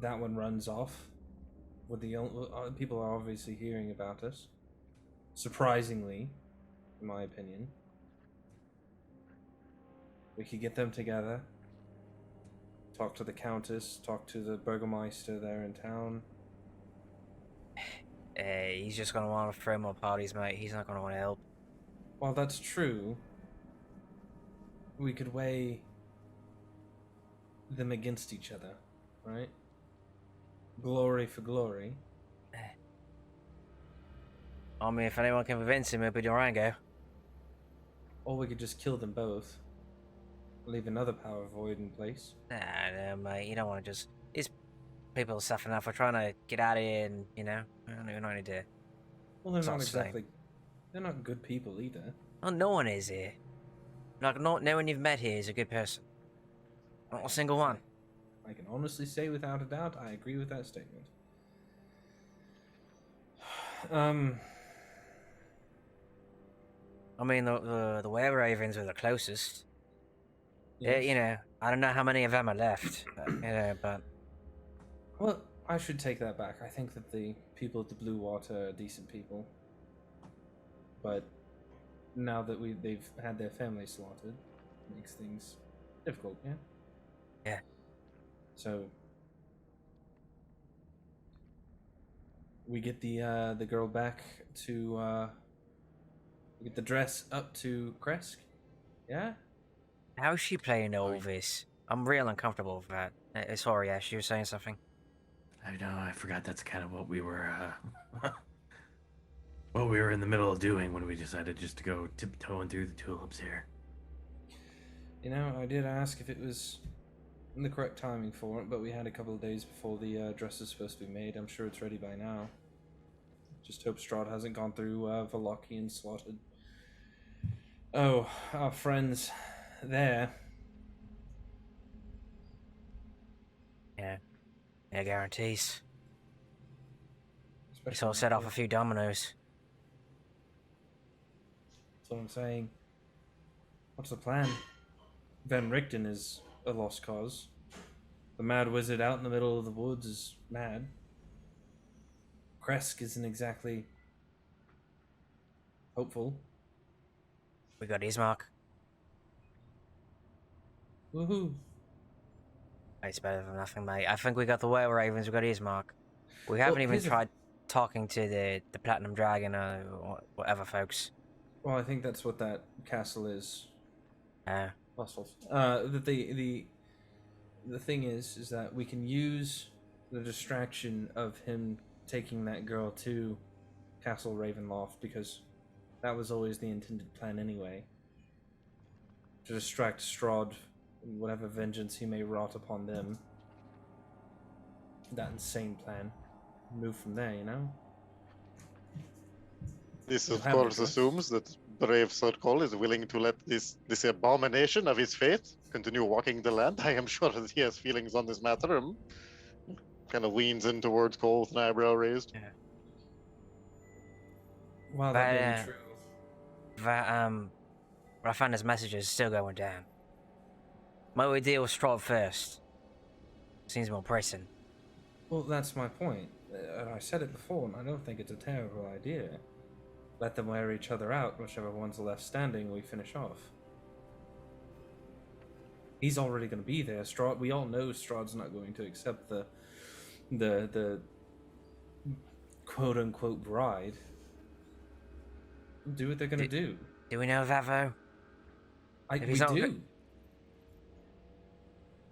That one runs off. With the people are obviously hearing about us. Surprisingly, in my opinion. We could get them together. Talk to the Countess, talk to the Burgermeister there in town. He's just gonna want to throw more parties, mate. He's not gonna want to help. While that's true, we could weigh them against each other, right? Glory for glory. I mean, if anyone can convince him, it'll be Durango. Or we could just kill them both. Leave another power void in place. Nah, mate, you don't want to just... These people are suffering enough. We're trying to get out of here and, you know, we don't need to... Well, they're not Sounds the same. exactly... They're not good people either. Oh, no one is here. Like, no one you've met here is a good person. Not a single one. I can honestly say without a doubt, I agree with that statement. I mean, the were-ravens are the closest. Yeah, Yes. you know, I don't know how many of them are left, you know, but... Well, I should take that back. I think that the people at the Blue Water are decent people. But now that they've had their families slaughtered, it makes things difficult, yeah? Yeah. So we get the girl back to we get the dress up to Kresk. Yeah? How's she playing all this? I'm real uncomfortable with that. Sorry, Ash, you were saying something? I know. I forgot that's kind of what we were. What we were in the middle of doing when we decided just to go tiptoeing through the tulips here. You know, I did ask if it was the correct timing for it, but we had a couple of days before the dress is supposed to be made. I'm sure it's ready by now. Just hope Strahd hasn't gone through Vallaki and slaughtered. Oh, our friends there. Yeah. Yeah, guarantees. Especially It's all set off a few dominoes. That's what I'm saying. What's the plan? Van Richten is a lost cause. The mad wizard out in the middle of the woods is mad. Kresk isn't exactly hopeful. We got Ismark. Woohoo! It's better than nothing, mate. I think we got the Whale Ravens, we got Ismark. We haven't even here's the- tried talking to the Platinum Dragon or whatever, folks. Well, I think that's what that castle is. Fossils. The thing is that we can use the distraction of him taking that girl to Castle Ravenloft, because that was always the intended plan anyway. To distract Strahd and whatever vengeance he may wrought upon them. That insane plan. Move from there, you know? This, You of have no course, choice. assumes that brave Circle is willing to let this abomination of his faith continue walking the land. I am sure that he has feelings on this matter. Kind of leans in towards Cole with an eyebrow raised. While But, that may be true, Rafanda's message is still going down. Might we deal with Strahd first? Seems more pressing. well, that's my point. And I said it before, and I don't think it's a terrible idea. Let them wear each other out, whichever one's left standing, we finish off. He's already going to be there. Strahd, we all know Strahd's not going to accept the quote unquote bride. Do what they're going to do. Do we know that though? We do.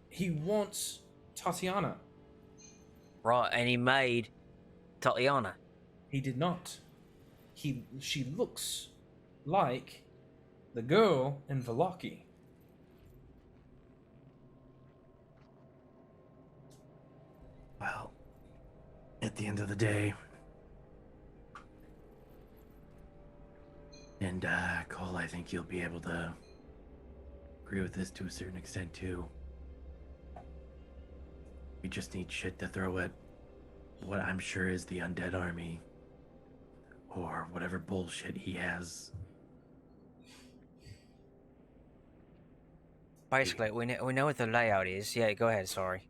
He wants Tatiana. Right, and he made Tatiana. He did not. She looks like the girl in Velaki. Well, at the end of the day, and Cole, I think you'll be able to agree with this to a certain extent too. We just need shit to throw at what I'm sure is the undead army, or whatever bullshit he has. Basically, we know what the layout is. Yeah, go ahead. Sorry.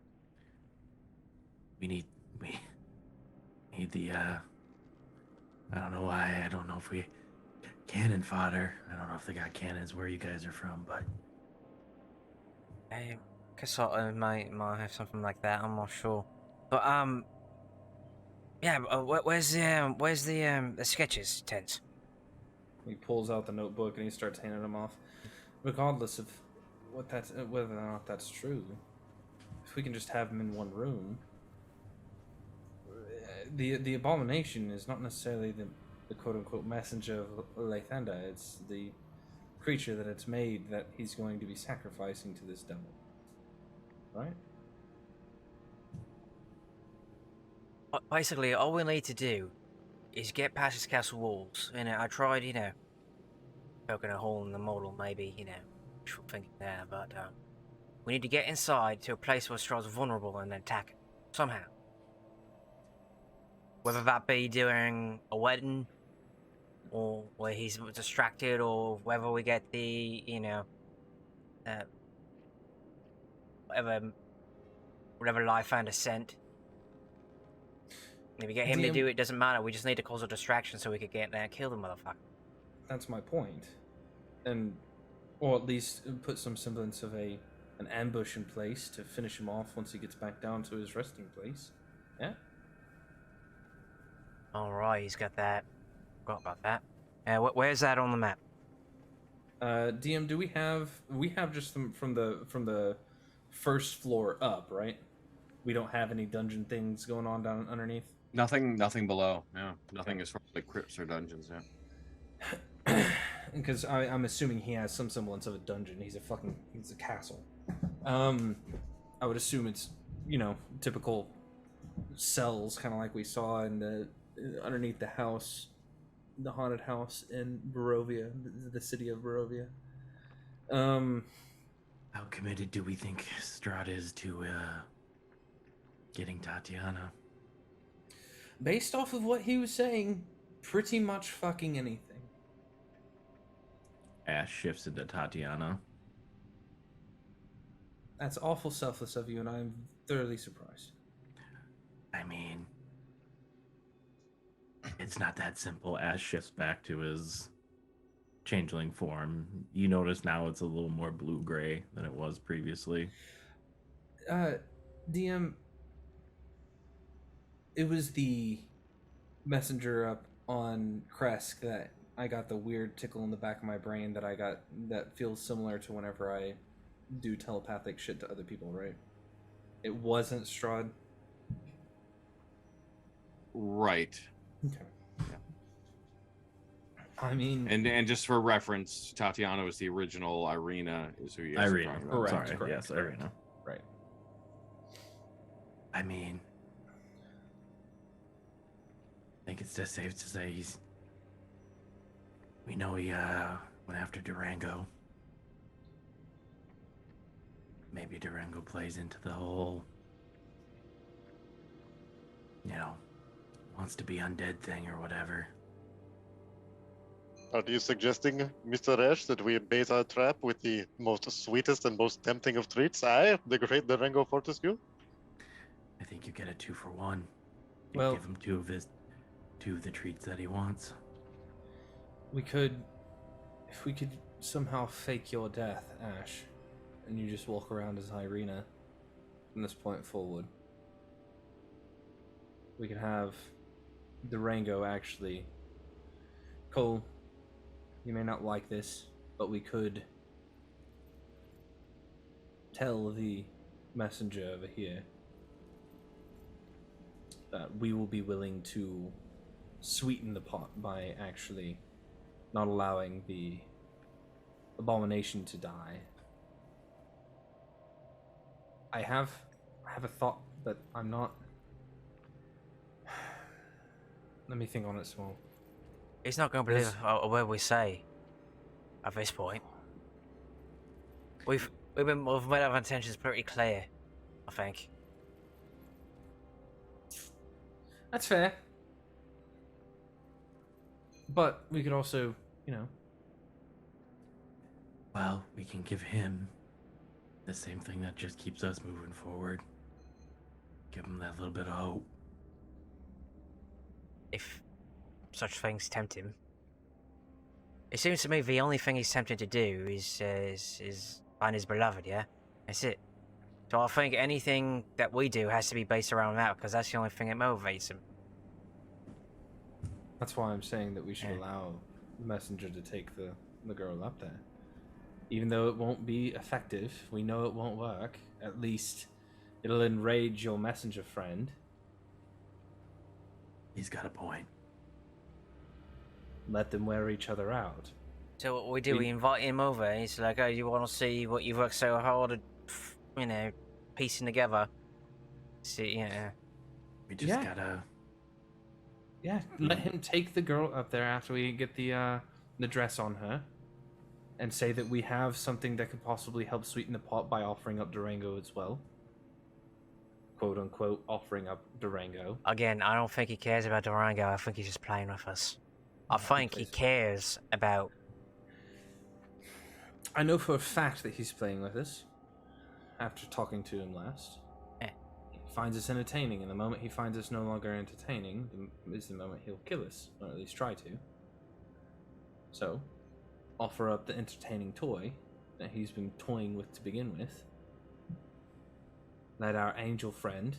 We need the I don't know why. I don't know if we cannon fodder. I don't know if they got cannons where you guys are from, but Casota might have something like that. I'm not sure, but yeah. Where's the sketches tent? He pulls out the notebook and he starts handing them off. Regardless of whether or not that's true, if we can just have them in one room. The abomination is not necessarily the quote unquote messenger of Lathander. It's the creature that it's made that he's going to be sacrificing to this devil. Right? Basically, all we need to do is get past his castle walls. I tried, poking a hole in the model, maybe, wishful thinking there, but we need to get inside to a place where Strahd's vulnerable and then attack him somehow. Whether that be during a wedding, or where he's distracted, or whether we get the, whatever Lathander sent. If we get him to do it, doesn't matter. We just need to cause a distraction so we could get there and kill the motherfucker. That's my point. Or at least put some semblance of an ambush in place to finish him off once he gets back down to his resting place. Yeah? Alright, he's got that. Forgot about that. Where's that on the map? DM, do we have just from the first floor up, right? We don't have any dungeon things going on down underneath? Nothing below. Yeah, nothing as far as like crypts or dungeons. Yeah. Because I'm assuming he has some semblance of a dungeon. He's a castle. I would assume it's typical cells, kind of like we saw in the underneath the house, the haunted house in Barovia, the city of Barovia. how committed do we think Strahd is to getting Tatiana? Based off of what he was saying, pretty much fucking anything. Ash shifts into Tatiana. That's awful selfless of you, and I'm thoroughly surprised. I mean, it's not that simple. Ash shifts back to his changeling form. You notice now it's a little more blue-gray than it was previously. DM, it was the messenger up on Kresk that I got the weird tickle in the back of my brain that feels similar to whenever I do telepathic shit to other people, right? It wasn't Strahd. Right. Okay. Yeah. I mean, And just for reference, Tatiana was the original. Irina is who you guys are Irina. talking about. Correct, Sorry. correct, Yes, correct. Irina. right. I mean, I think it's just safe to say he's We know he went after Durango. Maybe Durango plays into the whole, wants to be undead thing or whatever. Are you suggesting, Mr. Ash, that we bait our trap with the most sweetest and most tempting of treats? I, the great Durango Fortescue? I think you get a 2-for-1. You Well- give him two of the treats that he wants. We could, if we could somehow fake your death, Ash, and you just walk around as Irina from this point forward, we could have Durango actually. Cole, you may not like this, but we could tell the messenger over here that we will be willing to sweeten the pot by actually not allowing the abomination to die. I have a thought, but I'm not. Let me think on it some more. He's not going to believe a word we say at this point. We've made our intentions pretty clear, I think. That's fair. But we could also, Well, we can give him the same thing that just keeps us moving forward. Give him that little bit of hope. If such things tempt him. It seems to me the only thing he's tempted to do is find his beloved, yeah? That's it. So I think anything that we do has to be based around that, because that's the only thing that motivates him. that's why I'm saying that we should allow the messenger to take the girl up there. Even though it won't be effective, we know it won't work. At least it'll enrage your messenger friend. He's got a point. Let them wear each other out. So what we do, we invite him over. He's like, "Oh, you want to see what you've worked so hard at, piecing together?" See, yeah. We just gotta. Yeah, let him take the girl up there after we get the dress on her, and say that we have something that could possibly help sweeten the pot by offering up Durango as well. Quote unquote, offering up Durango. Again, I don't think he cares about Durango. I think he's just playing with us. I think he cares about. I know for a fact that he's playing with us. After talking to him last, he finds us entertaining, and the moment he finds us no longer entertaining is the moment he'll kill us, or at least try to. So, offer up the entertaining toy that he's been toying with to begin with. Let our angel friend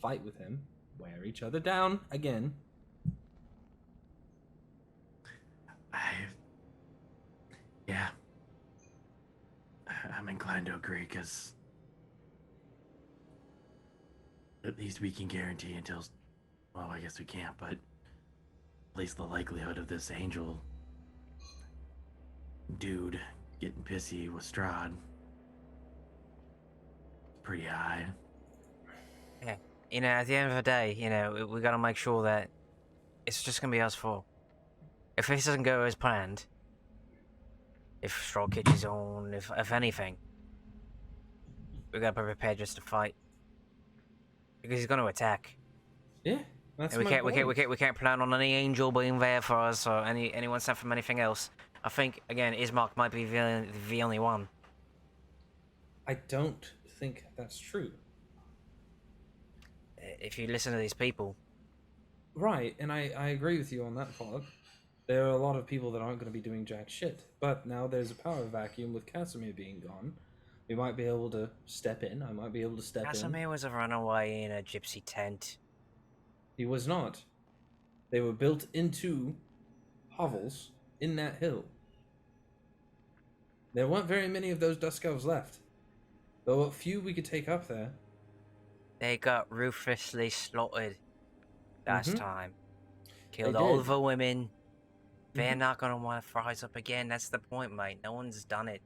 fight with him, wear each other down again. I'm inclined to agree, because at least we can guarantee until, well, I guess we can't, but at least the likelihood of this angel dude getting pissy with Strahd pretty high. Yeah, at the end of the day, we gotta make sure that it's just gonna be us four. If this doesn't go as planned, if Strahd catches on, if anything, we gotta be prepared just to fight, because he's gonna attack. Yeah, that's And my point. we can't plan on any angel being there for us or anyone sent from anything else. I think again, Ismark might be the only one. I don't think that's true. If you listen to these people. Right, and I agree with you on that part. There are a lot of people that aren't going to be doing jack shit. But now there's a power vacuum with Casimir being gone. We might be able to step in. I might be able to step in. Casimir was a runaway in a gypsy tent. He was not. They were built into hovels in that hill. There weren't very many of those Dusk Elves left. Though a few we could take up there. They got ruthlessly slaughtered last time. Killed They all did. the women. They're not gonna want to rise up again. That's the point, mate. No one's done it.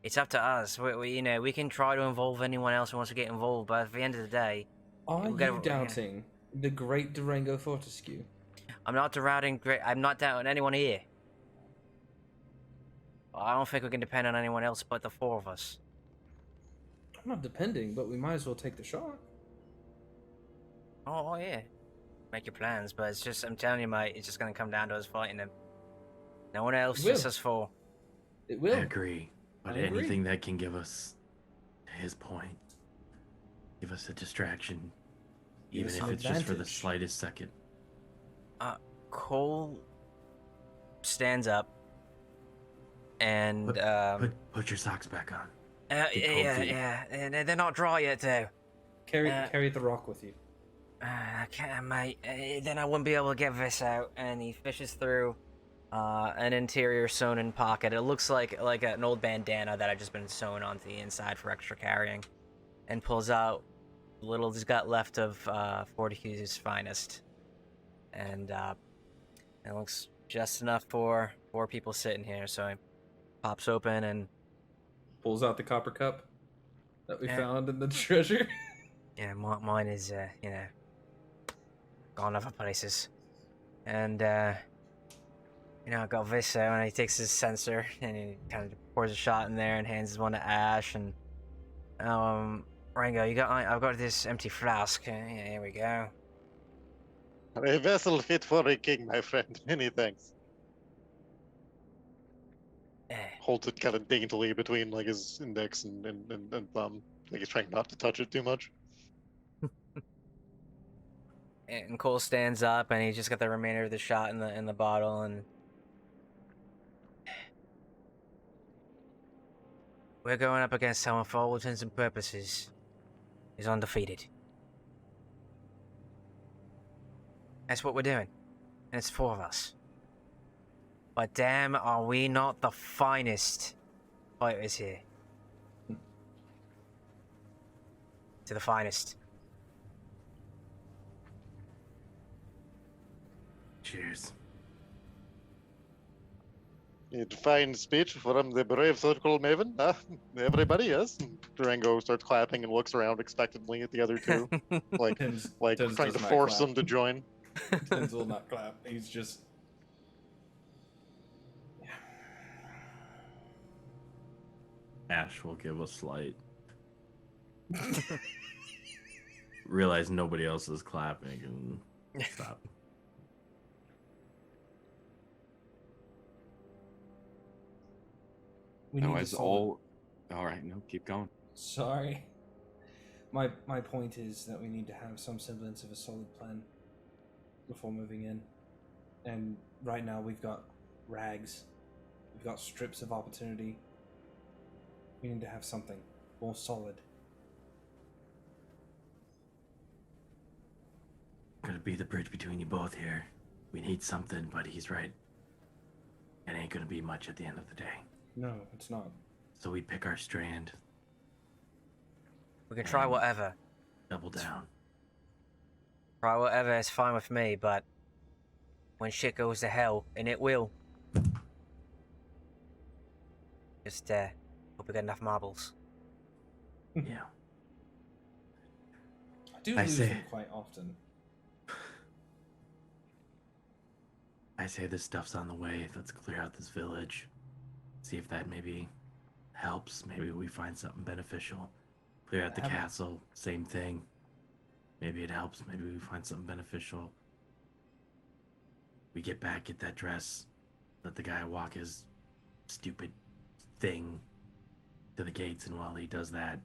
It's up to us. We can try to involve anyone else who wants to get involved, but at the end of the day, Are we you gotta- doubting the great Durango Fortescue? I'm not doubting I'm not doubting anyone here. I don't think we can depend on anyone else but the four of us. I'm not depending, but we might as well take the shot. Oh yeah. Make your plans, but it's just, I'm telling you, mate, it's just gonna come down to us fighting them. No one else, It will. just us four. It I will. agree. But I agree. anything that can give us, to his point, give us a distraction, Give even us if an it's just for the advantage. slightest second. Cole stands up and Put your socks back on. yeah, Get cold feet. and they're not dry yet though. Carry the rock with you. I can't, mate. Then I wouldn't be able to get this out. And he fishes through an interior sewn-in pocket. It looks like an old bandana that had just been sewn onto the inside for extra carrying, and pulls out little he's got left of Fortescue's finest, and it looks just enough for 4 people sitting here. So he pops open and Pulls out the copper cup that we Yeah. found in the treasure. mine is gone other places, and I got this out, and he takes his sensor and he kind of pours a shot in there and hands one to Ash, and Rango, I've got this empty flask. Yeah, here we go. A vessel fit for a king, my friend. Many thanks. Holds it kind of daintily between like his index and thumb. Like he's trying not to touch it too much. And Cole stands up, and he's just got the remainder of the shot in the bottle, and we're going up against someone for all intents and purposes is undefeated. That's what we're doing, and it's 4 of us. But damn, are we not the finest fighters here? To the finest. Cheers. A fine speech from the brave circle Mavvin. Everybody, yes. Durango starts clapping and looks around expectantly at the other two, like Tins trying does to not force clap. them to join. Tins will not clap. He's just. Ash will give a slight. Realize nobody else is clapping and stop. We No, need as to solve all. All right, no, keep going. Sorry. My point is that we need to have some semblance of a solid plan before moving in. And right now we've got rags. We've got strips of opportunity. We need to have something more solid. Gonna be the bridge between you both here. We need something, but he's right. It ain't gonna be much at the end of the day. No, it's not. So we pick our strand, We can try whatever. double down. Try whatever, it's fine with me, but when shit goes to hell, and it will, just hope we got enough marbles. Yeah. I do I lose say- them quite often. I say this stuff's on the way. Let's clear out this village. See if that maybe helps. Maybe we find something beneficial. Clear out the Haven't- castle. Same thing. Maybe it helps. Maybe we find something beneficial. We get back, get that dress. Let the guy walk his stupid thing to the gates. And while he does that,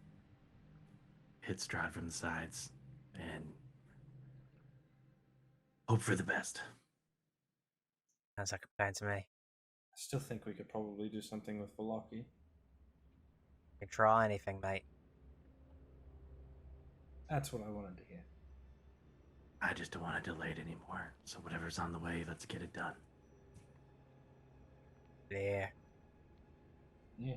hit Strahd from the sides. And hope for the best. Sounds like a plan to me. I still think we could probably do something with Velaki. We can try anything, mate. That's what I wanted to hear. I just don't want to delay it anymore. So whatever's on the way, let's get it done. Yeah. Yeah.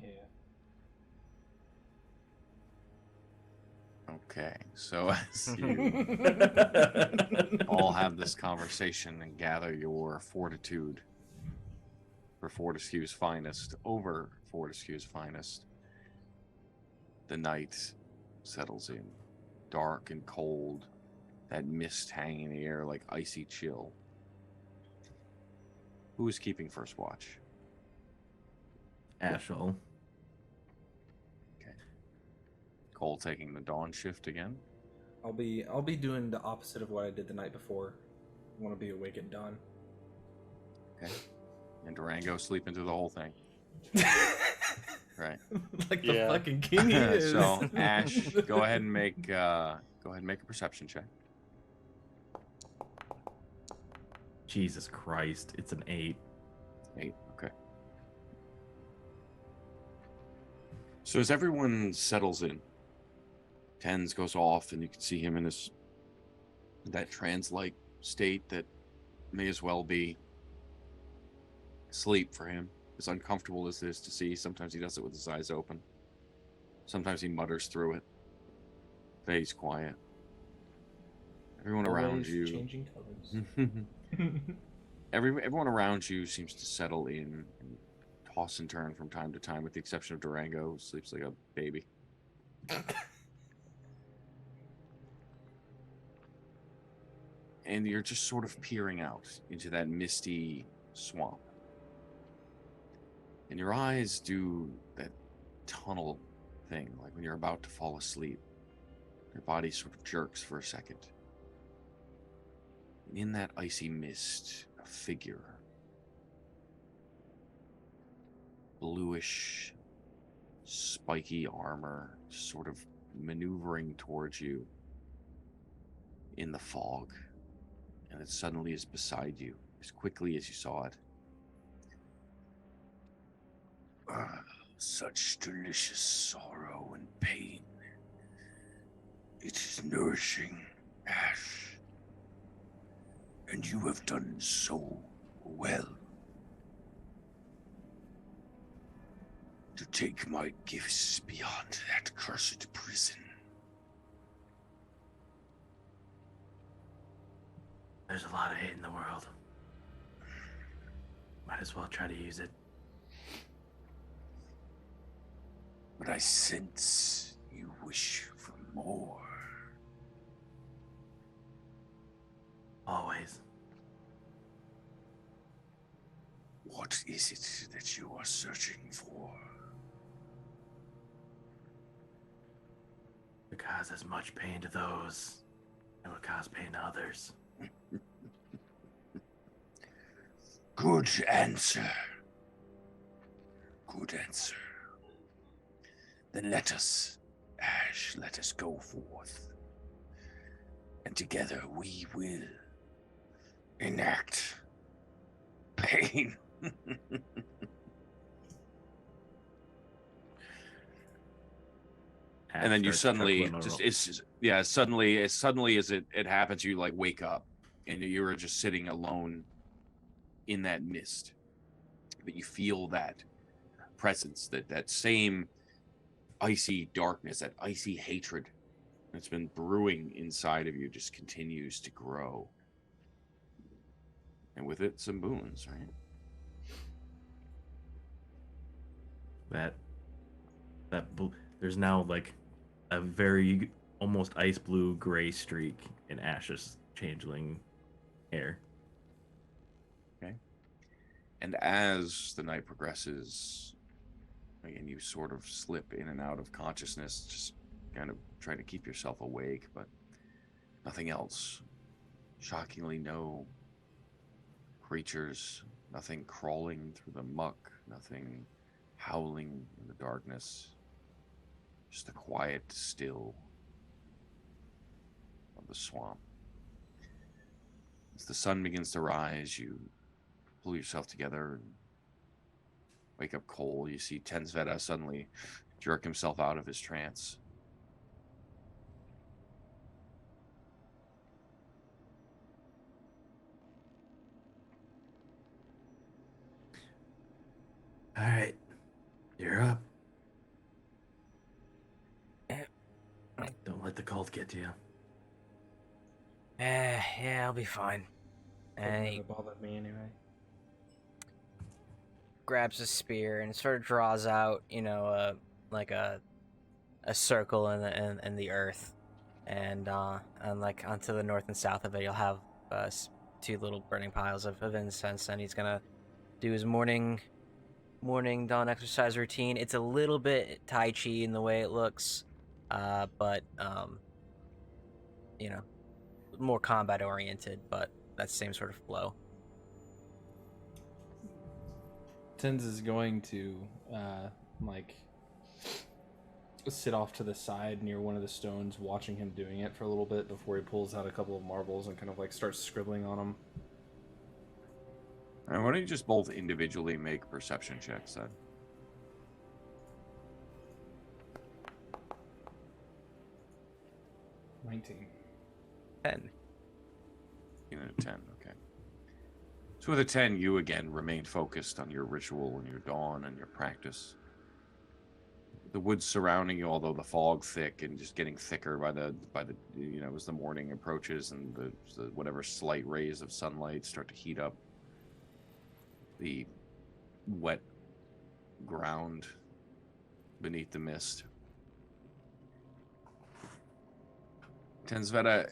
Okay, so as you all have this conversation and gather your fortitude for Fortescue's finest over Fortescue's finest, the night settles in, dark and cold, that mist hanging in the air like icy chill. Who is keeping first watch? Ashel. Cole taking the dawn shift again. I'll be doing the opposite of what I did the night before. I want to be awake at dawn. Okay. And Durango sleeping through the whole thing. Right. Like the Yeah. fucking king he is. So Ash, go ahead and make a perception check. Jesus Christ, it's an 8. 8. Okay. So as everyone settles in, Tens goes off, and you can see him in that trance-like state that may as well be sleep for him. As uncomfortable as it is to see, sometimes he does it with his eyes open. Sometimes he mutters through it. Stays quiet. Everyone around Always you. changing colors. Everyone around you seems to settle in and toss and turn from time to time, with the exception of Durango, who sleeps like a baby. And you're just sort of peering out into that misty swamp. And your eyes do that tunnel thing, like when you're about to fall asleep. Your body sort of jerks for a second. And in that icy mist, a figure. Bluish, spiky armor, sort of maneuvering towards you in the fog. And it suddenly is beside you, as quickly as you saw it. Such delicious sorrow and pain. It is nourishing, Ash. And you have done so well. To take my gifts beyond that cursed prison. There's a lot of hate in the world. Might as well try to use it. But I sense you wish for more. Always. What is it that you are searching for? To cause as much pain to those that would cause pain to others. Good answer. Good answer. Then let us, Ash, let us go forth. And together we will enact pain. And then you suddenly suddenly as it happens, you like wake up and you're just sitting alone in that mist. But you feel that presence, that same icy darkness, that icy hatred that's been brewing inside of you just continues to grow. And with it, some boons, right? There's now like a very almost ice blue gray streak in Ash's changeling hair. Okay. And as the night progresses, again, you sort of slip in and out of consciousness, just kind of trying to keep yourself awake, but nothing else. Shockingly, no creatures, nothing crawling through the muck, nothing howling in the darkness. Just the quiet still of the swamp. As the sun begins to rise, you pull yourself together and wake up Cole. You see Tensveta suddenly jerk himself out of his trance. All right, you're up. Don't let the cold get to you. Yeah, I'll be fine. And he Never bothered me anyway. grabs a spear and sort of draws out, like a circle in the earth, and like onto the north and south of it, you'll have two little burning piles of incense, and he's gonna do his morning dawn exercise routine. It's a little bit Tai Chi in the way it looks, but you know, more combat oriented, but that same sort of flow. Tens is going to like sit off to the side near one of the stones, watching him doing it for a little bit before he pulls out a couple of marbles and kind of like starts scribbling on them. All right, why don't you just both individually make perception checks then? 19. 10. Even a 10, okay. So with a 10, you again remain focused on your ritual and your dawn and your practice. The woods surrounding you, although the fog thick and just getting thicker by the as the morning approaches and the whatever slight rays of sunlight start to heat up the wet ground beneath the mist. Tensveta,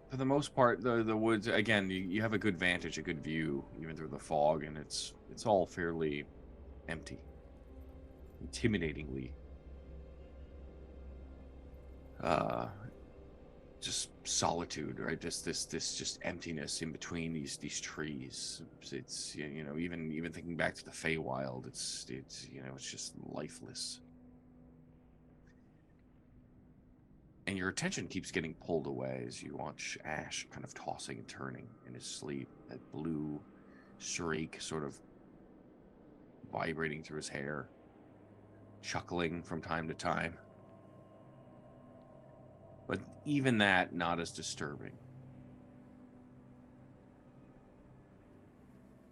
for the most part, the woods, again, you have a good vantage, a good view, even through the fog, and it's all fairly empty, intimidatingly. Just solitude, right? Just this just emptiness in between these trees. It's even thinking back to the Feywild, it's just lifeless. And your attention keeps getting pulled away as you watch Ash kind of tossing and turning in his sleep. That blue streak sort of vibrating through his hair, chuckling from time to time. But even that, not as disturbing.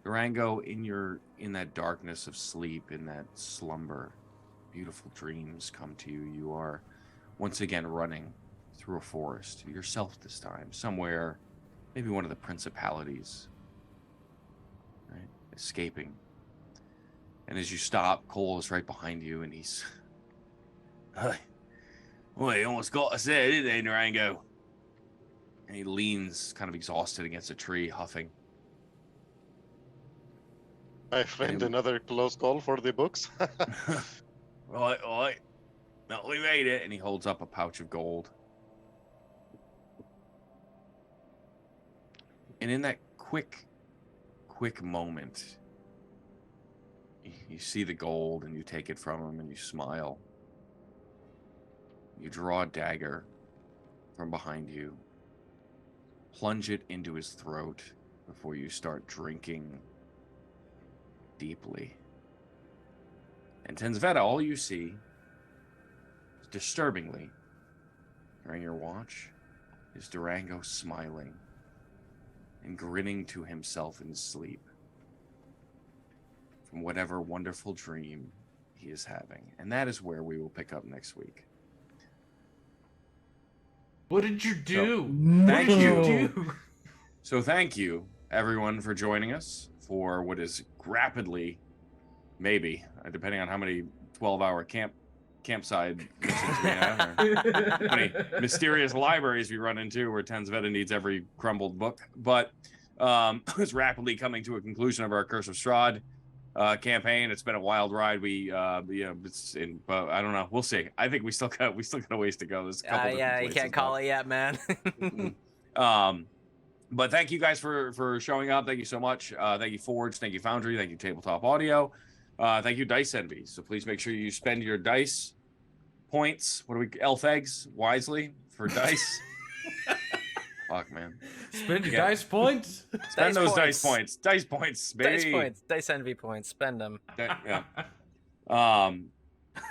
Durango, in that darkness of sleep, in that slumber, beautiful dreams come to you. You are once again running through a forest, yourself this time, somewhere, maybe one of the principalities, right? Escaping. And as you stop, Cole is right behind you, and he's... Well, he almost got us there, didn't they, Durango? And he leans, kind of exhausted, against a tree, huffing. My friend, another close call for the books. Right. No, we made it. And he holds up a pouch of gold. And in that quick moment, you see the gold and you take it from him and you smile. You draw a dagger from behind you, plunge it into his throat before you start drinking deeply. And Tensveta, all you see, disturbingly, during your watch, is Durango smiling and grinning to himself in his sleep from whatever wonderful dream he is having. And that is where we will pick up next week. What did you do? Thank you. So thank you, everyone, for joining us for what is rapidly, maybe, depending on how many 12-hour campside missions we have, or how many mysterious libraries we run into where Tensveta needs every crumbled book. But it's rapidly coming to a conclusion of our Curse of Strahd campaign. It's been a wild ride. I don't know. We'll see. I think we still got a ways to go. There's a couple Yeah, you can't call it yet, man. But thank you guys for showing up. Thank you so much. Thank you Forge. Thank you Foundry. Thank you Tabletop Audio. Thank you Dice Envy. So please make sure you spend your dice points. Elf eggs wisely for dice. Fuck, man. Spend your dice points. Spend those dice points. Dice points, baby. Dice points. Dice Envy points. Spend them. Yeah.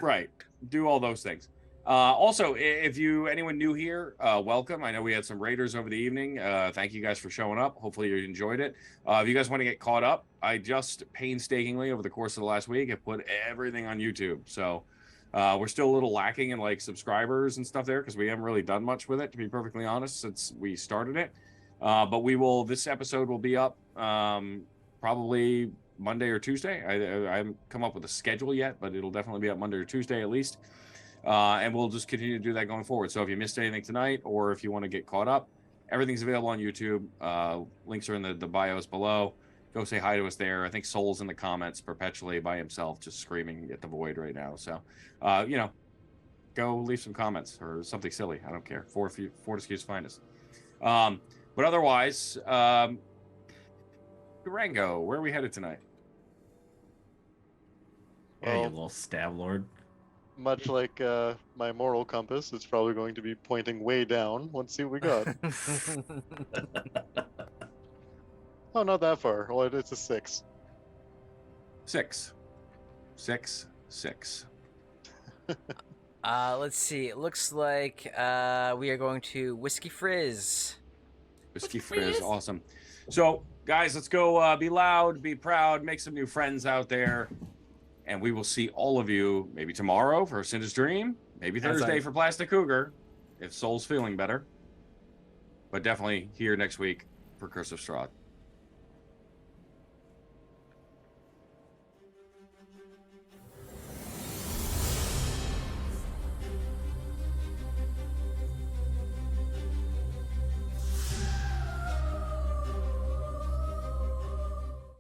Right. Do all those things. Also, if anyone new here, welcome. I know we had some raiders over the evening. Thank you guys for showing up. Hopefully you enjoyed it. If you guys want to get caught up, I just painstakingly over the course of the last week have put everything on YouTube. So we're still a little lacking in like subscribers and stuff there because we haven't really done much with it, to be perfectly honest, since we started it. But this episode will be up probably Monday or Tuesday. I haven't come up with a schedule yet, but it'll definitely be up Monday or Tuesday at least. And we'll just continue to do that going forward. So if you missed anything tonight, or if you want to get caught up, everything's available on YouTube. Links are in the bios below. Go say hi to us there. I think Soul's in the comments perpetually by himself, just screaming at the void right now. So, go leave some comments or something silly. I don't care. Fortescue's finest. But otherwise, Durango, where are we headed tonight? Yeah, you Well, little stab lord. much like my moral compass, it's probably going to be pointing way down. Let's see what we got. Oh, not that far. Well, it's a 6. 6. 6. 6. Let's see. It looks like we are going to Whiskey Frizz. Whiskey Frizz, awesome. So, guys, let's go be loud, be proud, make some new friends out there. And we will see all of you maybe tomorrow for Cinder's Dream, maybe Thursday for Plastic Cougar, if Soul's feeling better. But definitely here next week for Curse of Strahd.